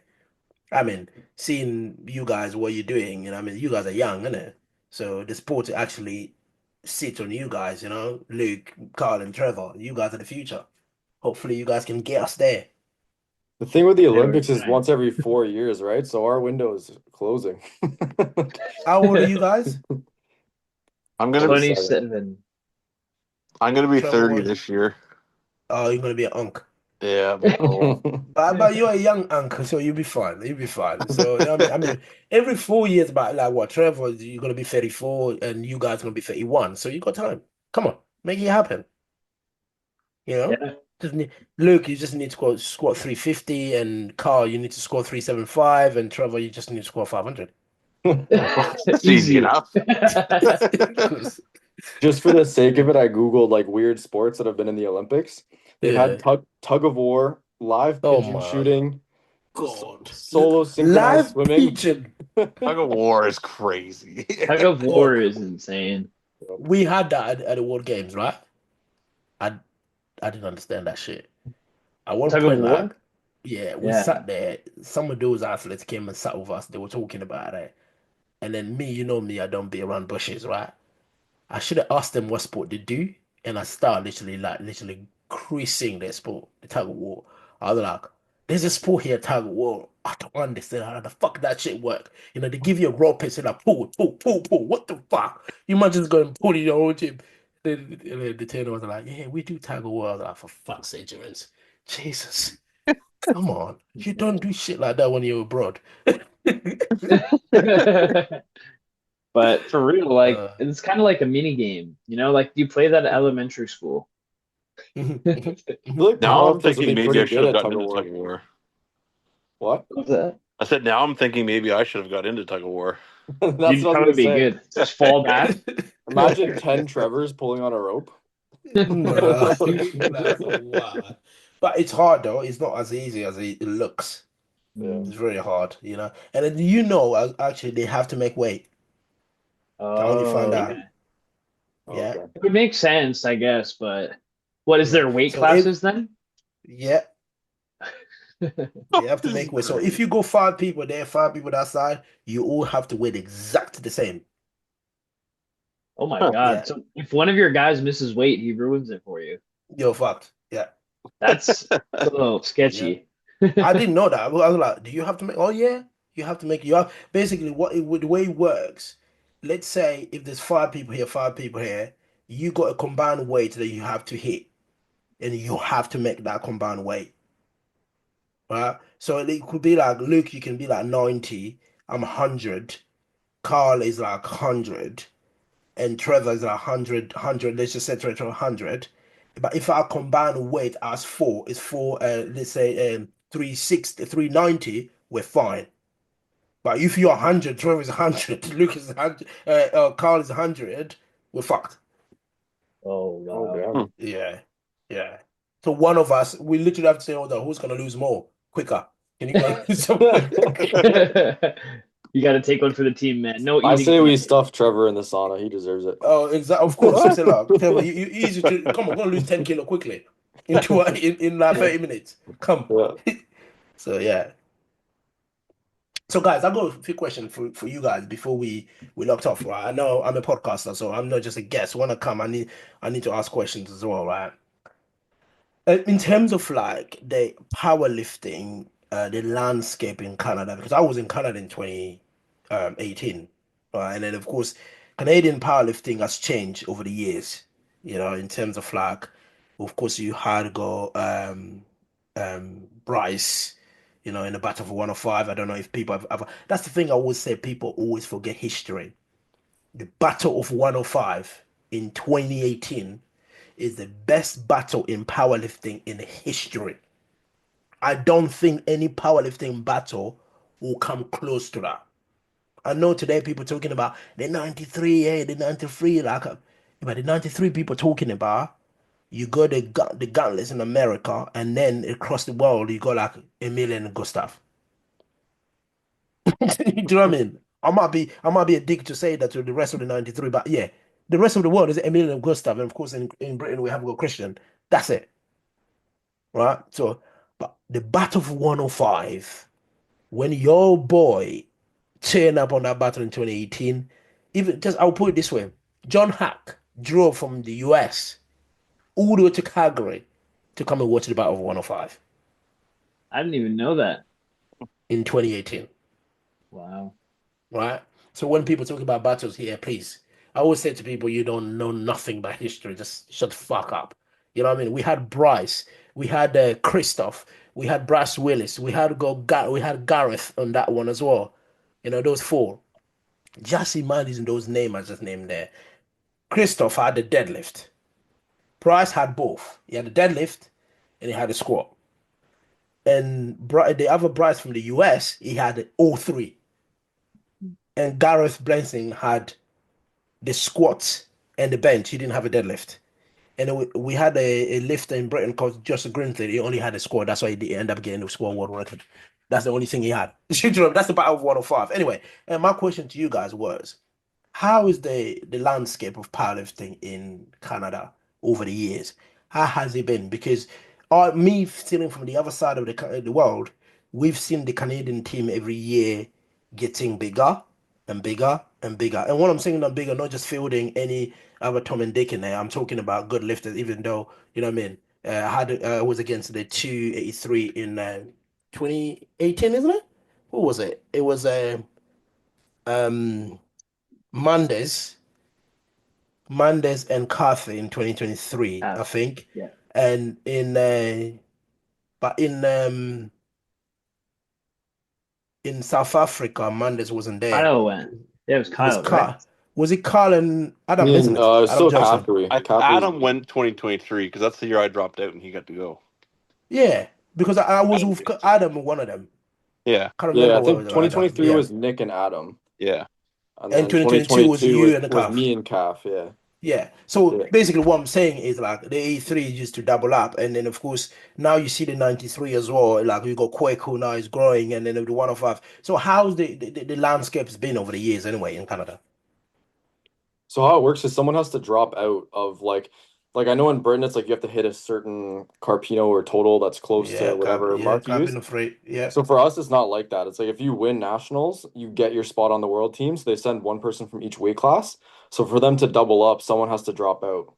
I mean, seeing you guys, what you're doing, I mean, you guys are young, isn't it? So the sport actually sit on you guys, Luke, Carl, and Trevor. You guys are the future. Hopefully, you guys can get us there. The thing with the Yeah, we're Olympics is trying. once every 4 years, right? So our window is closing. How old are you guys? I'm gonna 27. 27. I'm gonna be Trevor, 30 what? this year. Oh, you're gonna be an unk. Yeah, I'm getting old. But you're a young uncle, so you'll be fine. You'll be fine. So I mean, every 4 years, about like what, Trevor, you're gonna be 34, and you guys gonna be 31. So you got time. Come on, make it happen. You know, Yeah. just need, Luke, you just need to squat 350, and Carl, you need to score 375, and Trevor, you just need to score 500. It's easy Easy. enough. Just for the sake of it, I Googled like weird sports that have been in the Olympics. They've had Yeah. tug of war, live Oh pigeon my shooting, God. solo synchronized Live swimming. pigeon. Tug of war is crazy. Tug of Bro, war is insane. we had that at the World Games, right? I I didn't understand that shit. At one Tug of point, like, war? yeah, we Yeah. sat there. Some of those athletes came and sat with us. They were talking about it. And then me, you know me, I don't be around bushes, right? I should have asked them what sport they do, and I start literally creasing their sport, the tug of war. I was like, there's a sport here, tug of war. I don't understand how the fuck that shit work. They give you a rope and say like pull. What the fuck? You might just go and pull in your own gym. The trainer was like, yeah, we do tug of war. I was like, for fuck's sake, Jurins. Jesus. Come on. You don't do shit like that when you're abroad. But for real, like Uh, it's kind of like a mini game, like you play that at elementary school. mhm, mhm, I feel mhm. like Now I'm powerlifters would thinking be maybe pretty I should good have at gotten tug of into tug war. of war. What? What's that? I said now I'm thinking maybe I should have got into tug of war. That's what I was You'd gonna probably be say. good. Just fall back. Imagine 10 Trevors pulling on a rope. No, that's wild. But it's hard though. It's not as easy as it looks. Yeah. It's very hard, you know. And then you know, actually, they have to make weight. I only found Oh, out. okay. Yeah, Okay. It would make sense, I guess, but what is yeah. there weight So if classes then? yeah, they have to This is make weight. So if crazy. you go five people there, five people that side, you all have to weigh exactly the same. Oh my Huh. God. Yeah, So if one of your guys misses weight, he ruins it for you. you're fucked. Yeah, That's a little yeah. sketchy. I didn't know that. I was like, do you have to make? Oh yeah, you have to make. You have basically the way it works. Let's say if there's five people here, you got a combined weight that you have to hit, and you have to make that combined weight, right? So it could be like Luke, you can be like 90, I'm 100, Carl is like 100, and Trevor is like 100, 100. Let's just say Trevor 100. But if our combined weight as four is four, let's say 360, 390, we're fine. But if you're 100, Trevor is 100, Luke is 100, Carl is 100, we're fucked. Oh Oh wow. damn. Yeah, yeah. So one of us, we literally have to say, "Oh, who's gonna lose more quicker? Can you go lose some?" You got to take one for the team, man. No I eating say we tonight. stuff Trevor in the sauna. He deserves it. Oh, exactly. Of course, we say, "Look, Trevor, you easy to come on, gonna lose 10 kilo quickly in like Yeah. 30 minutes. Come." Yeah. So yeah. So guys, I've got a few questions for you guys before we locked off, right? I know I'm a podcaster, so I'm not just a guest. When I come, I need to ask questions as well, right? In terms of like the powerlifting, the landscape in Canada, because I was in Canada in 2018, and then of course, Canadian powerlifting has changed over the years. You know, in terms of like, of course, you had go Bryce, you know, in the Battle of 105. I don't know if people have ever. That's the thing I always say. People always forget history. The Battle of 105 in 2018 is the best battle in powerlifting in history. I don't think any powerlifting battle will come close to that. I know today people talking about the 93, yeah, the 93, but the 93 people talking about, you got the gauntlets in America, and then across the world, you got like Emil and Gustav. Do you know what I mean? I might be a dick to say that to the rest of the 93, but yeah, the rest of the world is Emil and Gustav, and of course in Britain we have got Christian. That's it. Right? So, but the Battle of 105, when your boy turned up on that battle in 2018, even just I'll put it this way: John Hack drove from the US all the way to Calgary to come and watch the Battle of 105 I didn't even know that. in 2018. Wow. Right? So when people talk about battles here, please, I always say to people, you don't know nothing about history. Just shut the fuck up. You know what I mean? We had Bryce, we had Christoph, we had Bryce Willis, we had Gareth on that one as well. You know, those four. Just imagine those names I just named there. Christoph had the deadlift. Bryce had both. He had the deadlift and he had the squat. And the other Bryce from the US, he had all three. And Gareth Blanson had the squat and the bench. He didn't have a deadlift. And we had a lifter in Britain called Justin Grintley. He only had a squat. That's why he ended up getting the squat world record. That's the only thing he had. That's the battle of 105. Anyway, and my question to you guys was, how is the landscape of powerlifting in Canada over the years? How has it been? Because me sitting from the other side of the world, we've seen the Canadian team every year getting bigger and bigger and bigger. And when I'm saying that bigger, not just fielding any other Tom and Dick in there. I'm talking about good lifters, even though, you know what I mean? I was against the 283 in 2018, isn't it? What was it? It was um Mondays, Mondays and Carthy in 2023, I think. Yeah. And but in South Africa, Mondays wasn't there. Kyle went. Yeah, it was It was Kyle, right? Carl. Was it Carl and Adam, Me isn't and it? Adam still Johnson. Caffrey. I think Caffrey's Adam went 2023 because that's the year I dropped out and he got to go. Yeah, because I was with Adam, one of them. Yeah, Can't yeah, remember I what think was Adam. 2023 Yeah. was Nick and Adam. yeah. And And then 2022 was 2022 you was, and the was calf. me and Calf, yeah. Yeah. So Yeah. basically, what I'm saying is like the A3 used to double up, and then of course now you see the 93 as well. Like you got Kwaku now is growing, and then the 105. So how's the landscape's been over the years anyway in Canada? So how it works is someone has to drop out of like I know in Britain it's like you have to hit a certain Carpino or total that's close to whatever Yeah, mark you cabin use. of freight. Yeah. So for us, it's not like that. It's like if you win nationals, you get your spot on the world team. So they send one person from each weight class. So for them to double up, someone has to drop out.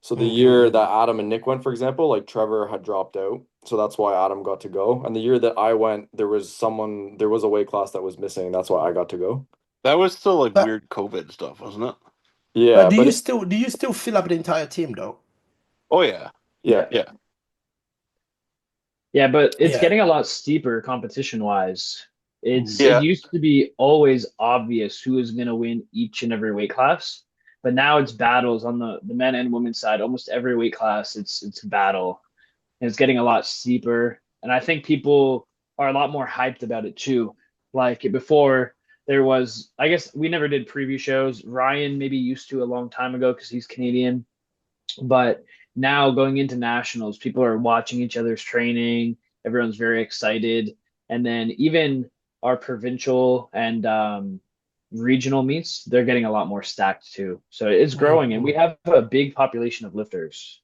So the year Mm-hmm. that Adam and Nick went, for example, like Trevor had dropped out. So that's why Adam got to go. And the year that I went, there was a weight class that was missing. That's why I got to go. That was still like But weird COVID stuff, wasn't it? Yeah, but do you still fill up the entire team though? Oh yeah, yeah. yeah. Yeah, but it's Yeah. getting a lot steeper competition wise. It Yeah, used to be always obvious who is going to win each and every weight class, but now it's battles on the men and women's side. Almost every weight class, it's a battle, and it's getting a lot steeper. And I think people are a lot more hyped about it too. Like before, there was, I guess we never did preview shows. Ryan maybe used to a long time ago because he's Canadian, but now going into nationals, people are watching each other's training. Everyone's very excited. And then even our provincial and regional meets, they're getting a lot more stacked too. So it's growing, and we Mhm. have a big population of lifters.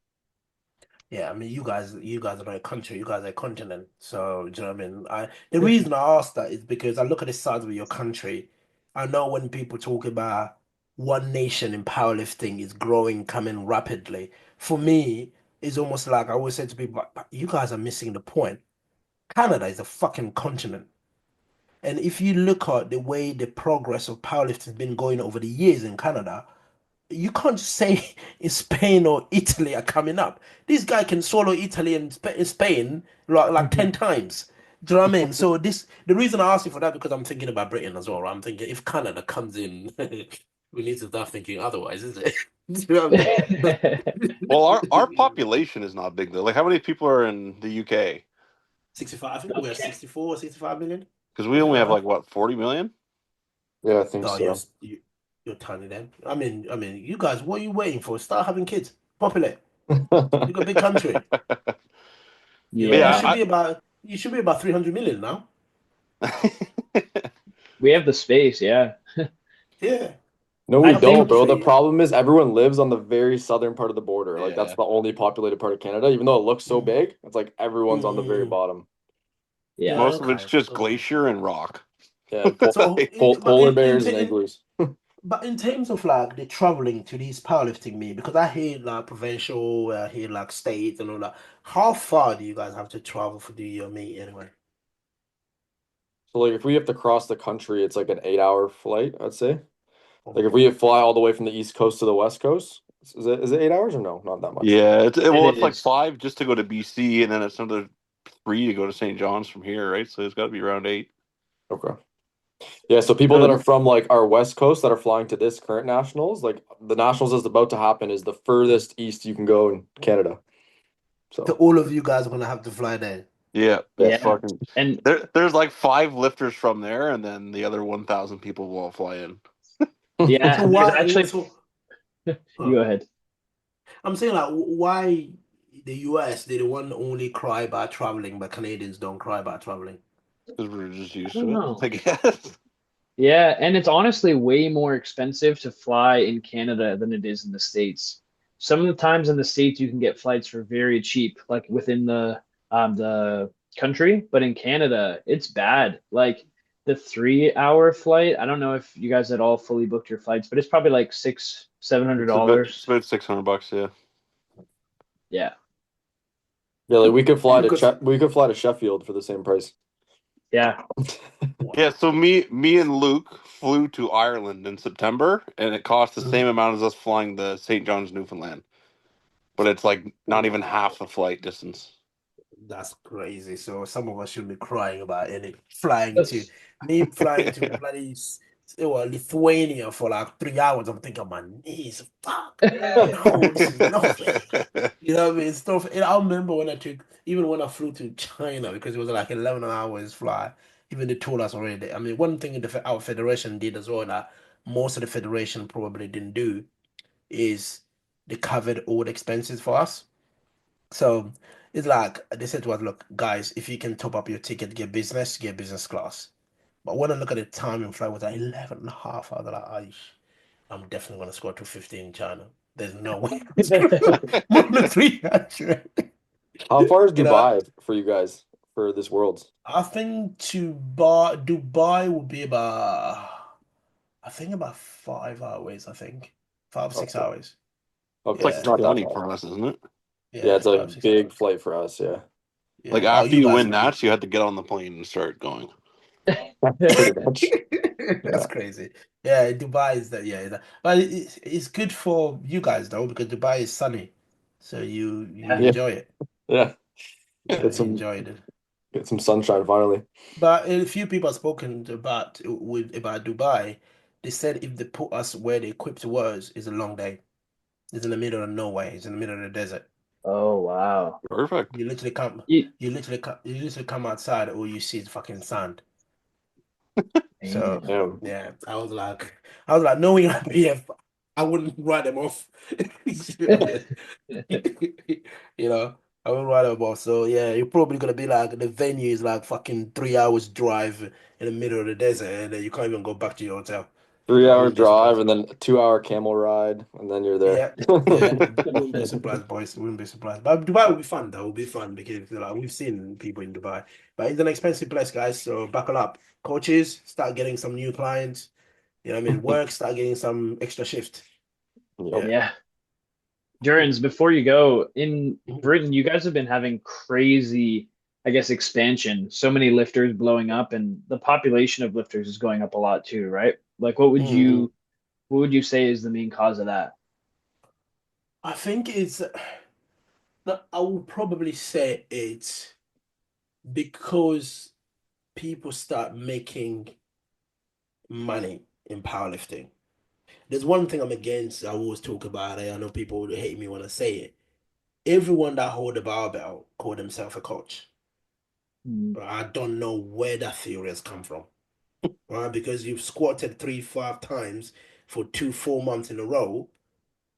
Yeah, I mean, you guys are not a country, you guys are a continent. So, do you know what I mean? The reason I ask that is because I look at the size of your country. I know when people talk about one nation in powerlifting is growing, coming rapidly. For me, it's almost like I always say to people, "But you guys are missing the point. Canada is a fucking continent. And if you look at the way the progress of powerlifting has been going over the years in Canada, you can't just say Spain or Italy are coming up. This guy can swallow Italy and Spain like 10 times. Do you know what I mean? So the reason I asked you for that because I'm thinking about Britain as well. Right? I'm thinking if Canada comes in, we need to start thinking otherwise, is it? Do you know what I mean? But well, our population is not big though. Like, how many people are in the UK? 65, I think we're 64 or 65 million. Because we Is that only have right? like what 40 million. Yeah, I think Oh so. yes, you're tiny then. You guys, what are you waiting for? Start having kids. Populate. You got a big country. You But know, Yeah, you should be about 300 million now. yeah, we have the space. Yeah, Yeah, No, you we I have the don't, think. bro. The country. problem is everyone lives on the very southern part of the border. Like that's yeah. the only populated part of Canada. Even though it looks so Mm, big, it's like everyone's on the very mm, bottom. Yeah, yeah, Most of it's okay, just okay. glacier and rock. Yeah, and po So, pol polar bears and igloos. but in terms of like the traveling to these powerlifting meet, because I hear like provincial, I hear like state and all that. How far do you guys have to travel for the your meet anyway? So like if we have to cross the country, it's like an 8 hour flight, I'd say. Like if Okay. we fly all the way from the East Coast to the West Coast, is it 8 hours or no? Not that much. Yeah, well, it it's like is. 5 just to go to BC, and then it's another 3 to go to St. John's from here, right? So it's got to be around 8. Okay. Yeah, so people that So are from like our West Coast that are flying to this current nationals, like the nationals that's about to happen is the furthest east you can go in Canada. So So all of you guys are gonna have to fly there. Yeah, yeah. it's yeah, fucking. and There's like 5 lifters from there, and then the other 1,000 people will all fly in. So yeah, there's why? actually. So You uh, go ahead. I'm saying like why the US they the one only cry about traveling, but Canadians don't cry about traveling. Because we're just I used don't to it, know. I guess. Yeah, and it's honestly way more expensive to fly in Canada than it is in the States. Some of the times in the States you can get flights for very cheap, like within the country, but in Canada it's bad. Like the 3 hour flight, I don't know if you guys had all fully booked your flights, but it's probably like six, seven hundred It's dollars. about $600, yeah. Yeah. Yeah, like Because We could fly to Sheffield for the same price. Yeah. Yeah, wow. so me and Luke flew to Ireland in September, and it cost the same Mhm. amount as us flying to St. John's, Newfoundland. But it's like not even half the Wow. flight distance. That's crazy. So some of us should be crying about any flying to That's me flying to bloody Lithuania for like 3 hours. I'm thinking my knees, fuck. No, this is nothing. You know what I mean? Stuff. And I remember when I took, even when I flew to China, because it was like 11 hours fly, even they told us already. I mean, one thing our federation did as well that most of the federation probably didn't do is they covered all the expenses for us. So it's like they said to us, look, guys, if you can top up your ticket, get business class. But when I look at the time in flight was like 11 and a half, I was like, I'm definitely gonna score 250 in China. There's no way it's gonna more than 300. How far is You know, Dubai for you guys for this Worlds? I think to Dubai would be about 5 hours, I think. 5, 6 Okay. hours. Okay, Like it's Yeah. not that plenty far. for us, isn't it? Yeah, Yeah, it's a 5, 6 hours. big flight for us. Yeah, Like Yeah. Oh, after you you guys win lucky. that, you had to get on the plane and start going. pretty much. That's Yeah, crazy. Yeah, Dubai is that. Yeah, but it's good for you guys though because Dubai is sunny, so you Yeah. yeah, enjoy it. yeah. Yeah, Get you some enjoyed it. get some sunshine finally. But a few people have spoken about Dubai. They said if they put us where the equipped was, it's a long day. It's in the middle of nowhere. It's in the middle of the desert. Oh wow. Perfect. You literally come, You, you literally come outside, all you see is fucking sand. So damn. Yeah, yeah, I was like, knowing I'm here, I wouldn't write them off. You know what I mean? You know, I wouldn't write them off. So yeah, you're probably gonna be like the venue is like fucking 3 hours drive in the middle of the desert, and then you can't even go back to your hotel. three I hour wouldn't be drive surprised. and then a 2 hour camel ride, and then you're there. Yeah, yeah, wouldn't be surprised, boys. Wouldn't be surprised. But Dubai will be fun, though. It will be fun because like we've seen people in Dubai, but it's an expensive place, guys. So buckle up. Coaches, start getting some new clients. You know what I mean? Work, start getting some extra shift. Yep. Yeah. Yeah. Jurins, before you go, in Mhm. Britain, you guys have been having crazy, I guess, expansion. So many lifters blowing up, and the population of lifters is going up a lot too, right? Like, Mhm. what would you say is the main cause of that? I think it's. No, I would probably say it's because people start making money in powerlifting. There's one thing I'm against. I always talk about it. I know people hate me when I say it. Everyone that hold a barbell call themselves a coach. Mm, Right? I don't know where that theory has come from. Right? Because you've squatted 3, 5 times for 2, 4 months in a row.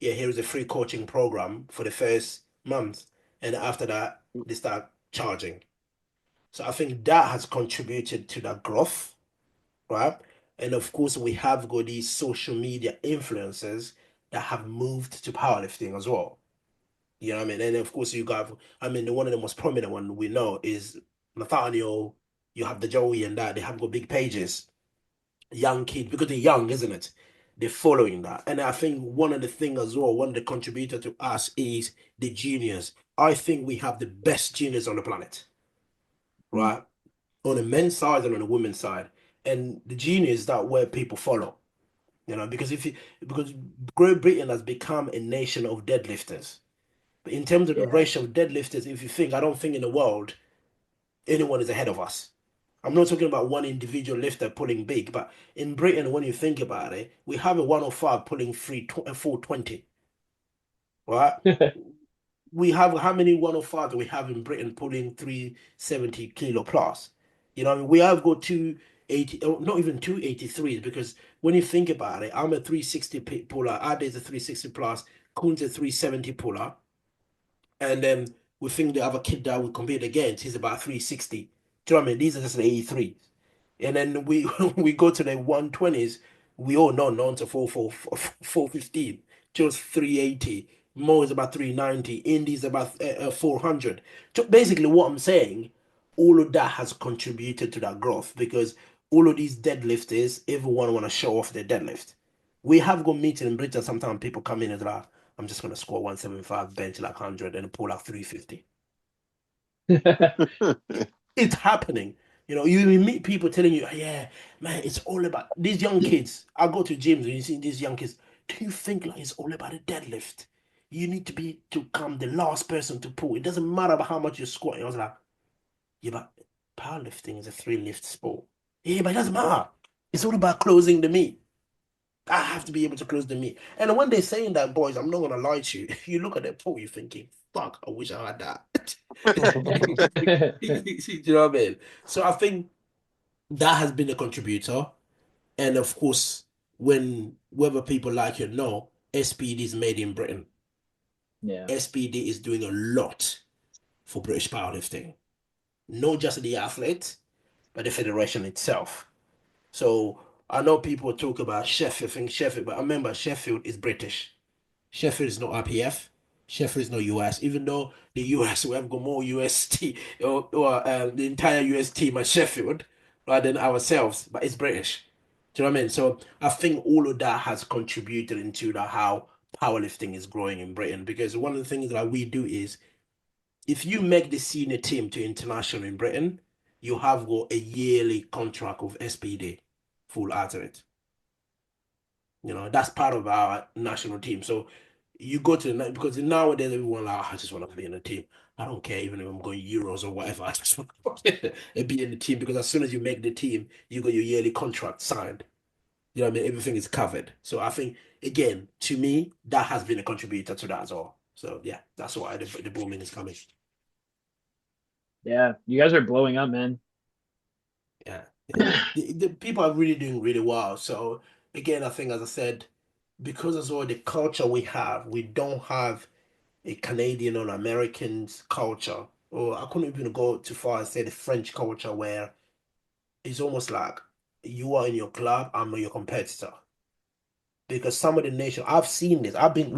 Yeah, here's a free coaching program for the first month. And after that, they start charging. So I think that has contributed to that growth, right? And of course, we have got these social media influencers that have moved to powerlifting as well. You know what I mean? And of course, you got, I mean, one of the most prominent one we know is Nathaniel. You have the Joey and that. They have got big pages, young kids, because they're young, isn't it? They're following that. And I think one of the things as well, one of the contributor to us is the juniors. I think we have the best juniors on the planet, mm, right? On the men's side and on the women's side. And the juniors that where people follow. Because because Great Britain has become a nation of deadlifters. But in terms of the yeah. ratio of deadlifters, if you think, I don't think in the world anyone is ahead of us. I'm not talking about one individual lifter pulling big, but in Britain, when you think about it, we have a 105 pulling 420, right? We have how many 105 do we have in Britain pulling 370 kilo plus? We have got 280, not even 283s, because when you think about it, I'm a 360 puller, Ade's a 360 plus, Kun's a 370 puller. And then we think the other kid that we compete against, he's about 360. Do you know what I mean? These are just the 83. And then we we go to the 120s, we all know none to 415, just 380. Mo is about 390, Indy's about 400. So basically, what I'm saying, all of that has contributed to that growth because all of these deadlifters, everyone want to show off their deadlift. We have got meeting in Britain. Sometimes people come in and like, I'm just gonna score 175, bench like 100, and pull out 350. It's happening. You meet people telling you, yeah, man, it's all about these young kids. I go to gyms and you see these young kids. Do you think like it's all about a deadlift? You need to come the last person to pull. It doesn't matter about how much you're squatting. I was like, yeah, but powerlifting is a three lift sport. Yeah, but it doesn't matter. It's all about closing the meet. I have to be able to close the meet. And when they're saying that, boys, I'm not gonna lie to you. You look at their pull, you're thinking, fuck, I wish I had that. Do you know what I mean? So I think that has been a contributor. And of course, when whether people like it or no, SPD is made in Britain. Yeah. SPD is doing a lot for British powerlifting, not just the athlete, but the federation itself. So I know people talk about Sheffield, think Sheffield, but I remember Sheffield is British. Sheffield is not RPF. Sheffield is not US, even though the US we have got more UST or the entire US team at Sheffield rather than ourselves, but it's British. Do you know what I mean? So I think all of that has contributed into how powerlifting is growing in Britain. Because one of the things that we do is if you make the senior team to international in Britain, you have got a yearly contract of SPD, full alternate. That's part of our national team. So you go to because nowadays everyone like, "Oh, I just want to be in a team. I don't care even if I'm going Euros or whatever. I just want to be in the team because as soon as you make the team, you got your yearly contract signed. You know what I mean? Everything is covered. So I think again, to me, that has been a contributor to that as well. So yeah, that's why the booming is coming. Yeah. You guys are blowing up, man. Yeah, yeah. The people are really doing really well. So again, I think as I said, because as well the culture we don't have a Canadian or American culture, or I couldn't even go too far and say the French culture where it's almost like you are in your club, I'm your competitor. Because some of the nation I've seen this. I've been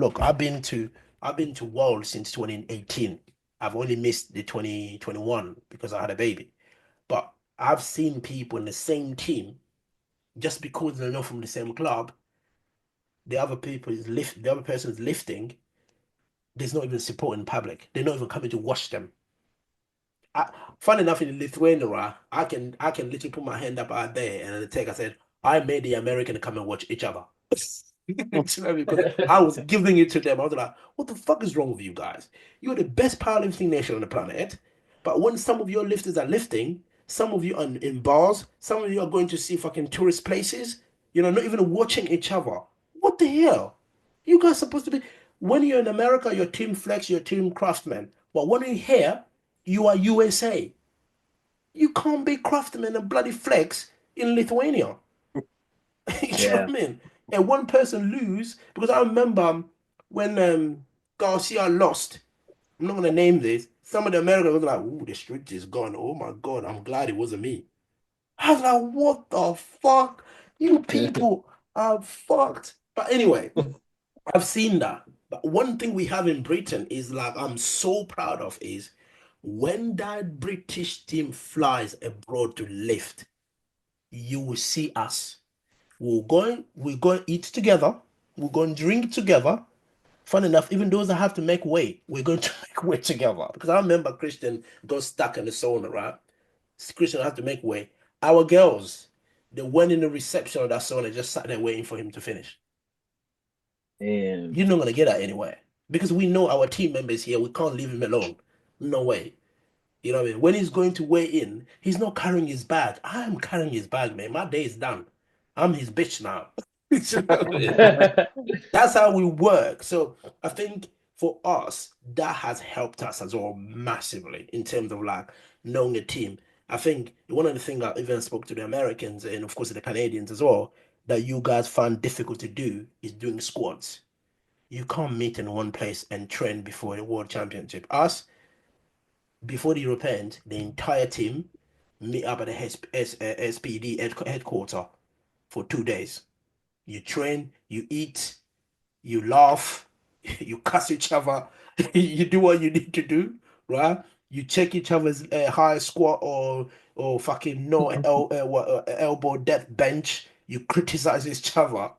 to World since 2018. I've only missed the 2021 because I had a baby. But I've seen people in the same team just because they're not from the same club, the other person is lifting, there's not even support in public. They're not even coming to watch them. I, Fun enough in Lithuania, I can literally put my hand up out there and I said, I made the American come and watch each other. Because I was giving it to them. I was like, what the fuck is wrong with you guys? You're the best powerlifting nation on the planet. But when some of your lifters are lifting, some of you are in bars, some of you are going to see fucking tourist places, not even watching each other. What the hell? You guys supposed to be when you're in America, your team flex, your team craftsman. But when you're here, you are USA. You can't be craftsman and bloody flex in Lithuania. You know what Yeah. I mean? And one person lose because I remember when Garcia lost. I'm not gonna name this. Some of the Americans were like, "Ooh, the streak is gone. Oh my god, I'm glad it wasn't me." I was like, "What the fuck? You people are fucked." But anyway, I've seen that. But one thing we have in Britain is like I'm so proud of is when that British team flies abroad to lift, you will see us. We'll go and eat together. We'll go and drink together. Fun enough, even those that have to make weight, we're going to make weight together. Because I remember Christian got stuck in the sauna, right? Christian had to make weight. Our girls, they went in the reception of that sauna, just sat there waiting for him to finish. And You're not gonna get that anywhere. Because we know our team members here, we can't leave him alone. No way. You know what I mean? When he's going to weigh in, he's not carrying his bag. I'm carrying his bag, man. My day is done. I'm his bitch now. You know what I mean? That's how we work. So I think for us, that has helped us as well massively in terms of like knowing a team. I think one of the things I even spoke to the Americans and of course the Canadians as well, that you guys find difficult to do is doing squads. You can't meet in one place and train before the World Championship. Us, before the Europeans, the entire team meet up at the SPD headquarters for 2 days. You train, you eat, you laugh, you cuss each other, you do what you need to do, right? You check each other's high squat or fucking no elbow depth bench. You criticize each other.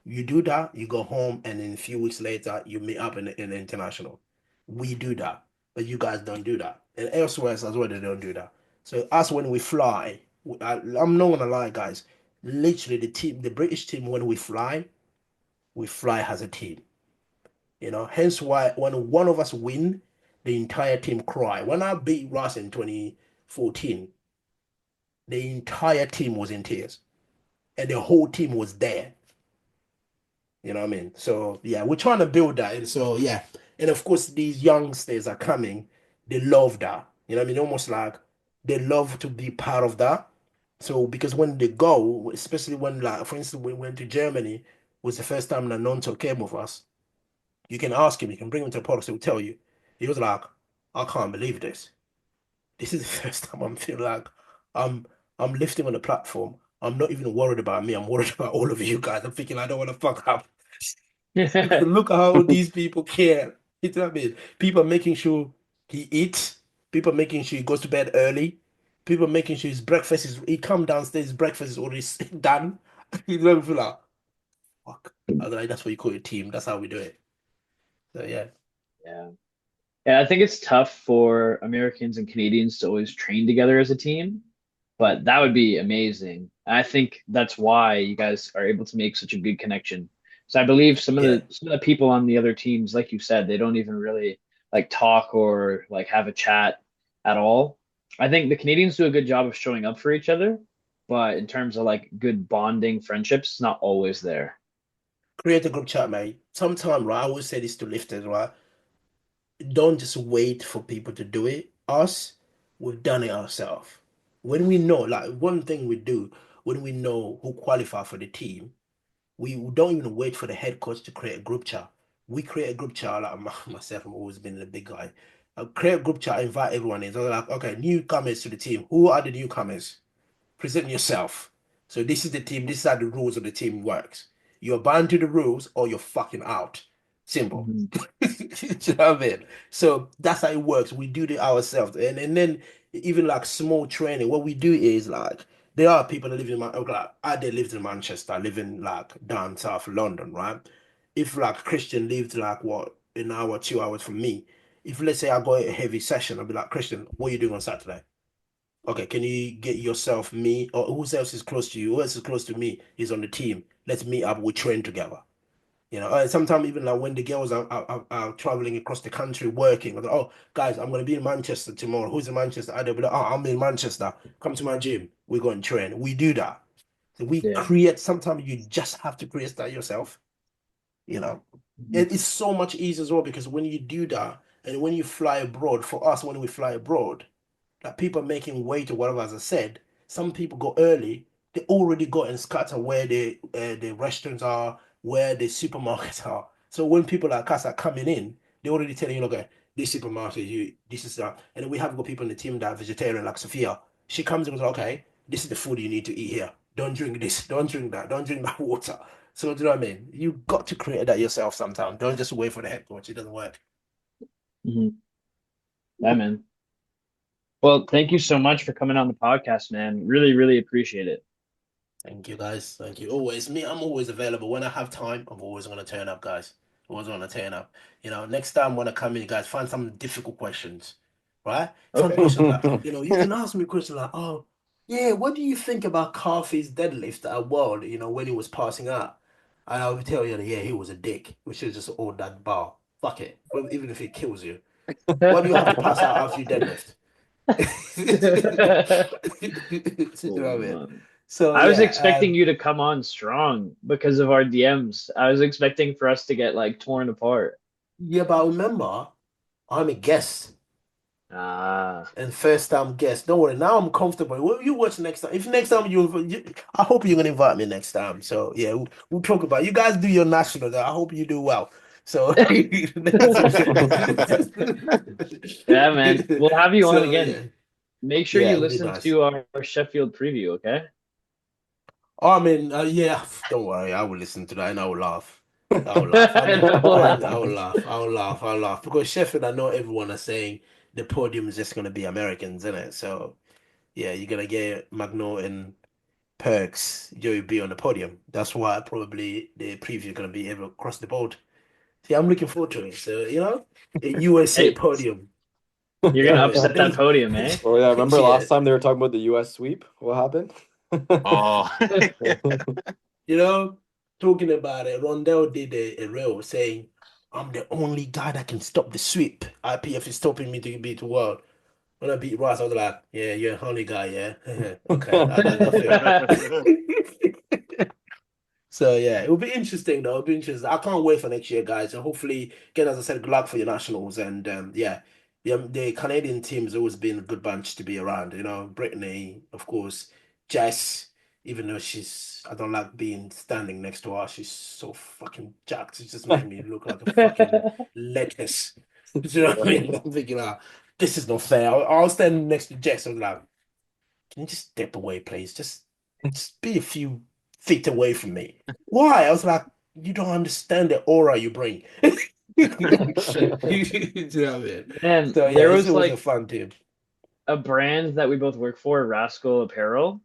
You do that, you go home, and then a few weeks later, you meet up in the international. We do that, but you guys don't do that, and elsewhere as well they don't do that. So us when we fly, I'm not gonna lie, guys. Literally, the British team when we fly as a team. Hence why when one of us win, the entire team cry. When I beat Ross in 2014, the entire team was in tears, and the whole team was there. You know what I mean? So yeah, we're trying to build that, and so yeah, and of course these youngsters are coming. They love that. You know what I mean? Almost like they love to be part of that. So because when they go, especially when like for instance we went to Germany, was the first time that Nonto came with us. You can ask him, you can bring him to the podcast, he'll tell you. He was like, I can't believe this. This is the first time I'm feeling like I'm I'm lifting on the platform. I'm not even worried about me. I'm worried about all of you guys. I'm thinking I don't want to fuck up. Look at how these people care. You know what I mean? People are making sure he eats. People are making sure he goes to bed early. People are making sure his breakfast is. He come downstairs, his breakfast is already done. You know, feel like fuck. I was like, that's what you call your team. That's how we do it. So yeah, Yeah. Yeah, I think it's tough for Americans and Canadians to always train together as a team, but that would be amazing. I think that's why you guys are able to make such a good connection. So I believe yeah. some of the people on the other teams, like you said, they don't even really like talk or like have a chat at all. I think the Canadians do a good job of showing up for each other, but in terms of like good bonding friendships, it's not always there. Create a group chat, mate. Sometime, right? I always say this to lifters, right? Don't just wait for people to do it. Us, we've done it ourselves. When we know, like one thing we do, when we know who qualify for the team, we don't even wait for the head coach to create a group chat. We create a group chat, like myself, I've always been the big guy. I create a group chat, invite everyone in. So like, okay, newcomers to the team. Who are the newcomers? Present yourself. So this is the team. This is how the rules of the team works. You're bound to the rules or you're fucking out. Simple. Mhm. You know what I mean? So that's how it works. We do it ourselves. And then even like small training, what we do is like there are people that live in like I did lived in Manchester, I live in like down south London, right? If like Christian lived like what an hour, 2 hours from me, if let's say I got a heavy session, I'll be like, Christian, what are you doing on Saturday? Okay, can you get yourself me or who else is close to you? Who else is close to me is on the team. Let's meet up. We train together. You know, and sometimes even like when the girls are traveling across the country working, like, oh guys, I'm gonna be in Manchester tomorrow. Who's in Manchester? I'll be like, oh, I'm in Manchester. Come to my gym. We go and train. We do that. So we Yeah. create. Sometimes you just have to create that yourself. You know, Mhm. it's so much easier as well because when you do that and when you fly abroad, for us when we fly abroad like people are making way to whatever, as I said, some people go early. They already got and scatter where the restaurants are, where the supermarkets are. So when people like us are coming in, they're already telling you, okay, this supermarket, you this is that. And then we have got people in the team that are vegetarian, like Sophia. She comes and goes, okay, this is the food you need to eat here. Don't drink this, don't drink that, don't drink that water. So do you know what I mean? You got to create that yourself sometimes. Don't just wait for the head coach. It doesn't work. Mhm. Yeah, man. Well, thank you so much for coming on the podcast, man. Really, really appreciate it. Thank you, guys. Thank you. Always me. I'm always available when I have time. I'm always gonna turn up, guys. Always gonna turn up. You know, next time when I come in, you guys find some difficult questions, right? Some Okay. questions like, you can ask me a question like, oh, yeah, what do you think about Carthy's deadlift at World? When he was passing out, and I would tell you, that, yeah, he was a dick. We should just hold that bar. Fuck it. Well, even if it kills you, why do you have to pass out after you deadlift? You know Oh, what I mean? man. So I was yeah, expecting you to come on strong because of our DMs. I was expecting for us to get like torn apart. yeah, but remember, I'm a guest Ah. and first time guest. Don't worry, now I'm comfortable. What you watch next time? If next time I hope you're gonna invite me next time. So yeah, we'll talk about it. You guys do your nationals. I hope you do well. So Yeah, man. We'll have you on so again. yeah, Make sure yeah, you it would be listen nice. to our Sheffield preview, okay? Oh, I mean, yeah, don't worry, I will listen to that and I will laugh. I will laugh. We'll I laugh. will laugh. I will laugh. I'll laugh because Sheffield, I know everyone is saying the podium is just gonna be Americans, isn't it? So. Yeah, you're gonna get Magno and Perks, Joey B on the podium. That's why probably the preview is gonna be ever across the board. See, I'm looking forward to it. So, a USA Hey, podium. you're You know gonna what I mean? upset that There's podium, eh? Oh yeah, remember yeah, last time they were talking about the US sweep? What happened? Oh, you know, talking about it, Rondell did a reel saying, I'm the only guy that can stop the sweep. IPF is stopping me to beat the world. When I beat Ross, I was like, yeah, you're the only guy, yeah. Okay, how does that feel? So yeah, it will be interesting though. It'll be interesting. I can't wait for next year, guys. And hopefully, again, as I said, good luck for your nationals. And yeah, the Canadian team's always been a good bunch to be around. Brittany, of course, Jess. even though I don't like being standing next to her. She's so fucking jacked. It's just making me look like a fucking lettuce. Do you know what I mean? I'm thinking, this is not fair. I was standing next to Jess. I was like, can you just step away, please? Just be a few feet away from me. Why? I was like, you don't understand the aura you bring. You know what I mean? Man, So yeah, there it was was a like fun team. a brand that we both work for, Rascal Apparel.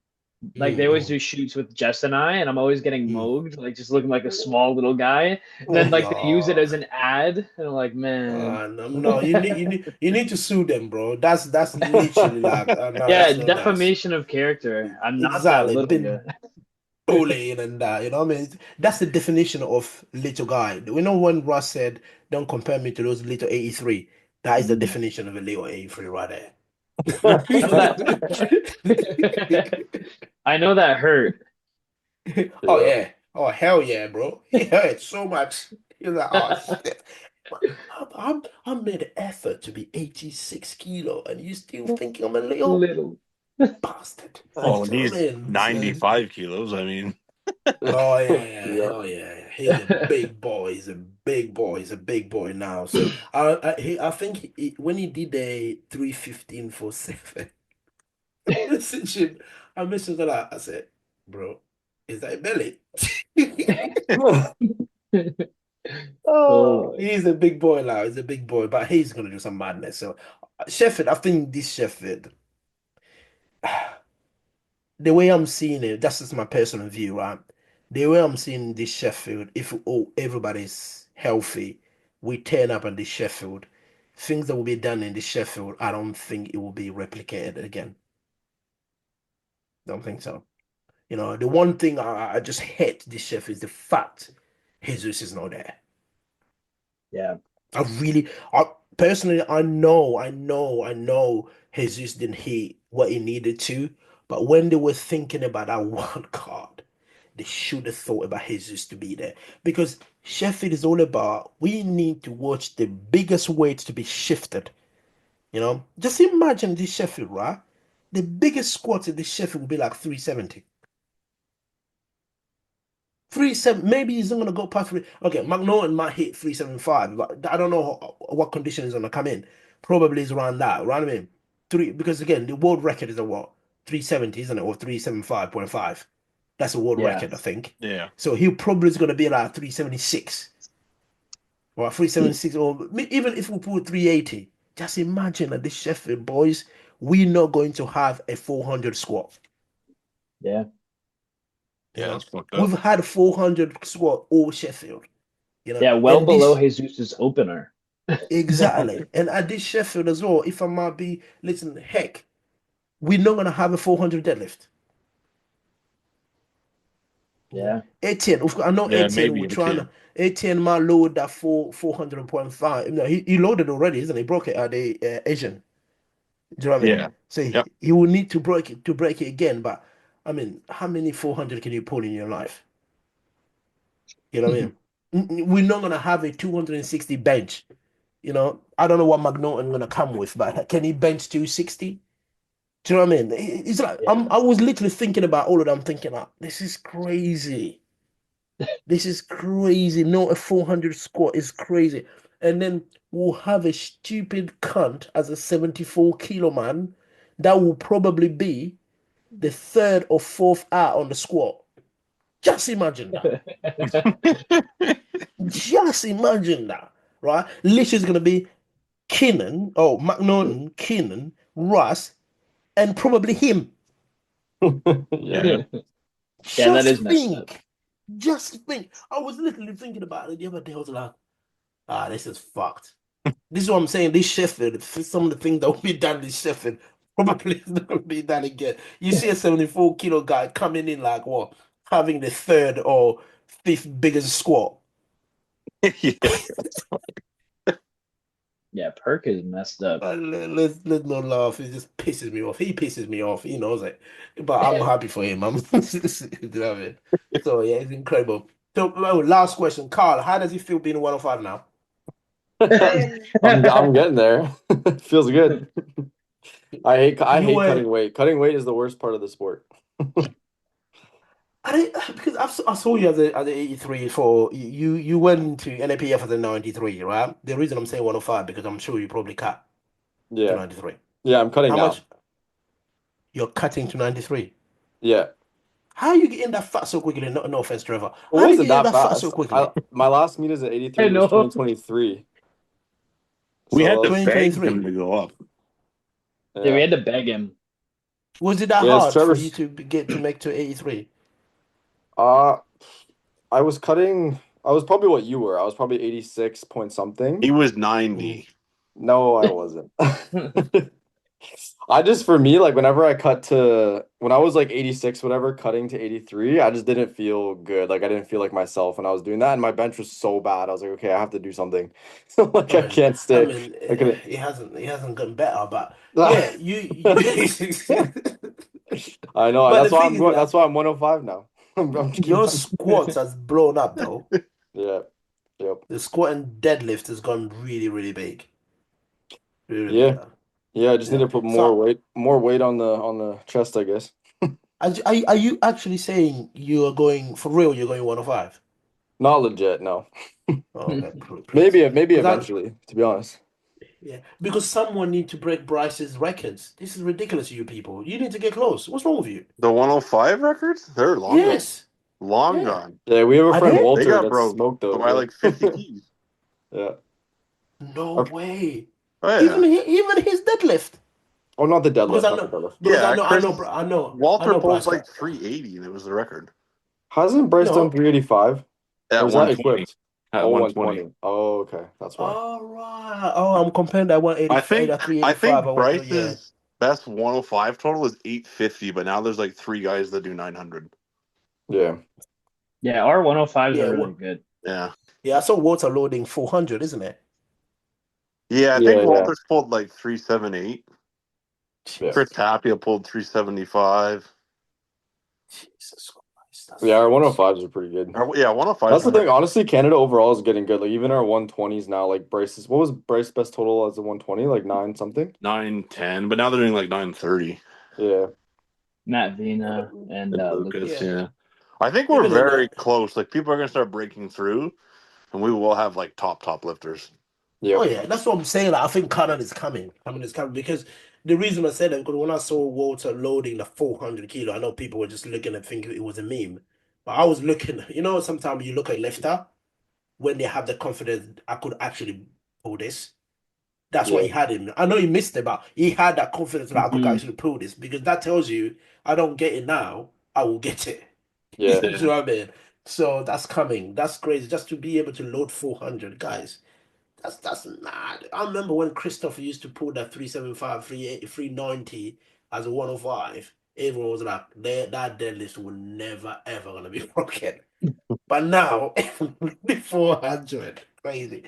Like they always Mm, do shoots with Jess and I, and I'm always getting mm, mogged, like just looking like a small little guy. Then like they use it mm. as an ad, and I'm like, man. No, no, you need to sue them, bro. That's literally like, no, Yeah, that's not nice. defamation of character. I'm not that Exactly, little guy. been bullying and that. You know what I mean? That's the definition of little guy. We know when Russ said, "Don't compare me to those little 83." That is the Mm. definition of a little 83 right there. I know that. I know that hurt. Oh Yeah. yeah. Oh hell yeah, bro. He hurt so much. He's like, oh shit. I made an effort to be 86 kilo and you still thinking I'm a little Little. bastard. Well, when You know what I he's mean? So, 95 kilos, I mean, oh yeah, yeah, Yeah. oh yeah. He's a big boy. He's a big boy. He's a big boy now. So I think when he did a 3:15.47, I messaged him. I messaged him like, I said, bro, is that a belly? Oh, Oh, he's a big boy now. He's a big boy, but he's gonna do some madness. So Sheffield, I think this Sheffield, the way I'm seeing it, that's just my personal view, right? The way I'm seeing this Sheffield, if everybody's healthy, we turn up on this Sheffield, things that will be done in this Sheffield, I don't think it will be replicated again. Don't think so. You know, the one thing I just hate this Sheffield is the fact Jesus is not there. yeah. I really, personally, I know Jesus didn't hit what he needed to, but when they were thinking about that one card, they should have thought about Jesus to be there because Sheffield is all about we need to watch the biggest weights to be shifted. You know, just imagine this Sheffield, right? The biggest squat in this Sheffield will be like 370. 370, maybe he's not gonna go past three. Okay, McNaughton might hit 375, but I don't know what condition he's gonna come in. Probably is around that, right? I mean, three because again, the world record is a what? 370, isn't it? Or 375.5. That's a world Yeah. record, I think. yeah. So he probably is gonna be like 376 or 376, or even if we put 380. Just imagine that this Sheffield boys, we're not going to have a 400 squat. Yeah. You Yeah, know, that's fucked we've up. had 400 squat all Sheffield. You know, Yeah, well and below this Jesus's opener. exactly. And at this Sheffield as well, if I might be, listen, heck, we're not gonna have a 400 deadlift. You know, Yeah. Etienne, I know Yeah, Etienne, maybe we're a trying to kid. Etienne might load that 400.5. No, he loaded already, isn't he? He broke it at the Asian. Do you know what I mean? Yeah. Mm. So Yep. he will need to break it again. But I mean, how many 400 can you pull in your life? You know what I mean? We're not gonna have a 260 bench. You know, I don't know what McNaughton gonna come with, but can he bench 260? Do you know what I mean? It's like Yeah. I was literally thinking about all of them, thinking, like, this is crazy. This is crazy. No, a 400 squat is crazy. And then we'll have a stupid cunt as a 74 kilo man that will probably be the third or fourth out on the squat. Just imagine that. Just imagine that, right? Literally gonna be Keenan, oh, McNaughton, Keenan, Russ, and probably him. Yeah. Yeah. Yeah, that Just is messed up. think. Just think. I was literally thinking about it the other day. I was like, this is fucked. This is what I'm saying. This Sheffield, some of the things that will be done in Sheffield probably is not going to be done again. You see a 74 kilo guy coming in like what? Having the third or fifth biggest squat. Yeah. Yeah, Perk is messed up. Let's not laugh. It just pisses me off. He pisses me off. He knows it. But I'm happy for him. You know what I mean? So yeah, it's incredible. So last question, Carl. How does it feel being 105 now? I'm getting there. Feels good. I You hate were cutting weight. Cutting weight is the worst part of the sport. Because I saw you at the 83 for you went to NAPF at the 93, right? The reason I'm saying 105 because I'm sure you probably cut to Yeah. 93. Yeah, I'm cutting How now. much you're cutting to 93? Yeah. How are you getting that fat so quickly? No, no offense, Trevor. It How are you wasn't getting that that fat so fast. quickly? My last meet is at I 83 was know. 2023. We So had to that was, beg 2023. him to go up. Yeah, we yeah. had to beg him. Was it that Yeah, it's hard for you Trevor's. to get to make to 83? Uh I was cutting. I was probably what you were. I was probably 86 point something. He was Mhm. 90. No, I wasn't. I just, for me, like whenever I cut to when I was like 86, whatever, cutting to 83, I just didn't feel good. Like I didn't feel like myself when I was doing that, and my bench was so bad. I was like, okay, I have to do something. Like I can't I stay. mean, I couldn't. it hasn't gotten better, but yeah, you I know, and but the that's why thing I'm is going. that That's why I'm 105 now. I'm keeping your on. squats has blown up though. Yeah. Yep. The squat and deadlift has gone really, really big. Really, really big. Yeah. Yeah. I just need Yeah. to put So more weight on the chest, I guess. are you actually saying you are going for real? You're going 105? Not legit, no. Oh, okay, please. Maybe Because I eventually, to be honest. yeah, because someone need to break Bryce's records. This is ridiculous, you people. You need to get close. What's wrong with you? The 105 records? They're long gone. Yes. Long Yeah. gone. Yeah, we have a Are friend they? They Walter got that broke smoked those. by like 50 Yeah. keys. Yeah. No Our- way. Oh, yeah. Even his deadlift. Oh, not the Because deadlift, I not the know deadlift. because Yeah, Chris I Walter know pulled Bryce like got 380 and it was the record Hasn't Bryce done no. 385? Or at is that 120. equipped? At Oh, 120. 120. Oh, okay. That's why. All right. Oh, I'm comparing that I 185, think that I 385. I think went to yeah. Bryce's best 105 total is 850, but now there's like three guys that do 900. Yeah. Yeah, our 105s are Yeah, really good. Yeah. yeah, I saw water loading 400, isn't it? Yeah, I think Yeah, yeah. Walter's pulled like 378. Yeah. Jesus, Chris Tapia pulled 375. Jesus Christ, that's Yeah, our nuts. 105s are pretty good. Yeah, 105 That's is the thing. pretty. Honestly, Canada overall is getting good. Like even our 120s now, like Bryce's what was Bryce's best total as a 120? Like nine something? 910, but now they're doing like 930. Yeah. Matt Yeah, Vina and And Lucas, Lucas. yeah, yeah. I think we're even in very that. close. Like people are gonna start breaking through, and we will have like top lifters. Oh Yep. yeah, that's what I'm saying. Like, I think Canada is coming. Canada is coming because the reason I said that because when I saw Walter loading the 400 kilo, I know people were just looking and thinking it was a meme, but I was looking. You know, sometimes you look at lifter when they have the confidence, I could actually pull this. That's what Yeah. he had him. I know he missed it, but he had that confidence that I could Mhm. actually pull this because that tells you I don't get it now, I will get it. Yeah. You Yeah. know what I mean? So that's coming. That's crazy. Just to be able to load 400 guys. That's mad. I remember when Christopher used to pull that 375, 380, 390 as a 105. Everyone was like, that deadlift will never ever gonna be broken. But now, 400. Crazy.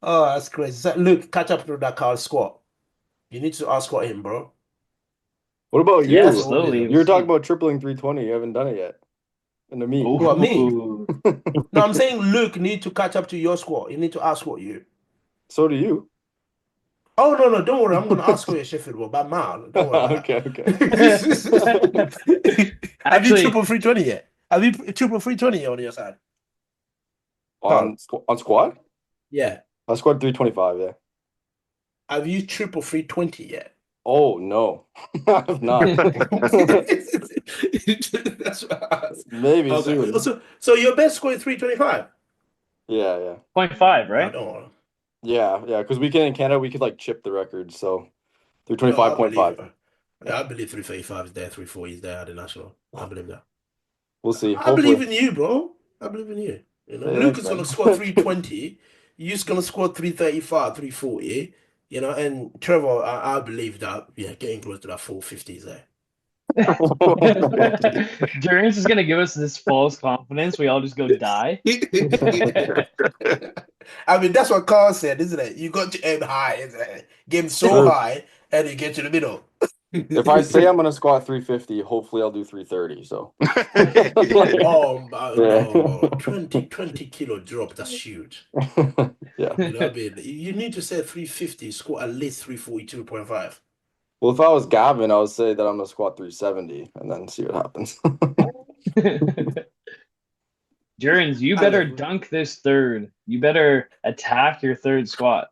Oh, that's crazy. So, Luke, catch up to that Carl squat. You need to ask squat him, bro. What about Yeah, That's you? all slowly. business. We'll You were talking see. about tripling 320. You haven't done it yet in the meet. Who are me? Ooh. No, I'm saying Luke need to catch up to your squat. You need to ask squat you. So do you. Oh no, no, don't worry. I'm gonna ask you a Sheffield one by mile. Don't worry about Okay, okay. that. Have you Actually, triple 320 yet? Have you triple 320 on your side? Carl. On squat? Yeah. I squat 325, yeah. Have you triple 320 yet? Oh no. I have not. That's what I asked. Maybe Okay. soon. So your best score is 325? Yeah, yeah. 0.5, I right? don't want. Yeah, yeah. Because we can in Canada we could like chip the record, so No, I believe. 325.5. Yeah, I believe 335 is there, 340 is there at the national. I believe that. We'll see. I believe Hopefully. in you, bro. I believe in you. You know, Hey, Luke thanks, is gonna man. score 320. You're gonna score 335, 340. You know, and Trevor, I believe that, yeah, getting close to that 450 is there. Jurins is gonna give us this false confidence. We all just go die. I mean, that's what Carl said, isn't it? You got to aim high, isn't it? Game so True. high, and you get to the middle. If I say I'm gonna squat 350, hopefully I'll do 330. So Oh, yeah. no, bro. 20 kilo drop, that's huge. Yeah. You know what I mean? You need to say 350, score at least 342.5. Well, if I was Gavin, I would say that I'm gonna squat 370 and then see what happens. Jurins, you I better love it. dunk this third. You better attack your third squat.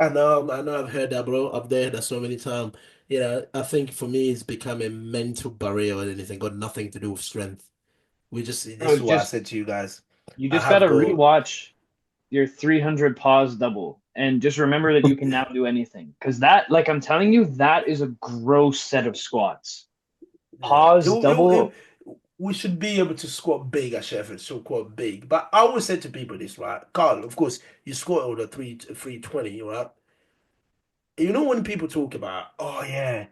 I know, I've heard that, bro. I've heard that so many times. You know, I think for me, it's become a mental barrier or anything, got nothing to do with strength. This Bro, is why I just said to you guys, you I just have gotta got, rewatch your 300 pause double and just remember that you can now do anything. Because that, like I'm telling you, that is a gross set of squats. yeah, Pause double. we should be able to squat big at Sheffield, so quite big. But I always say to people this, right? Carl, of course, you squat over 320, right? You know when people talk about, oh yeah,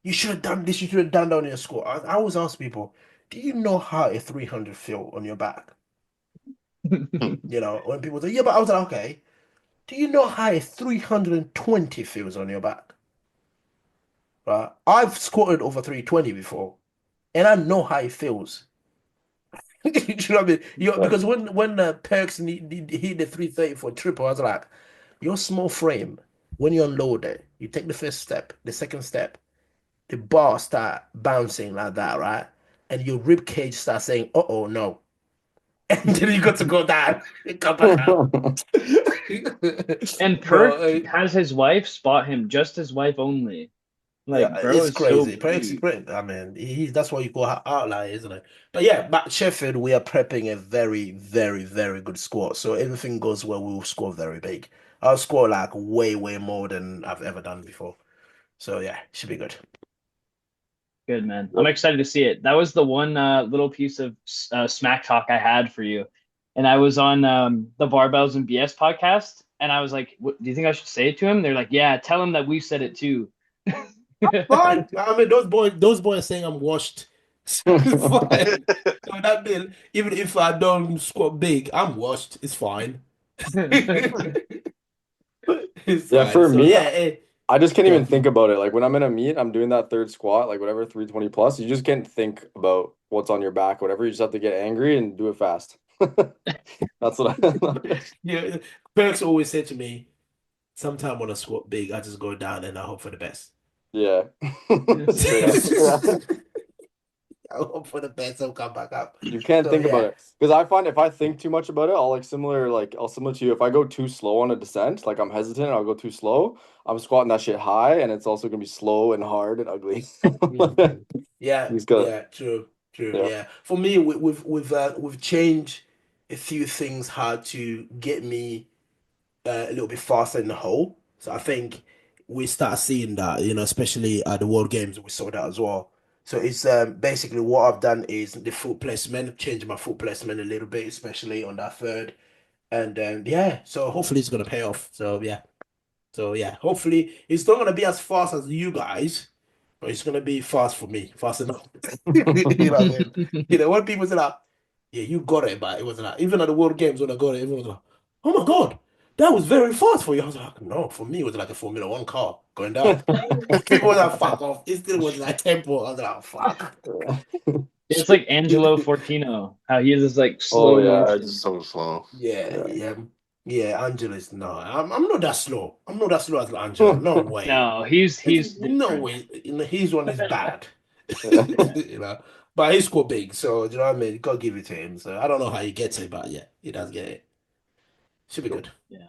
you should have done this, you should have done that on your squat. I always ask people, do you know how a 300 feel on your back? You know, when people say, yeah, but I was like, okay, do you know how a 320 feels on your back? Right? I've squatted over 320 before, and I know how it feels. You know what I mean? Because when Perks hit the 330 for triple, I was like, your small frame, when you unload it, you take the first step, the second step, the bar start bouncing like that, right? And your rib cage starts saying, "Uh-oh, no." And then you got to go down and come back up. And Bro, Perk has his wife spot him, just his wife only. yeah, Like, bro it's is so crazy. Perks, big. I mean, that's what you call outlier, isn't it? But yeah, back Sheffield, we are prepping a very, very, very good squad. So everything goes well, we'll score very big. I'll score like way, way more than I've ever done before. So yeah, should be good. Good man. I'm excited to see it. That was the one little piece of smack talk I had for you. And I was on the Barbells and BS podcast, and I was like, "Do you think I should say it to him?" They're like, "Yeah, tell him that we said it too." Fine. I mean, those boys saying I'm washed. It's fine. So that mean even if I don't squat big, I'm washed. It's fine. It's Yeah, fine. for So me, yeah, I just can't go. even think about it. Like when I'm in a meet, I'm doing that third squat, like whatever 320 plus. You just can't think about what's on your back, whatever. You just have to get angry and do it fast. That's what I. Yeah, Perks always said to me, sometime when I squat big, I just go down and I hope for the best. Yeah. Straight up. Yeah. I hope for the best. I'll come back up. You can't So think about yeah. it because I find if I think too much about it, I'll similar to you. If I go too slow on a descent, like I'm hesitant, I'll go too slow. I'm squatting that shit high, and it's also gonna be slow and hard and ugly. Mhm. Yeah, He's got yeah, true, true. yeah. Yeah, for me, we've changed a few things how to get me a little bit faster in the hole. So I think we start seeing that, you know, especially at the World Games, we saw that as well. So it's basically what I've done is the foot placement, changed my foot placement a little bit, especially on that third, and yeah. So hopefully it's gonna pay off. So yeah, hopefully it's not gonna be as fast as you guys, but it's gonna be fast for me, fast enough. You know what I mean? You know, when people say that, yeah, you got it, but it wasn't like even at the World Games when I got it, everyone was like, "Oh my God, that was very fast for you." I was like, "No, for me it was like a Formula One car going down." People were like, "Fuck off!" It still was like tempo. I was like, oh, "Fuck." It's like Angelo Fortino, how he has this like Oh slow yeah. It's motion. so slow. Yeah, Yeah. yeah, yeah. Angela's no, I'm not that slow. I'm not that slow as Angela. No way. No, It's he's no different. way. You know, his one is bad. Yeah. You know, but he's quite big, so you know what I mean. You gotta give it to him. So I don't know how he gets it, but yeah, he does get it. Should be good. Yeah.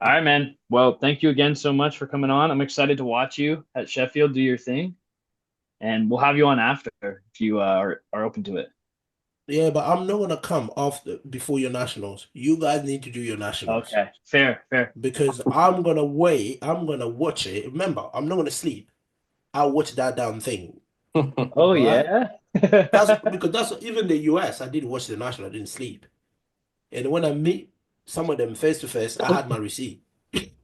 All right, man. Well, thank you again so much for coming on. I'm excited to watch you at Sheffield do your thing, and we'll have you on after if you are open to it. Yeah, but I'm not gonna come after before your nationals. You guys need to do your nationals Okay, fair, fair. because I'm gonna wait. I'm gonna watch it. Remember, I'm not gonna sleep. I'll watch that damn thing. Oh All right. yeah. That's because that's even the US. I did watch the national. I didn't sleep. And when I meet some of them face to face, I had my receipt.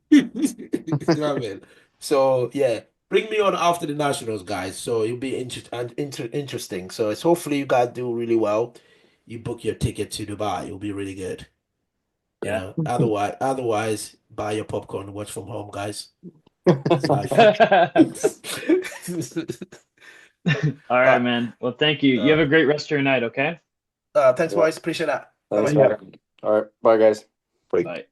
You know what I mean? So yeah, bring me on after the nationals, guys. So it'll be interesting. So it's hopefully you guys do really well. You book your ticket to Dubai. It'll be really good. You Yeah. know, otherwise, buy your popcorn, watch from home, guys. It's life. All right, uh, man. Well, thank you. You uh, have a great rest of your night, okay? thanks, Yeah. boys. Appreciate that. Bye Thanks, bye. Bye. man. All right. Bye, guys. Like Bye.